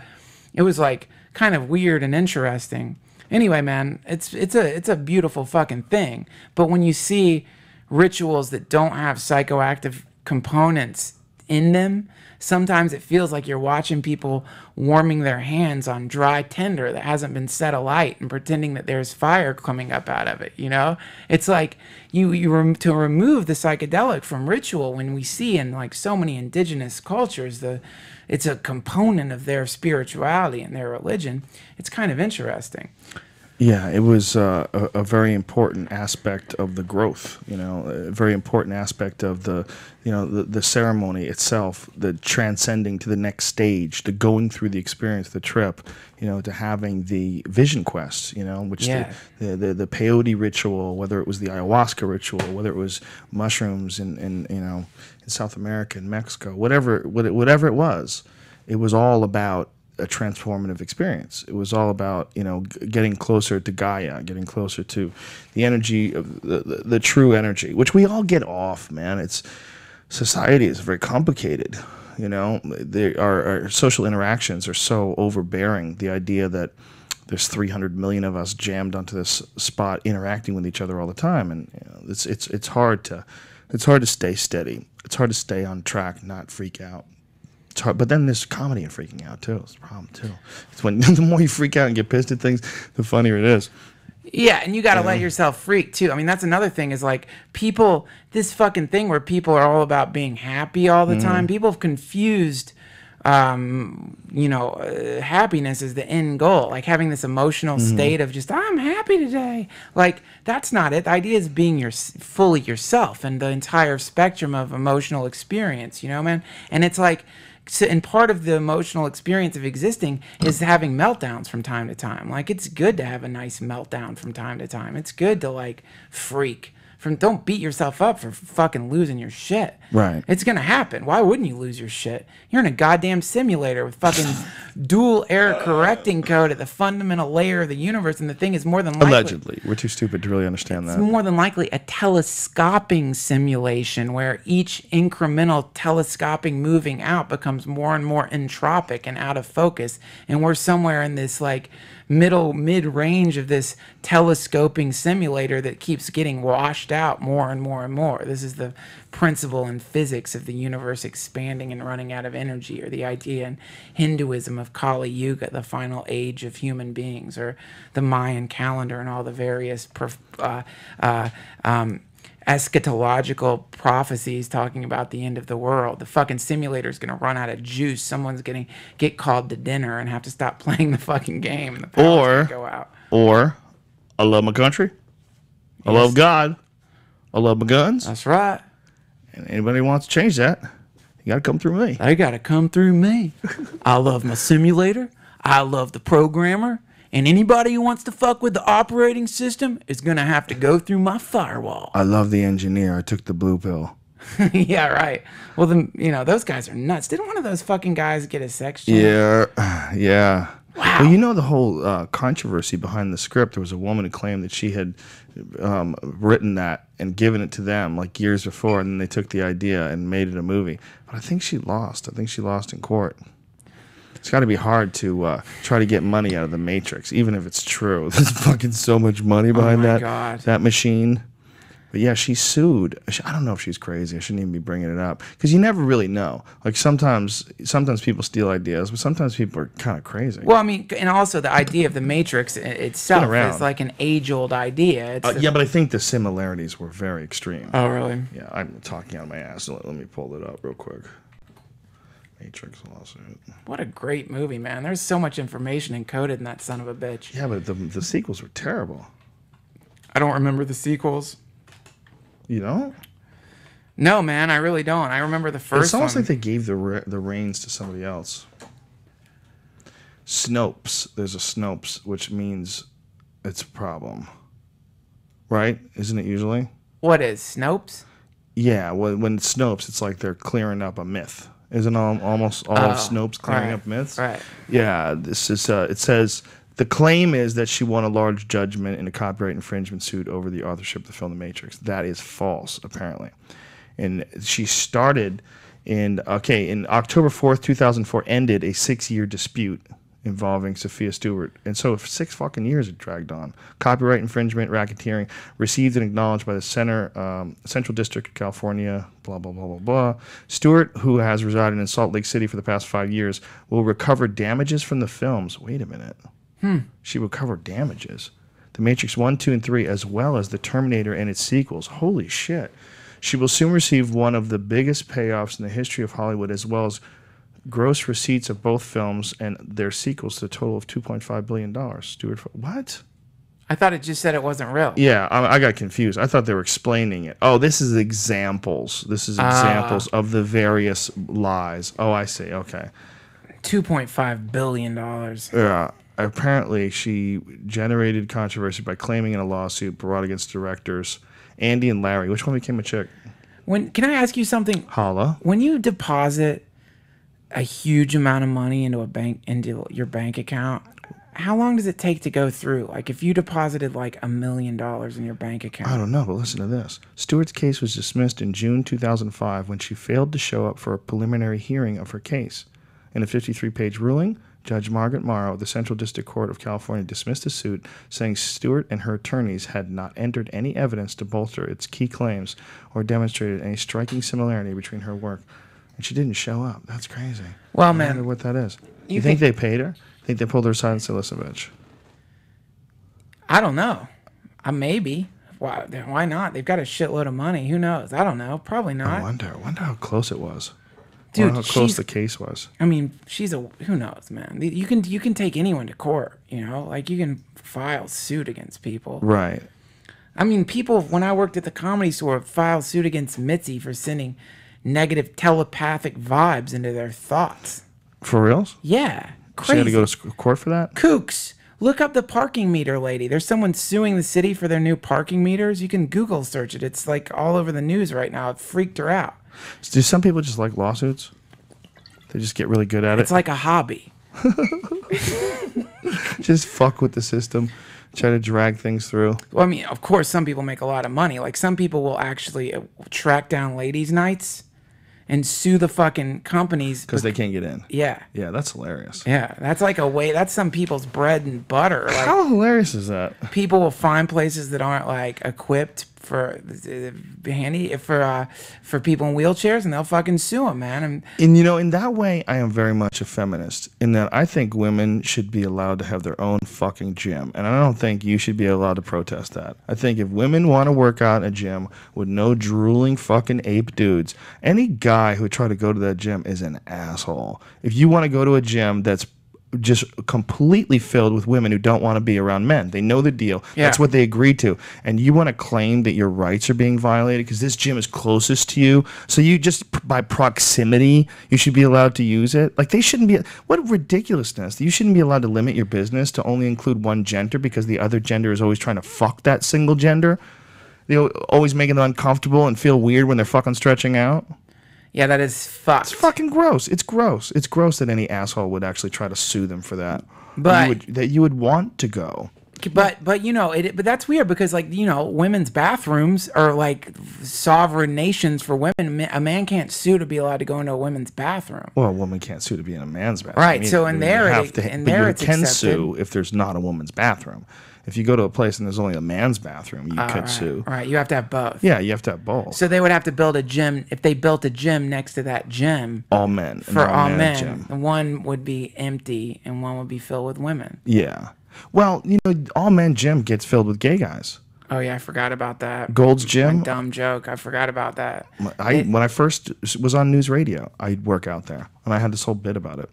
it was like kind of weird and interesting. Anyway, man, it's a beautiful fucking thing. But when you see rituals that don't have psychoactive components in them, sometimes it feels like you're watching people warming their hands on dry tinder that hasn't been set alight and pretending that there's fire coming up out of it. It's like to remove the psychedelic from ritual, when we see in like so many indigenous cultures it's a component of their spirituality and their religion. It's kind of interesting. Yeah, it was a very important aspect of the growth, you know, a very important aspect of the, you know, the ceremony itself, the transcending to the next stage, the going through the experience, the trip, you know, to having the vision quest, you know, which the peyote ritual, whether it was the ayahuasca ritual, whether it was mushrooms in you know, in South America and Mexico, whatever it was all about a transformative experience. It was all about, you know, getting closer to Gaia, getting closer to the energy of the true energy, which we all get off, man. It's society is very complicated, you know. Our social interactions are so overbearing. The idea that there's 300 million of us jammed onto this spot interacting with each other all the time, and you know, it's hard to stay steady. It's hard to stay on track, not freak out. It's hard, but then there's comedy and freaking out too. It's a problem too. It's when the more you freak out and get pissed at things, the funnier it is. Yeah, and you got to let yourself freak too. I mean, that's another thing is like people, this fucking thing where people are all about being happy all the time. People have confused, you know, happiness is the end goal. Like having this emotional state of just, I'm happy today. Like that's not it. The idea is being fully yourself and the entire spectrum of emotional experience, you know, man? And it's like, so, and part of the emotional experience of existing is having meltdowns from time to time. Like, it's good to have a nice meltdown from time to time. It's good to, like, freak. Don't beat yourself up for fucking losing your shit. Right. It's going to happen. Why wouldn't you lose your shit? You're in a goddamn simulator with fucking dual error correcting code at the fundamental layer of the universe, and the thing is more than likely... Allegedly. We're too stupid to really understand that. It's more than likely a telescoping simulation where each incremental telescoping moving out becomes more and more entropic and out of focus, and we're somewhere in this, like, mid-range of this telescoping simulator that keeps getting washed out more and more and more. This is the principle in physics of the universe expanding and running out of energy, or the idea in Hinduism of Kali Yuga, the final age of human beings, or the Mayan calendar and all the various eschatological prophecies talking about the end of the world. The fucking simulator's gonna run out of juice. Someone's gonna get called to dinner and have to stop playing the fucking game, and the power's gonna go out. Or, I love my country. I love God. I love my guns. That's right. And anybody who wants to change that, you gotta come through me. They gotta come through me. I love my simulator. I love the programmer. And anybody who wants to fuck with the operating system is going to have to go through my firewall. I love the engineer. I took the blue pill. Yeah, right. Well, then, you know, those guys are nuts. Didn't one of those fucking guys get a sex change? Yeah, yeah. Wow. Well, you know the whole controversy behind the script. There was a woman who claimed that she had written that and given it to them like years before, and then they took the idea and made it a movie. But I think she lost. I think she lost in court. It's got to be hard to try to get money out of the Matrix, even if it's true. There's fucking so much money behind that machine. But yeah, she sued. I don't know if she's crazy. I shouldn't even be bringing it up because you never really know. Like sometimes people steal ideas, but sometimes people are kind of crazy. Well, I mean, and also the idea of the Matrix itself is like an age-old idea. Yeah, but I think the similarities were very extreme. Oh, really? Yeah, I'm talking out of my ass. Let me pull it up real quick. Matrix lawsuit. What a great movie, man. There's so much information encoded in that son of a bitch. Yeah, but the sequels were terrible. I don't remember the sequels. You don't? No, man, I really don't. I remember the first one. It's almost like they gave the reins to somebody else. Snopes. There's a Snopes, which means it's a problem. Right? Isn't it usually? What is Snopes? Yeah, when it's Snopes, it's like they're clearing up a myth. Isn't almost all of Snopes clearing up myths? Right. Yeah, this is. It says the claim is that she won a large judgment in a copyright infringement suit over the authorship of the film The Matrix. That is false, apparently. And she started in October 4th, 2004, ended a 6-year dispute involving Sophia Stewart. And so for 6 fucking years it dragged on. Copyright infringement, racketeering, received and acknowledged by the Central District of California, blah, blah, blah, blah, blah. Stewart, who has resided in Salt Lake City for the past 5 years, will recover damages from the films. Wait a minute. She will cover damages. The Matrix 1, 2, and 3, as well as The Terminator and its sequels. Holy shit. She will soon receive one of the biggest payoffs in the history of Hollywood, as well as gross receipts of both films and their sequels to a total of $2.5 billion. Stewart, what? I thought it just said it wasn't real. Yeah, I got confused. I thought they were explaining it. Oh, this is examples. This is examples of the various lies. Oh, I see. Okay. $2.5 billion. Yeah. Apparently, she generated controversy by claiming in a lawsuit brought against directors Andy and Larry. Which one became a chick? Can I ask you something? Holla. When you deposit a huge amount of money into your bank account, how long does it take to go through? Like if you deposited like $1 million in your bank account. I don't know, but listen to this. Stewart's case was dismissed in June 2005 when she failed to show up for a preliminary hearing of her case. In a 53-page ruling, Judge Margaret Morrow of the Central District Court of California dismissed the suit, saying Stewart and her attorneys had not entered any evidence to bolster its key claims or demonstrated any striking similarity between her work. And she didn't show up. That's crazy. Well, I man, wonder what that is. You think they paid her? Think they pulled her aside and said, "Listen, bitch"? I don't know. Maybe. Why not? They've got a shitload of money. Who knows? I don't know. Probably not. I wonder how close it was. Dude, how close the case was. I mean, who knows, man? You can take anyone to court, you know? Like you can file suit against people. Right. I mean, people, when I worked at the Comedy Store, filed suit against Mitzi for sending negative telepathic vibes into their thoughts. For reals? Yeah. Crazy. She had to go to court for that? Kooks. Look up the parking meter lady. There's someone suing the city for their new parking meters. You can Google search it. It's like all over the news right now. It freaked her out. Do some people just like lawsuits? They just get really good at it? It's like a hobby. Just fuck with the system. Try to drag things through. Well, I mean, of course, some people make a lot of money. Like some people will actually track down ladies' nights and sue the fucking companies because they can't get in. Yeah. Yeah, that's hilarious. Yeah, that's like that's some people's bread and butter. Like, how hilarious is that? People will find places that aren't like equipped for handy for people in wheelchairs, and they'll fucking sue them, man. And you know, in that way, I am very much a feminist. In that, I think women should be allowed to have their own fucking gym, and I don't think you should be allowed to protest that. I think if women want to work out in a gym with no drooling fucking ape dudes, any guy who would try to go to that gym is an asshole. If you want to go to a gym that's just completely filled with women who don't want to be around men. They know the deal. Yeah. That's what they agreed to. And you want to claim that your rights are being violated because this gym is closest to you. So you just, by proximity, you should be allowed to use it. Like they shouldn't be, what ridiculousness. You shouldn't be allowed to limit your business to only include one gender because the other gender is always trying to fuck that single gender. They're always making them uncomfortable and feel weird when they're fucking stretching out. Yeah, that is fucked. It's fucking gross. It's gross. It's gross that any asshole would actually try to sue them for that. But that you would want to go. But you know, but that's weird because like, you know, women's bathrooms are like sovereign nations for women. A man can't sue to be allowed to go into a women's bathroom. Well, a woman can't sue to be in a man's bathroom. Right. So in there, you can sue if there's not a woman's bathroom. If you go to a place and there's only a man's bathroom, you could sue. Right, you have to have both. Yeah, you have to have both. So they would have to build a gym. If they built a gym next to that gym, all men for all men, one would be empty and one would be filled with women. Yeah. Well, you know, all men gym gets filled with gay guys. Oh yeah, I forgot about that. Gold's Gym. My dumb joke. I forgot about that. When I first was on news radio, I'd work out there, and I had this whole bit about it.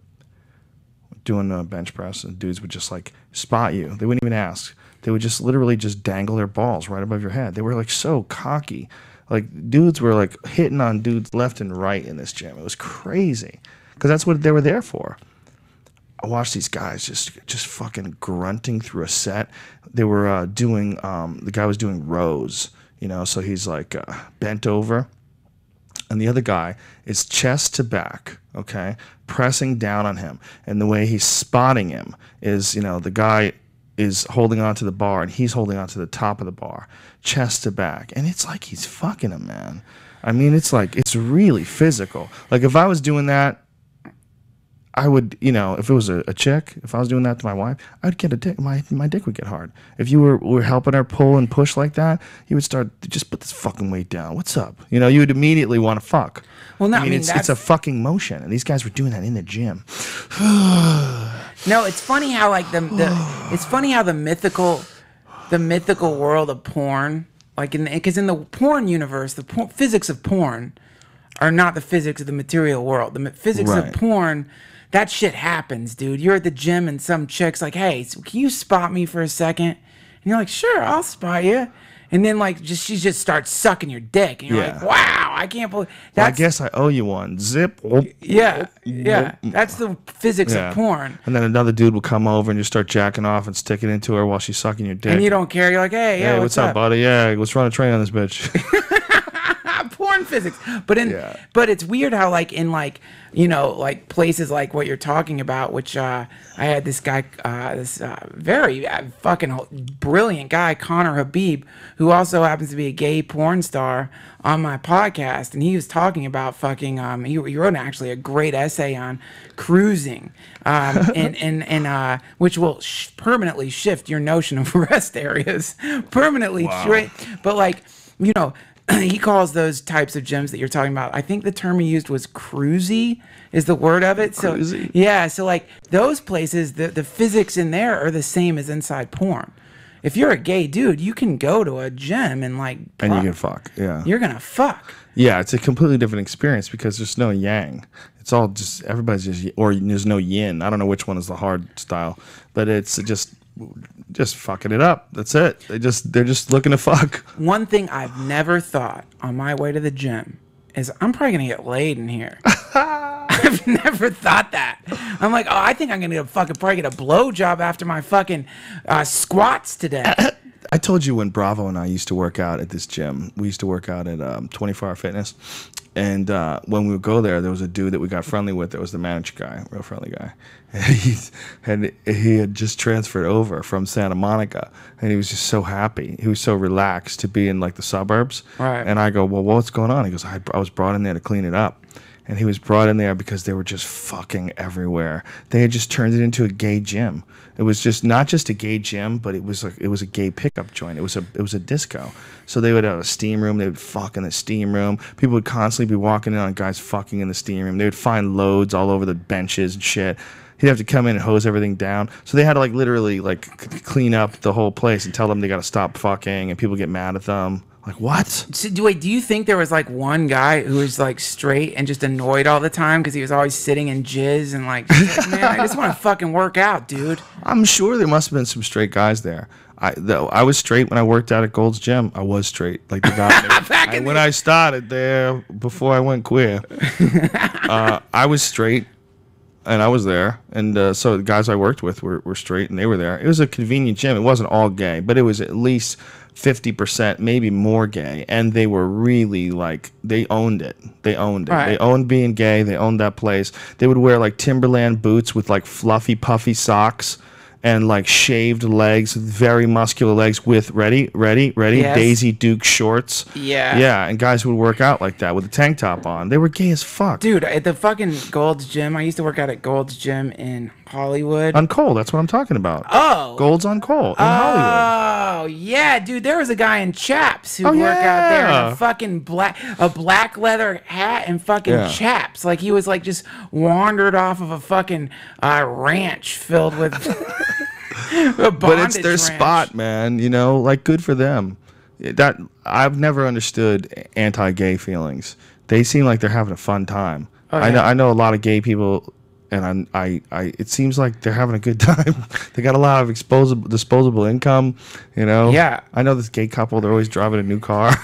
Doing a bench press, and dudes would just like spot you. They wouldn't even ask. They would just literally just dangle their balls right above your head. They were like so cocky. Like dudes were like hitting on dudes left and right in this gym. It was crazy because that's what they were there for. I watched these guys just fucking grunting through a set. They were doing the guy was doing rows, you know, so he's like bent over. And the other guy is chest to back, okay, pressing down on him. And the way he's spotting him is, you know, the guy is holding onto the bar and he's holding onto the top of the bar, chest to back. And it's like he's fucking him, man. I mean, it's like, it's really physical. Like if I was doing that, I would, you know, if it was a chick, if I was doing that to my wife, I'd get a dick. My dick would get hard. If you were helping her pull and push like that, you would start to just put this fucking weight down. What's up? You know, you would immediately want to fuck. Well, no, I mean it's a fucking motion, and these guys were doing that in the gym. No, it's funny how like it's funny how the mythical world of porn, like because in the porn universe, the physics of porn are not the physics of the material world. The physics of porn. That shit happens, dude. You're at the gym and some chick's like, hey, can you spot me for a second? you're like, sure, I'll spy you. And then like she just starts sucking your dick, and you're like, wow, I can't believe that. Well, I guess I owe you one. Zip. Yeah. That's the physics of porn. And then another dude will come over and just start jacking off and stick it into her while she's sucking your dick. And you don't care. You're like, hey, what's up, buddy? Yeah, let's run a train on this bitch. Porn physics, but it's weird how like in like like places like what you're talking about, which I had this guy, this very fucking brilliant guy, Connor Habib, who also happens to be a gay porn star, on my podcast, and he was talking about fucking he wrote actually a great essay on cruising, and which will permanently shift your notion of rest areas permanently. Wow. But like he calls those types of gyms that you're talking about, I think the term he used was cruisy is the word of it. So cruisy. Yeah, so like those places, the physics in there are the same as inside porn. If you're a gay dude, you can go to a gym and like and you can fuck. Yeah, you're gonna fuck. Yeah, it's a completely different experience because there's no yang. It's all just everybody's just, or there's no yin. I don't know which one is the hard style, but it's just fucking it up. That's it. They're just looking to fuck. One thing I've never thought on my way to the gym is I'm probably gonna get laid in here. I've never thought that. I'm like, oh, I think I'm gonna probably get a blowjob after my fucking squats today. I told you when Bravo and I used to work out at this gym. We used to work out at 24 Hour Fitness. And when we would go there was a dude that we got friendly with that was the manager guy, real friendly guy. And he had just transferred over from Santa Monica, and he was just so happy. He was so relaxed to be in like the suburbs. Right. And I go, well, what's going on? He goes, I was brought in there to clean it up. And he was brought in there because they were just fucking everywhere. They had just turned it into a gay gym. It was just not just a gay gym, but it was a gay pickup joint. It was a disco. So they would have a steam room. They would fuck in the steam room. People would constantly be walking in on guys fucking in the steam room. They would find loads all over the benches and shit. He'd have to come in and hose everything down. So they had to like literally like clean up the whole place and tell them they got to stop fucking, and people get mad at them. Like, what? So, do you think there was like one guy who was like straight and just annoyed all the time because he was always sitting in jizz and like, man, I just want to fucking work out, dude? I'm sure there must have been some straight guys there. I was straight when I worked out at Gold's Gym. I was straight, like the guy when I started there before I went queer. I was straight, and I was there, and so the guys I worked with were straight, and they were there. It was a convenient gym. It wasn't all gay, but it was at least 50%, maybe more gay, and they were really like, they owned it. They owned it. Right. They owned being gay. They owned that place. They would wear like Timberland boots with like fluffy, puffy socks and like shaved legs, very muscular legs with ready, yes. Daisy Duke shorts. Yeah, and guys would work out like that with a tank top on. They were gay as fuck. Dude, at the fucking Gold's Gym, I used to work out at Gold's Gym in Hollywood. On Cole, that's what I'm talking about. Oh. Gold's on Cole in Hollywood. Oh, yeah, dude, there was a guy in chaps who'd work out there in a fucking black leather hat and fucking chaps. Like he was like just wandered off of a fucking ranch filled with but it's their spot, man. You know, like good for them. That I've never understood anti-gay feelings. They seem like they're having a fun time. Oh, yeah. I know a lot of gay people, and I it seems like they're having a good time. They got a lot of disposable income, you know. Yeah. I know this gay couple. They're always driving a new car.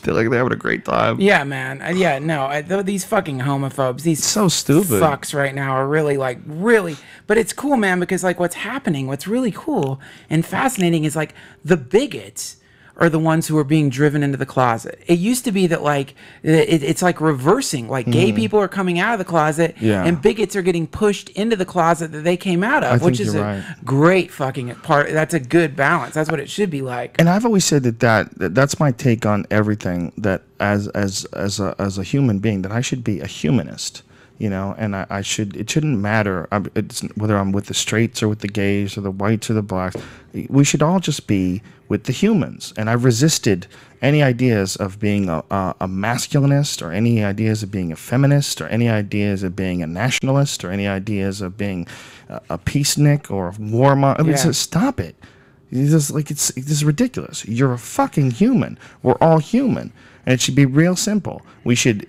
They're having a great time. Yeah, man. Yeah, no. These fucking homophobes, these so stupid fucks right now are really really. But it's cool, man, because like what's happening, what's really cool and fascinating is like the bigots are the ones who are being driven into the closet. It used to be that like it's like reversing. Like gay people are coming out of the closet, and bigots are getting pushed into the closet that they came out of, which is a great fucking part. That's a good balance. That's what it should be like. And I've always said that's my take on everything. That as a human being, that I should be a humanist. You know, and it shouldn't matter whether I'm with the straights or with the gays or the whites or the blacks. We should all just be with the humans. And I've resisted any ideas of being a masculinist, or any ideas of being a feminist, or any ideas of being a nationalist, or any ideas of being a peacenik or a warmonger. I mean, stop it. It's this is ridiculous. You're a fucking human. We're all human. And it should be real simple. We should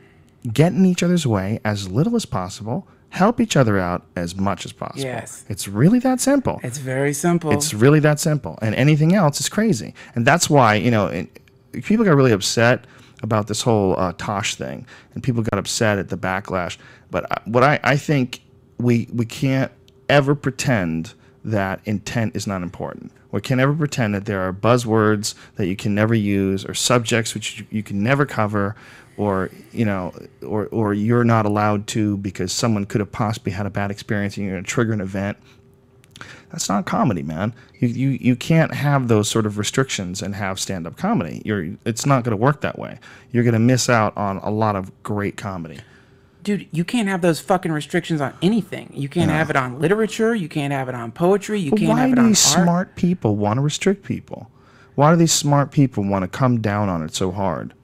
get in each other's way as little as possible, help each other out as much as possible. Yes. It's really that simple. It's very simple. It's really that simple. And anything else is crazy. And that's why, you know, people got really upset about this whole Tosh thing, and people got upset at the backlash. But what I think we can't ever pretend that intent is not important. We can never pretend that there are buzzwords that you can never use, or subjects which you can never cover, or you know, or you're not allowed to because someone could have possibly had a bad experience and you're going to trigger an event. That's not comedy, man. You can't have those sort of restrictions and have stand-up comedy. It's not going to work that way. You're going to miss out on a lot of great comedy. Dude, you can't have those fucking restrictions on anything. You can't have it on literature. You can't have it on poetry. You can't have it on art. Why do these smart people want to restrict people? Why do these smart people want to come down on it so hard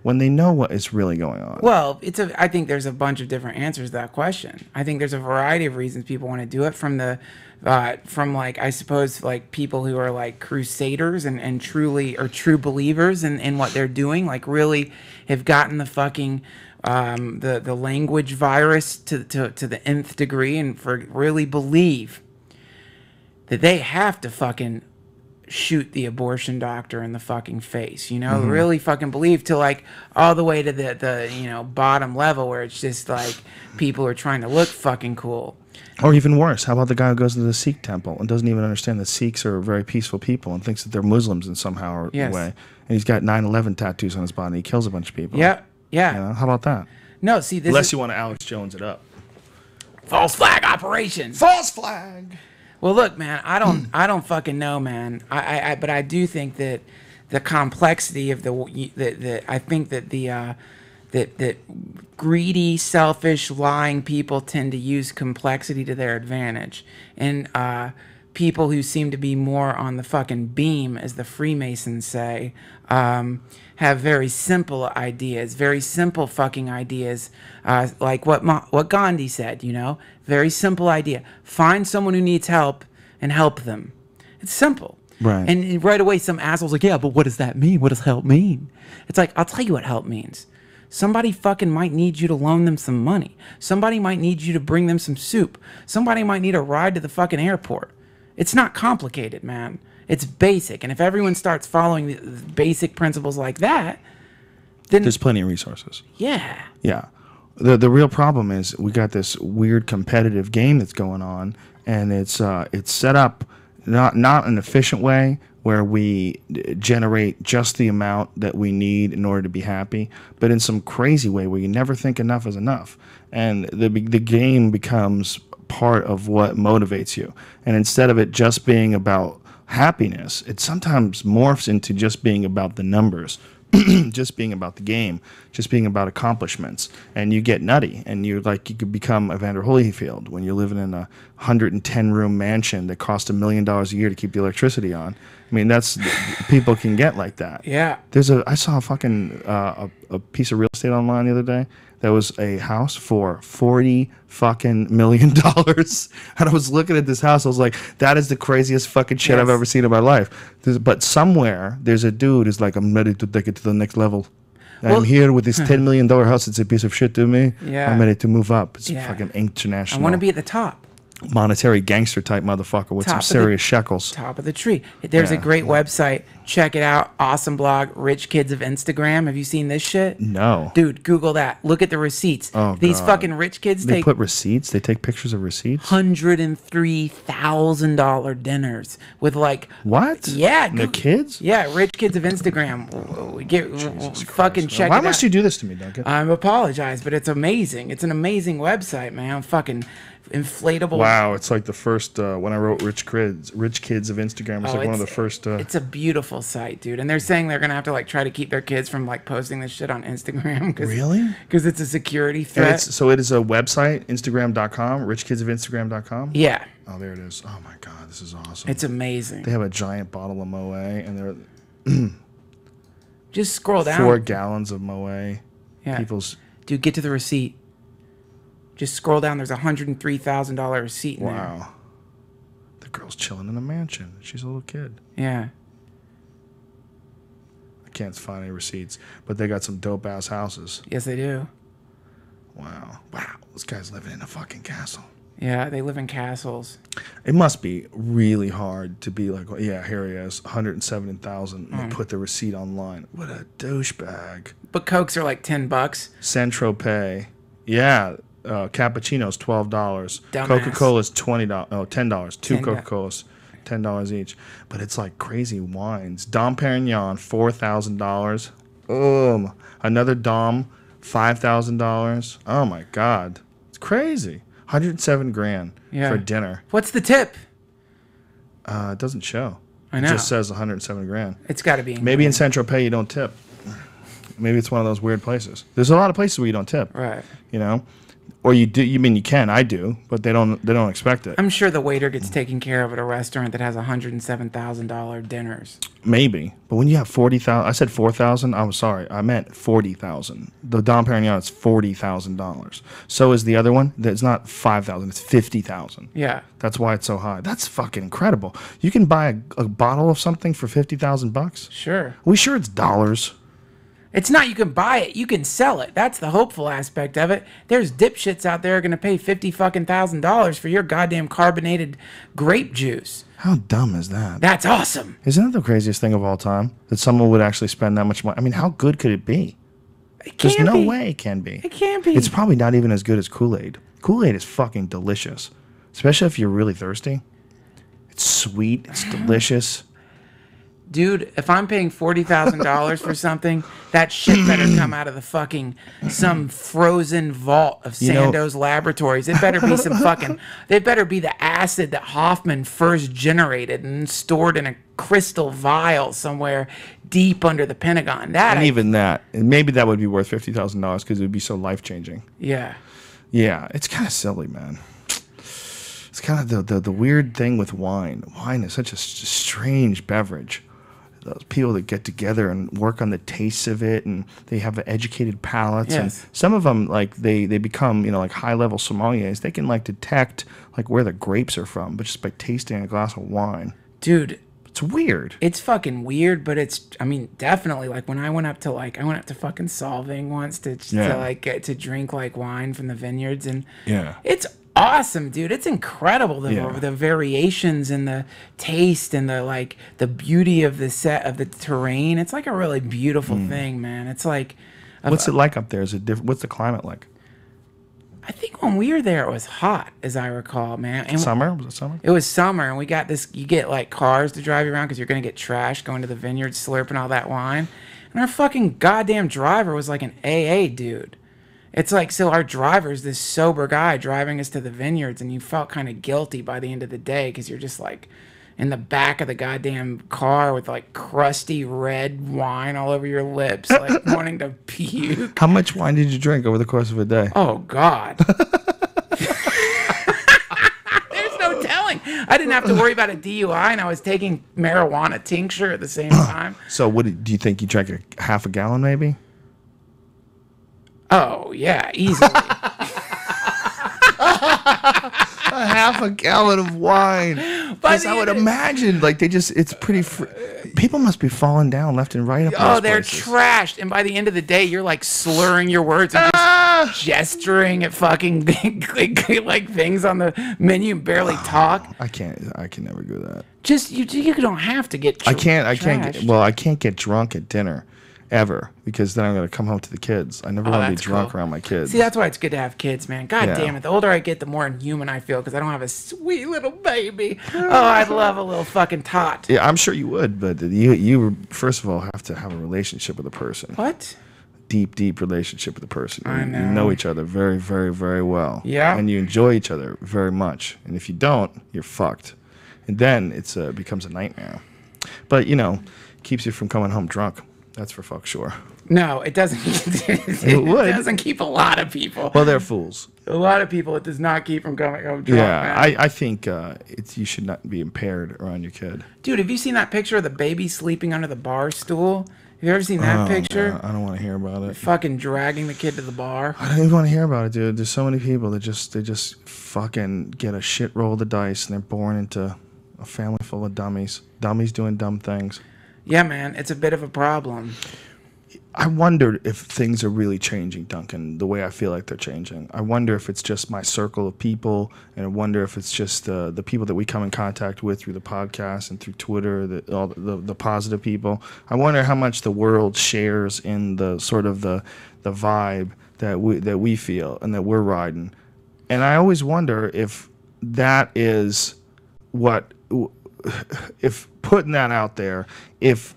when they know what is really going on? Well, I think there's a bunch of different answers to that question. I think there's a variety of reasons people want to do it, from like, I suppose, like people who are like crusaders and truly are true believers in what they're doing, like really have gotten the fucking the language virus to the nth degree, and really believe that they have to fucking shoot the abortion doctor in the fucking face, you know, really fucking believe, to like all the way to the you know, bottom level where it's just like people are trying to look fucking cool. Or even worse, how about the guy who goes to the Sikh temple and doesn't even understand that Sikhs are very peaceful people and thinks that they're Muslims in somehow or way, and he's got 9/11 tattoos on his body and he kills a bunch of people. Yeah. You know, how about that? No, see, this unless you want to Alex Jones it up. False flag operation. False flag. Well, look, man, I don't fucking know, man. But I do think that the complexity of I think that that greedy, selfish, lying people tend to use complexity to their advantage, and people who seem to be more on the fucking beam, as the Freemasons say, have very simple ideas, very simple fucking ideas, like what Gandhi said, you know, very simple idea. Find someone who needs help and help them. It's simple. Right. And right away some asshole's like, yeah, but what does that mean? What does help mean? It's like, I'll tell you what help means. Somebody fucking might need you to loan them some money. Somebody might need you to bring them some soup. Somebody might need a ride to the fucking airport. It's not complicated, man. It's basic. And if everyone starts following the basic principles like that, then there's plenty of resources. Yeah. Yeah. The real problem is we got this weird competitive game that's going on, and it's set up not an efficient way where we generate just the amount that we need in order to be happy, but in some crazy way where you never think enough is enough. And the game becomes part of what motivates you. And instead of it just being about happiness, it sometimes morphs into just being about the numbers, just being about the game, just being about accomplishments. And you get nutty, and you could become Evander Holyfield when you're living in a 110-room mansion that costs $1 million a year to keep the electricity on. I mean, that's people can get like that. Yeah. I saw a fucking a piece of real estate online the other day. That was a house for $40 fucking million. And I was looking at this house. I was like, that is the craziest fucking shit I've ever seen in my life. But somewhere there's a dude who's like, I'm ready to take it to the next level. I'm here with this $10 million house. It's a piece of shit to me. Yeah. I'm ready to move up. It's fucking international. I want to be at the top. Monetary gangster type motherfucker with some serious shekels. Top of the tree. There's a great website. Check it out. Awesome blog. Rich Kids of Instagram. Have you seen this shit? No. Dude, Google that. Look at the receipts. Oh, These God. fucking rich kids They put receipts? They take pictures of receipts? $103,000 dinners with like... What? Yeah. The kids? Yeah, Rich Kids of Instagram. Fucking check it out. Why must you do this to me, Duncan? I apologize, but it's amazing. It's an amazing website, man. Fucking inflatable. Wow, it's like the first when I wrote Rich Kids of Instagram. It's like one of the first. It's a beautiful site, dude. And they're saying they're gonna have to like try to keep their kids from like posting this shit on Instagram. Really? Because it's a security threat. So it is a website, Instagram.com, richkidsofinstagram.com. Yeah. Oh, there it is. Oh my God, this is awesome. It's amazing. They have a giant bottle of Moe, and they're just scroll down. 4 gallons of Moe. Yeah. Dude, get to the receipt. Just scroll down. There's a $103,000 receipt in there. Wow. The girl's chilling in a mansion. She's a little kid. Yeah. I can't find any receipts, but they got some dope ass houses. Yes, they do. Wow. Wow. This guy's living in a fucking castle. Yeah, they live in castles. It must be really hard to be like, well, yeah, here he is, 107,000. We'll put the receipt online. What a douchebag. But Cokes are like $10. Saint-Tropez. Yeah. Cappuccino's $12. Dumbass. Coca-Cola's $20. Oh, $10. Two $10. Coca-Colas. $10 each. But it's like crazy wines. Dom Perignon, $4,000. Another Dom, $5,000. Oh my God. It's crazy. 107 grand for dinner. What's the tip? It doesn't show. I know. It just says 107 grand. It's got to be. Maybe in Saint-Tropez you don't tip. Maybe it's one of those weird places. There's a lot of places where you don't tip. Right. You know? Or you do. You mean you can? I do, but they don't expect it. I'm sure the waiter gets taken care of at a restaurant that has $107,000 dinners. Maybe, but when you have 40,000, I said 4,000. I was sorry, I meant 40,000. The Dom Perignon is $40,000. So is the other one. It's not 5,000. It's 50,000. Yeah. That's why it's so high. That's fucking incredible. You can buy a bottle of something for $50,000. Sure. Are we sure it's dollars? It's not you can buy it, you can sell it. That's the hopeful aspect of it. There's dipshits out there going to pay $50,000 for your goddamn carbonated grape juice. How dumb is that? That's awesome. Isn't that the craziest thing of all time? That someone would actually spend that much money? I mean, how good could it be? There's no way it can be. It can't be. It's probably not even as good as Kool-Aid. Kool-Aid is fucking delicious, especially if you're really thirsty. It's sweet. It's delicious. Dude, if I'm paying $40,000 for something, that shit better come out of the fucking some frozen vault of Sandoz Laboratories. It better be some fucking. They better be the acid that Hoffman first generated and stored in a crystal vial somewhere deep under the Pentagon. Even that, maybe that would be worth $50,000 because it would be so life changing. Yeah. Yeah, it's kind of silly, man. It's kind of the weird thing with wine. Wine is such a strange beverage. Those people that get together and work on the tastes of it, and they have educated palates. Yes. And some of them, like they become, like high level sommeliers. They can like detect like where the grapes are from, but just by tasting a glass of wine. Dude, it's weird. It's fucking weird, but I mean, definitely. Like when I went up to fucking Solving once to get to drink like wine from the vineyards, and it's awesome, dude. It's incredible the variations and the taste and the beauty of the terrain. It's like a really beautiful thing, man. It's like what's it like up there? Is it different? What's the climate like? I think when we were there it was hot, as I recall, man. And summer? Was it summer? It was summer, and we got this. You get like cars to drive you around because you're gonna get trashed going to the vineyards, slurping all that wine. And our fucking goddamn driver was like an AA dude. It's like, so our driver's this sober guy driving us to the vineyards, and you felt kind of guilty by the end of the day because you're just like in the back of the goddamn car with like crusty red wine all over your lips, like wanting to puke. How much wine did you drink over the course of a day? Oh, God. There's no telling. I didn't have to worry about a DUI, and I was taking marijuana tincture at the same time. So do you think you drank a half a gallon maybe? Oh, yeah, easily. A half a gallon of wine. Because I would imagine, like, it's pretty. People must be falling down left and right. They're trashed. And by the end of the day, you're like slurring your words and just gesturing at fucking like things on the menu and barely talk. I can never do that. Just, you don't have to get trashed. I can't get drunk at dinner. Ever, because then I'm going to come home to the kids. I never want to be drunk around my kids. See, that's why it's good to have kids, man. God damn it. The older I get, the more inhuman I feel because I don't have a sweet little baby. Oh, I'd love a little fucking tot. Yeah, I'm sure you would, but you first of all have to have a relationship with a person. What? Deep relationship with a person. I know. You know each other very, very, very well. Yeah. And you enjoy each other very much. And if you don't, you're fucked. And then it becomes a nightmare. But, keeps you from coming home drunk. That's for fuck sure. No, it doesn't. It doesn't keep a lot of people. Well, they're fools. A lot of people, it does not keep from coming home drunk. Yeah, I think you should not be impaired around your kid. Dude, have you seen that picture of the baby sleeping under the bar stool? Have you ever seen that picture? No, I don't want to hear about it. Fucking dragging the kid to the bar. I don't even want to hear about it, dude. There's so many people that they just fucking get a shit roll of the dice and they're born into a family full of dummies. Dummies doing dumb things. Yeah, man, it's a bit of a problem. I wonder if things are really changing, Duncan, the way I feel like they're changing. I wonder if it's just my circle of people, and I wonder if it's just the people that we come in contact with through the podcast and through Twitter, all the positive people. I wonder how much the world shares in the sort of the vibe that we feel and that we're riding. And I always wonder if that is what, if putting that out there, if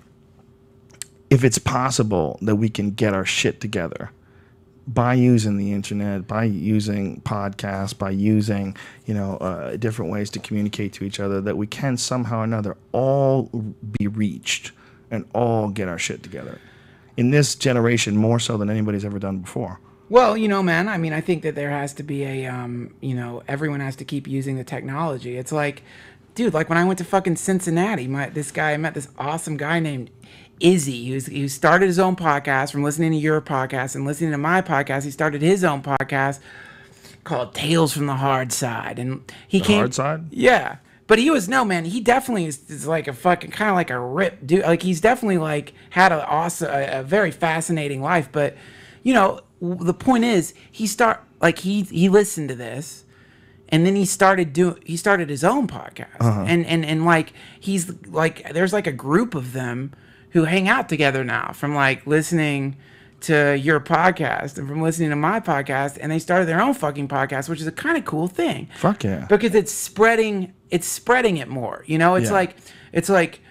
it's possible that we can get our shit together by using the internet, by using podcasts, by using, different ways to communicate to each other, that we can somehow or another all be reached and all get our shit together. In this generation, more so than anybody's ever done before. Well, man, I mean, I think that there has to be a, everyone has to keep using the technology. It's like, dude, like when I went to fucking Cincinnati, I met this awesome guy named Izzy, who started his own podcast from listening to your podcast and listening to my podcast. He started his own podcast called Tales from the Hard Side, and Hard Side. Yeah, but he definitely is like a fucking kind of like a rip dude. Like he's definitely like had a very fascinating life. But the point is, he listened to this. And then he started his own podcast, and like he's like there's like a group of them who hang out together now from like listening to your podcast and from listening to my podcast, and they started their own fucking podcast, which is a kind of cool thing. Fuck yeah! Because it's spreading it more. It's like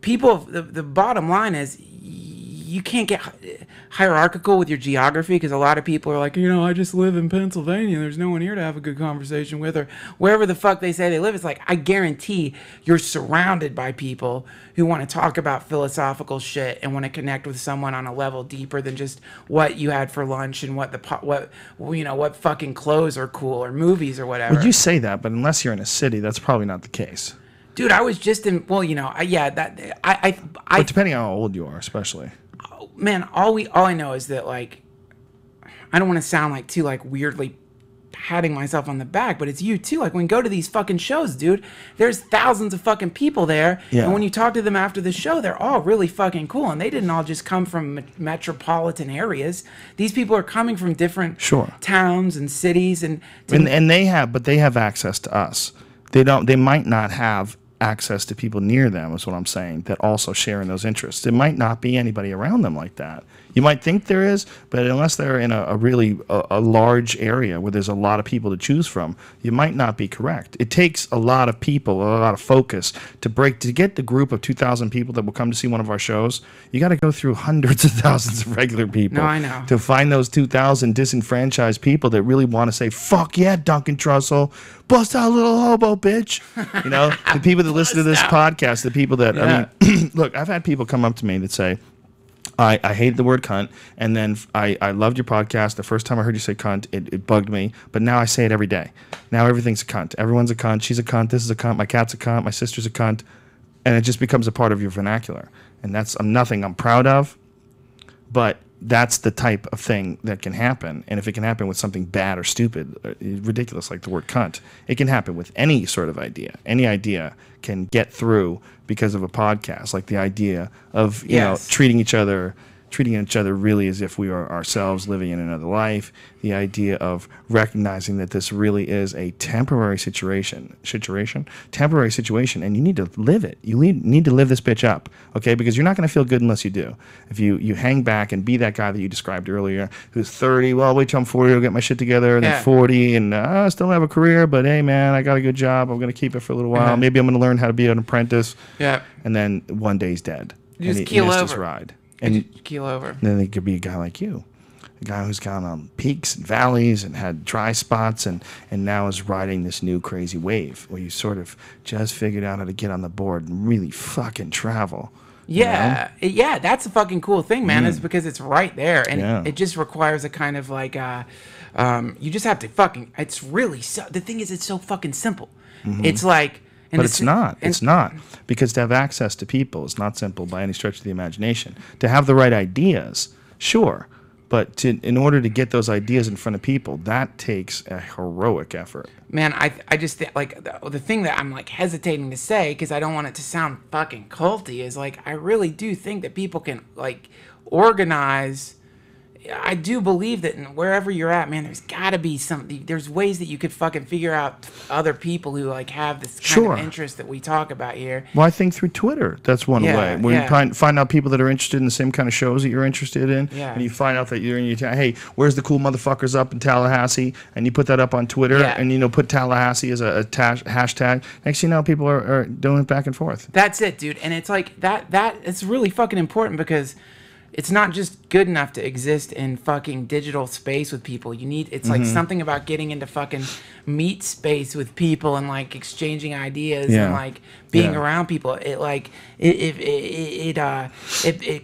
people. The bottom line is, you can't get hierarchical with your geography, because a lot of people are like, I just live in Pennsylvania. There's no one here to have a good conversation with, or wherever the fuck they say they live. It's like, I guarantee you're surrounded by people who want to talk about philosophical shit and want to connect with someone on a level deeper than just what you had for lunch and what fucking clothes are cool or movies or whatever. Well, you say that, but unless you're in a city, that's probably not the case. Dude, I was just in. Well, But depending on how old you are, especially. Man, all I know is that, like, I don't want to sound like too like weirdly patting myself on the back, but it's you too. Like when we go to these fucking shows, dude, there's thousands of fucking people there, and when you talk to them after the show, they're all really fucking cool, and they didn't all just come from metropolitan areas. These people are coming from different towns and cities, and they have access to us. They might not have access to people near them, is what I'm saying, that also share in those interests. It might not be anybody around them like that. You might think there is, but unless they're in a really large area where there's a lot of people to choose from, you might not be correct. It takes a lot of people, a lot of focus to get the group of 2,000 people that will come to see one of our shows. You got to go through hundreds of thousands of regular people. No, I know. To find those 2,000 disenfranchised people that really want to say, "Fuck yeah, Duncan Trussell, bust out a little hobo, bitch." The people that listen to this podcast, the people that I mean, look, I've had people come up to me that say, I hated the word cunt, and then I loved your podcast. The first time I heard you say cunt, it bugged me, but now I say it every day. Now everything's a cunt. Everyone's a cunt. She's a cunt. This is a cunt. My cat's a cunt. My sister's a cunt. And it just becomes a part of your vernacular. And that's nothing I'm proud of, but that's the type of thing that can happen. And if it can happen with something bad or stupid, ridiculous like the word cunt, it can happen with any sort of idea. Any idea can get through because of a podcast, like the idea of treating each other really as if we are ourselves living in another life. The idea of recognizing that this really is a temporary situation, and you need to live it. You need to live this bitch up, okay? Because you're not going to feel good unless you do. If you hang back and be that guy that you described earlier, who's 30, well, wait till I'm 40 to get my shit together, and then 40, and I still don't have a career, but hey, man, I got a good job. I'm going to keep it for a little while. Maybe I'm going to learn how to be an apprentice. Yeah. And then one day he's dead. You just keel over. His ride. And keel over. Then it could be a guy like you, a guy who's gone on peaks and valleys and had dry spots, and now is riding this new crazy wave where you sort of just figured out how to get on the board and really fucking travel. Yeah, yeah, that's a fucking cool thing, man. Is because it's right there, and it just requires a kind of like, you just have to fucking. It's really the thing is, it's so fucking simple. It's like. But it's not. It's not. Because to have access to people is not simple by any stretch of the imagination. To have the right ideas, sure. But in order to get those ideas in front of people, that takes a heroic effort. Man, I just like the thing that I'm like hesitating to say, because I don't want it to sound fucking culty, is like I really do think that people can like organize. I do believe that wherever you're at, man, there's got to be something. There's ways that you could fucking figure out other people who like have this kind of interest that we talk about here. Well, I think through Twitter, that's one way. When you find out people that are interested in the same kind of shows that you're interested in, and you find out that you're in your town. Hey, where's the cool motherfuckers up in Tallahassee? And you put that up on Twitter, and put Tallahassee as a hashtag. Next thing you know, people are doing it back and forth. That's it, dude. And it's like that it's really fucking important because it's not just good enough to exist in fucking digital space with people. It's like something about getting into fucking meet space with people and like exchanging ideas and like being around people. It like it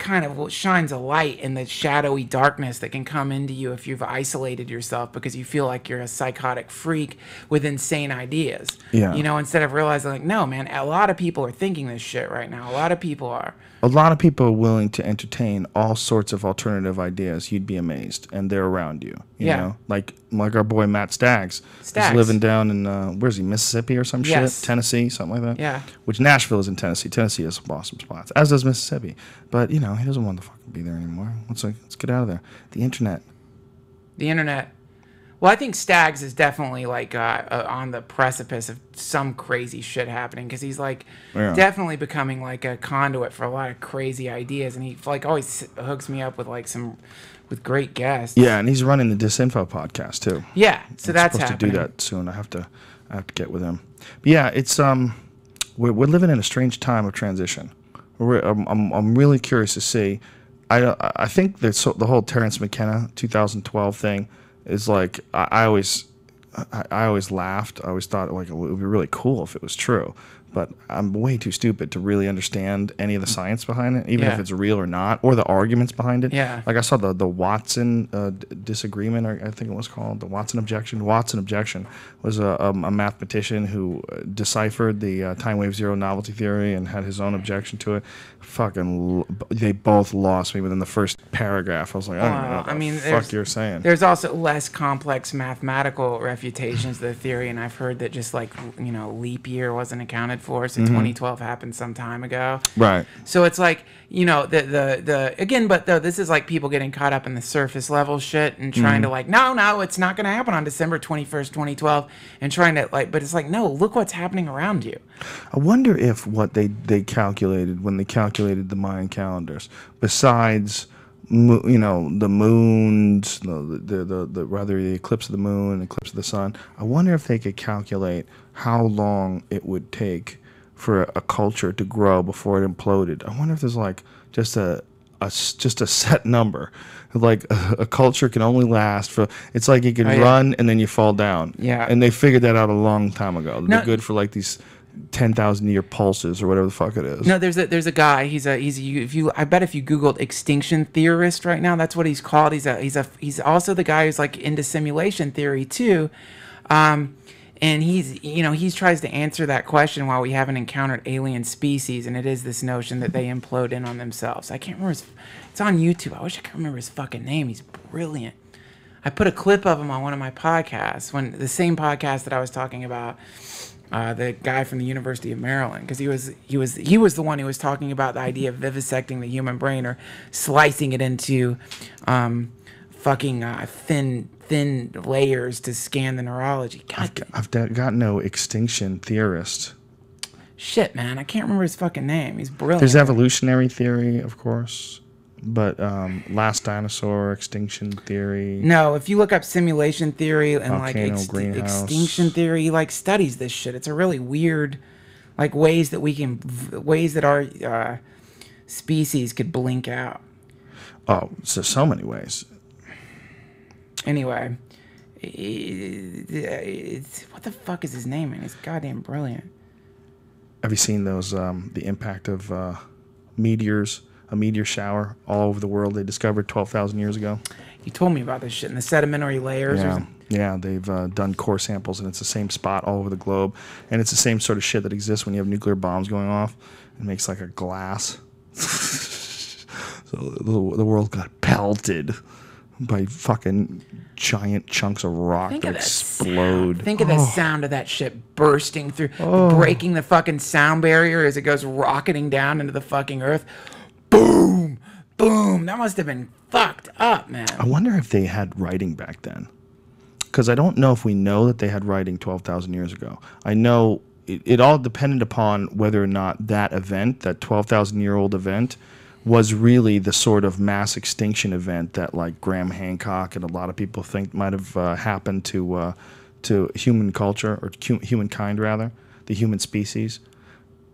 kind of shines a light in the shadowy darkness that can come into you if you've isolated yourself because you feel like you're a psychotic freak with insane ideas. Yeah. Instead of realizing like, no, man, a lot of people are thinking this shit right now. A lot of people are. A lot of people are willing to entertain all sorts of alternative ideas. You'd be amazed, and they're around you. You know, like our boy Matt Staggs. He's living down in where's he, Mississippi or some shit, Tennessee, something like that. Yeah. Which Nashville is in Tennessee. Tennessee has some awesome spots, as does Mississippi. But he doesn't want to fucking be there anymore. Let's get out of there. The internet. Well, I think Staggs is definitely like on the precipice of some crazy shit happening because he's like definitely becoming like a conduit for a lot of crazy ideas, and he like always hooks me up with like with great guests. Yeah, and he's running the Disinfo podcast too. Yeah, so that's supposed to do that soon. I have to get with him. But yeah, it's we're living in a strange time of transition. I'm really curious to see. I think that the whole Terrence McKenna 2012 thing is like I always laughed. I always thought like it would be really cool if it was true, but I'm way too stupid to really understand any of the science behind it, even if it's real or not, or the arguments behind it. Yeah. Like I saw the Watson disagreement, or I think it was called the Watson objection. Watson objection was a mathematician who deciphered the time wave zero novelty theory and had his own objection to it. They both lost me within the first paragraph. I was like, I don't know what the fuck you're saying. There's also less complex mathematical refutations of the theory, and I've heard that just like leap year wasn't accounted for, so 2012 happened some time ago. Right. So it's like this is like people getting caught up in the surface level shit and trying to like no, it's not going to happen on December 21st, 2012, and trying to like, but it's like no, look what's happening around you. I wonder if what they calculated when they calculated the Mayan calendars, besides the moons, rather the eclipse of the moon, eclipse of the sun. I wonder if they could calculate how long it would take for a culture to grow before it imploded. I wonder if there's like just a set number, like a culture can only last for. It's like you can run and then you fall down. Yeah, and they figured that out a long time ago. They're good for like these 10,000-year pulses or whatever the fuck it is. No, there's a guy. I bet if you Googled extinction theorist right now, that's what he's called. He's also the guy who's like into simulation theory too, and he tries to answer that question while we haven't encountered alien species, and it is this notion that they implode in on themselves. I can't remember it's on YouTube. I wish I could remember his fucking name. He's brilliant. I put a clip of him on one of my podcasts, the same podcast that I was talking about. The guy from the University of Maryland, because he was the one who was talking about the idea of vivisecting the human brain or slicing it into thin layers to scan the neurology. I've got no extinction theorist. Shit, man, I can't remember his fucking name. He's brilliant. There's evolutionary theory, of course. But last dinosaur, extinction theory. No, if you look up simulation theory and like extinction theory, he like studies this shit. It's a really weird, like ways that our species could blink out. Oh, so many ways. Anyway, what the fuck is his name? Man, he's goddamn brilliant. Have you seen those? The impact of meteors. A meteor shower all over the world they discovered 12,000 years ago. You told me about this shit in the sedimentary layers. Yeah, they've done core samples, and it's the same spot all over the globe. And it's the same sort of shit that exists when you have nuclear bombs going off. It makes like a glass. So the world got pelted by fucking giant chunks of rock that explode. Think of the sound of that shit bursting through, breaking the fucking sound barrier as it goes rocketing down into the fucking earth. Boom! boom. That must have been fucked up, man. I wonder if they had writing back then. Because I don't know if we know that they had writing 12,000 years ago. I know it all depended upon whether or not that event, that 12,000-year-old event, was really the sort of mass extinction event that like Graham Hancock and a lot of people think might have happened to human culture, or humankind rather, the human species.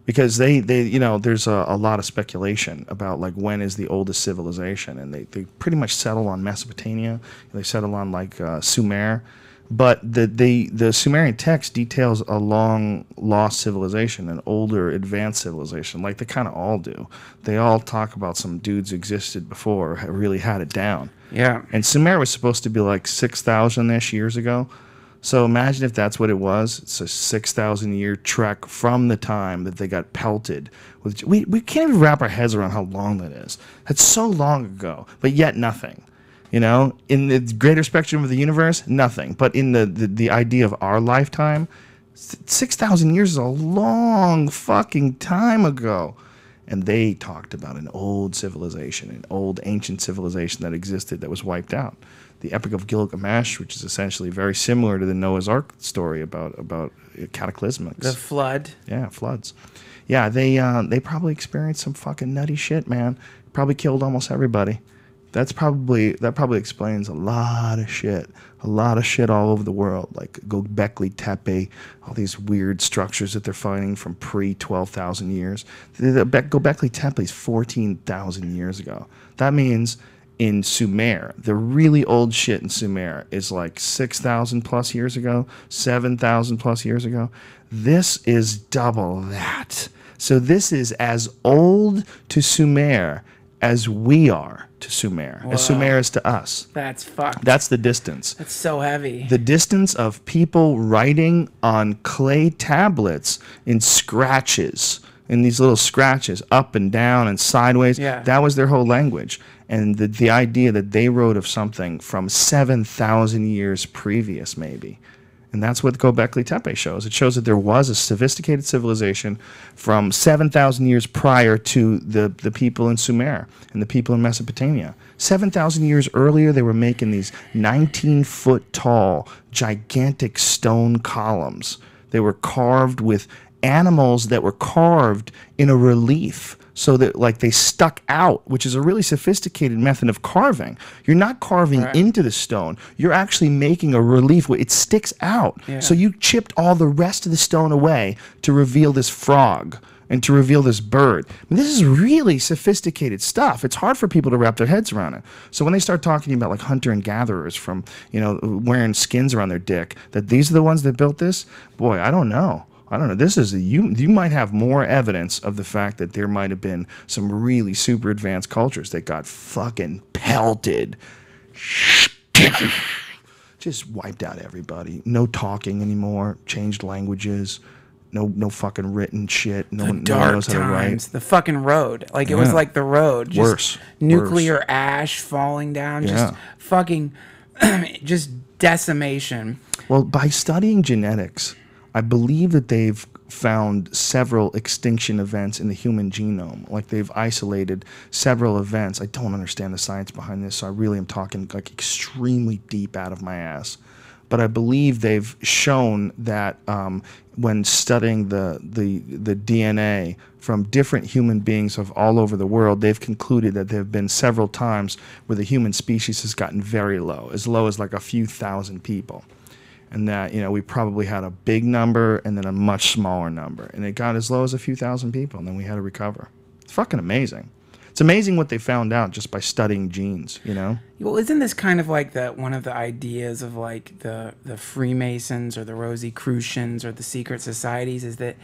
Because they you know, there's a lot of speculation about like when is the oldest civilization, and they pretty much settle on Mesopotamia. They settle on like Sumer, but the Sumerian text details a long lost civilization, an older advanced civilization, like they kind of all do. They all talk about some dudes who existed before, really had it down. Yeah. And Sumer was supposed to be like 6,000-ish years ago. So imagine if that's what it was. It's a 6,000-year trek from the time that they got pelted. We can't even wrap our heads around how long that is. That's so long ago, but yet nothing. You know, in the greater spectrum of the universe, nothing. But in the idea of our lifetime, 6,000 years is a long fucking time ago. And they talked about an old civilization, an old ancient civilization that existed that was wiped out. The Epic of Gilgamesh, which is essentially very similar to the Noah's Ark story about cataclysmics. The flood. Yeah, floods. Yeah, they probably experienced some fucking nutty shit, man. Probably killed almost everybody. That probably explains a lot of shit all over the world, like Göbekli Tepe, all these weird structures that they're finding from pre-12,000 years. The Göbekli Tepe is 14,000 years ago. That means in Sumer, the really old shit in Sumer is like 6,000 plus years ago, 7,000 plus years ago. This is double that. So this is as old to Sumer as we are to Sumer, as Sumer is to us. That's fucked. That's the distance. That's so heavy. The distance of people writing on clay tablets in scratches, in these little scratches, up and down and sideways. Yeah. That was their whole language. And the idea that they wrote of something from 7,000 years previous, maybe. And that's what Göbekli Tepe shows. It shows that there was a sophisticated civilization from 7,000 years prior to the people in Sumer and the people in Mesopotamia. 7,000 years earlier, they were making these 19-foot tall, gigantic stone columns. They were carved with animals that were carved in a relief, so that like they stuck out, which is a really sophisticated method of carving. You're not carving into the stone. You're actually making a relief where it sticks out. Yeah. So you chipped all the rest of the stone away to reveal this frog and to reveal this bird. I mean, this is really sophisticated stuff. It's hard for people to wrap their heads around it. So when they start talking about like hunter and gatherers from, you know, wearing skins around their dick, that these are the ones that built this, boy, I don't know. This is you might have more evidence of the fact that there might have been some really super advanced cultures that got fucking pelted. Just wiped out everybody. No talking anymore. Changed languages. No fucking written shit. No one knows how to write. The fucking road. Like it was like the road. Just worse. Nuclear ash falling down. Just fucking just decimation. Well, by studying genetics, I believe that they've found several extinction events in the human genome. Like they've isolated several events. I don't understand the science behind this, so I really am talking like extremely deep out of my ass. But I believe they've shown that when studying the DNA from different human beings of all over the world, they've concluded that there have been several times where the human species has gotten very low as like a few thousand people. And that, you know, we probably had a big number and then a much smaller number. And it got as low as a few thousand people, and then we had to recover. It's fucking amazing. It's amazing what they found out just by studying genes, you know? Well, isn't this kind of like one of the ideas of like the Freemasons or the Rosicrucians or the secret societies, is that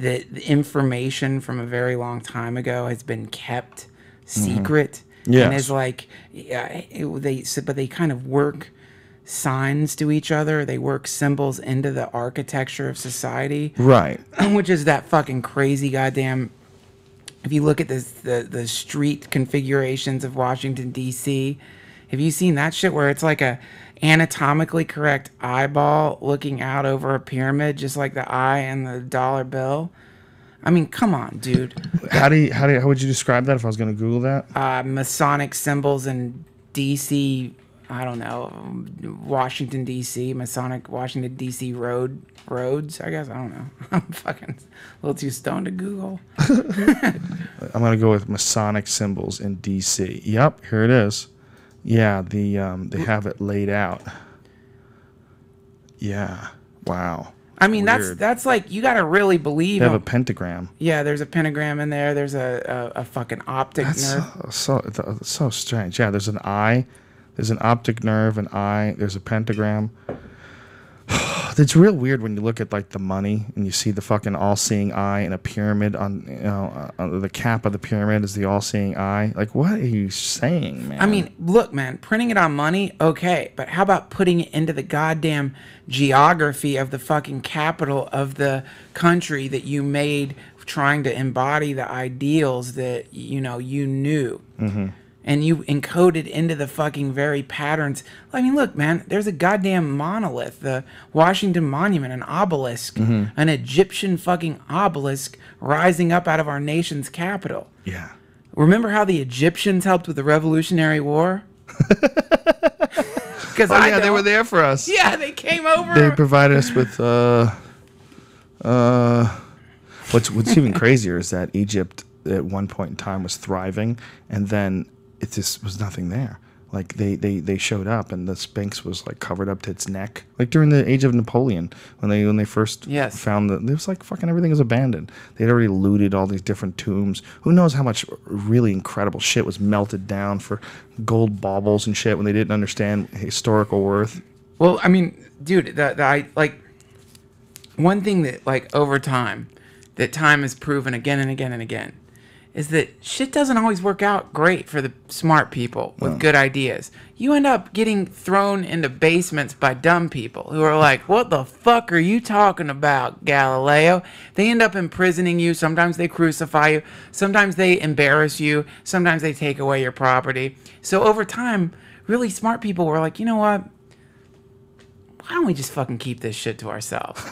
the information from a very long time ago has been kept secret? Yes. And is like, but they kind of work signs to each other. They work symbols into the architecture of society, right? Which is that fucking crazy goddamn. If you look at the street configurations of Washington D.C., have you seen that shit where it's like a anatomically correct eyeball looking out over a pyramid, just like the eye and the dollar bill? I mean, come on, dude. How would you describe that if I was going to Google that? Masonic symbols in D.C., I don't know, Washington, D.C., Masonic Washington, D.C. roads, I guess. I don't know. I'm fucking a little too stoned to Google. I'm going to go with Masonic symbols in D.C. Yep, here it is. Yeah, they have it laid out. Yeah. Wow. I mean, Weird. that's like, you got to really believe. They have a pentagram. Yeah, there's a pentagram in there. There's a fucking optic nerve. So strange. Yeah, there's an eye. There's an optic nerve, an eye. There's a pentagram. It's real weird when you look at like the money and you see the fucking all-seeing eye and a pyramid on, the cap of the pyramid is the all-seeing eye. Like, what are you saying, man? I mean, look, man, printing it on money, okay, but how about putting it into the goddamn geography of the fucking capital of the country that you made, trying to embody the ideals that you knew. Mm-hmm. And you encoded into the fucking very patterns. I mean, look, man, there's a goddamn monolith, the Washington Monument, an obelisk, an Egyptian fucking obelisk rising up out of our nation's capital. Yeah. Remember how the Egyptians helped with the Revolutionary War? Because they were there for us. Yeah, they came over. They provided us with what's even crazier is that Egypt at one point in time was thriving, and then it just was nothing there. Like they showed up and the Sphinx was like covered up to its neck. Like during the age of Napoleon, when they first found it was like fucking everything was abandoned. They'd already looted all these different tombs. Who knows how much really incredible shit was melted down for gold baubles and shit when they didn't understand historical worth. Well, I mean, dude, I like one thing that like over time that time has proven again and again and again is that shit doesn't always work out great for the smart people with good ideas. You end up getting thrown into basements by dumb people who are like, what the fuck are you talking about, Galileo? They end up imprisoning you. Sometimes they crucify you. Sometimes they embarrass you. Sometimes they take away your property. So over time, really smart people were like, you know what? Why don't we just fucking keep this shit to ourselves?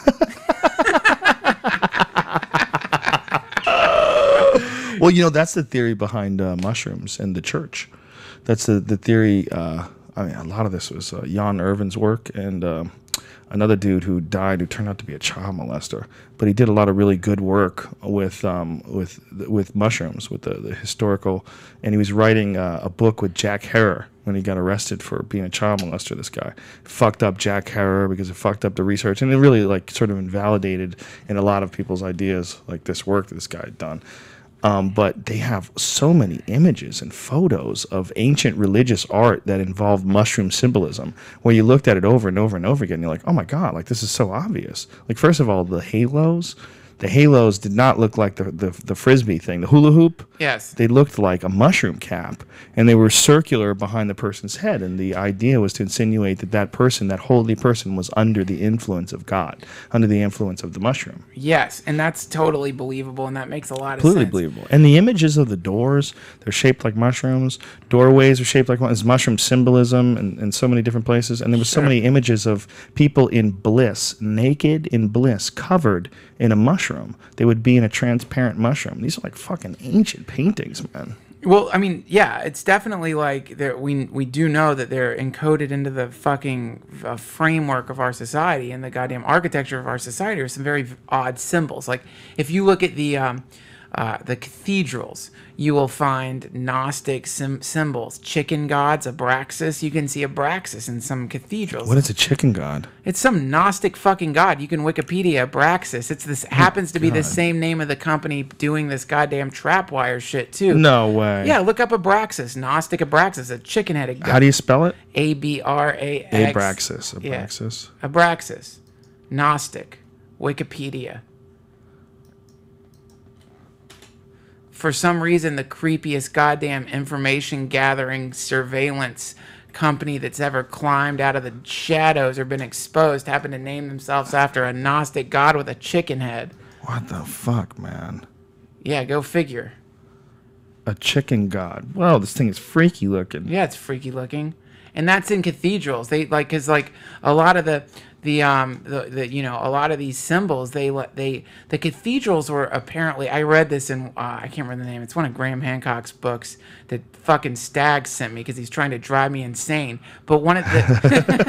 Well, that's the theory behind mushrooms and the church. That's the theory. I mean, a lot of this was Jan Irvin's work and another dude who died who turned out to be a child molester. But he did a lot of really good work with mushrooms, with the historical. And he was writing a book with Jack Herer when he got arrested for being a child molester. This guy fucked up Jack Herer because it fucked up the research, and it really like sort of invalidated in a lot of people's ideas like this work that this guy had done. But they have so many images and photos of ancient religious art that involve mushroom symbolism, where you looked at it over and over and over again. And you're like, oh my God, like this is so obvious. Like, first of all, the halos did not look like the Frisbee thing, the hula hoop. Yes. They looked like a mushroom cap, and they were circular behind the person's head. And the idea was to insinuate that person, that holy person, was under the influence of God, under the influence of the mushroom. Yes, and that's totally believable, and that makes a lot of Completely sense. Believable. And the images of the doors, they're shaped like mushrooms. Doorways are shaped like mushroom symbolism in so many different places. And there was so many images of people in bliss, naked in bliss, covered in a mushroom. They would be in a transparent mushroom. These are like fucking ancient paintings, man. Well, I mean, yeah, it's definitely like we do know that they're encoded into the fucking framework of our society and the goddamn architecture of our society are some very odd symbols. Like if you look at the cathedrals, you will find Gnostic symbols, chicken gods, Abraxas. You can see Abraxas in some cathedrals. What is a chicken god? It's some Gnostic fucking god. You can Wikipedia Abraxas. It's this happens to be the same name of the company doing this goddamn trapwire shit too. No way. Yeah, look up Abraxas, Gnostic Abraxas, a chicken-headed god. How do you spell it? Abrax. Abraxas. Yeah. Abraxas. Abraxas. Gnostic. Wikipedia. For some reason, the creepiest goddamn information gathering surveillance company that's ever climbed out of the shadows or been exposed happened to name themselves after a Gnostic god with a chicken head. What the fuck, man? Yeah, go figure. A chicken god. Wow, this thing is freaky looking. Yeah, it's freaky looking. And that's in cathedrals. They like, cause like a lot of the you know, a lot of these symbols, the cathedrals were apparently, I read this in I can't remember the name, it's one of Graham Hancock's books that fucking Stag sent me because he's trying to drive me insane. But one of the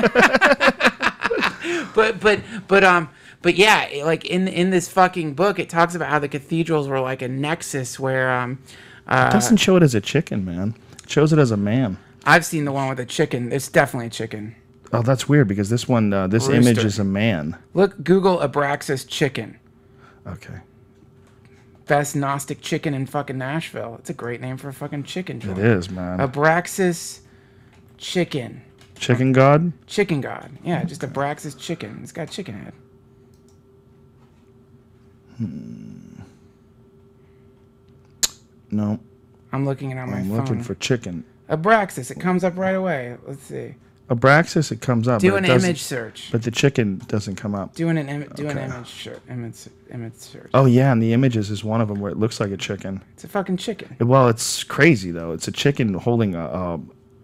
but yeah, like in this fucking book, it talks about how the cathedrals were like a nexus where it doesn't show it as a chicken, man. It shows it as a man. I've seen the one with a chicken. It's definitely a chicken. Oh, that's weird because this one, this Rooster. image is a man. Look, Google Abraxas chicken. Okay. Best Gnostic chicken in fucking Nashville. It's a great name for a fucking chicken joint. It is, man. Abraxas chicken. Chicken god? Chicken god. Yeah, just Abraxas chicken. It's got chicken head. No. I'm looking it on my phone. I'm looking for chicken. Abraxas. It comes up right away. Let's see. Abraxas, it comes up. Do an image search. But the chicken doesn't come up. Do an image search. Oh yeah, and the images is one of them where it looks like a chicken. It's a fucking chicken. Well, it's crazy though. It's a chicken holding a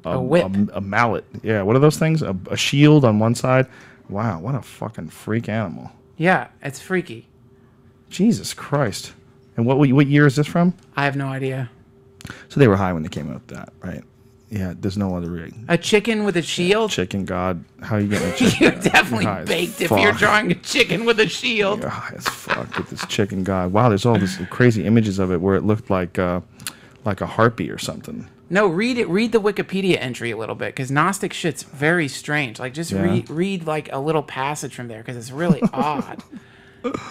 whip, a mallet. Yeah, what are those things? A shield on one side. Wow, what a fucking freak animal. Yeah, it's freaky. Jesus Christ. And what year is this from? I have no idea. So they were high when they came up with that, right? Yeah, there's no other rig. A chicken with a shield? Chicken god. How are you getting a chicken? You're definitely baked if you're drawing a chicken with a shield. You're high as fuck with this chicken god. Wow, there's all these crazy images of it where it looked like a harpy or something. No, read it. Read the Wikipedia entry a little bit because Gnostic shit's very strange. Like, just read like a little passage from there because it's really odd.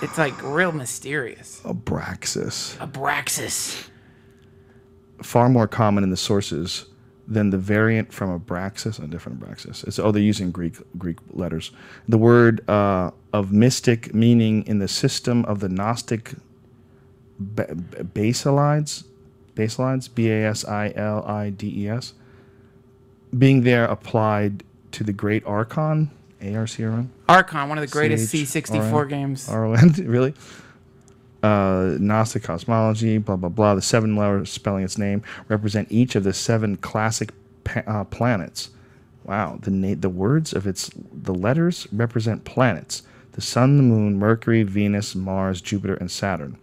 It's like real mysterious. Abraxas. Far more common in the sources than the variant from Abraxas, a different Abraxas. They're using Greek letters. The word of mystic meaning in the system of the Gnostic Basilides, Basilides, being there applied to the Great Archon, Archon, one of the greatest C64 games. Really? Gnostic cosmology, blah, blah, blah. The 7 letters spelling its name represent each of the 7 classic planets. Wow. The words of the letters represent planets. The sun, the moon, Mercury, Venus, Mars, Jupiter, and Saturn.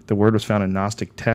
The word was found in Gnostic texts.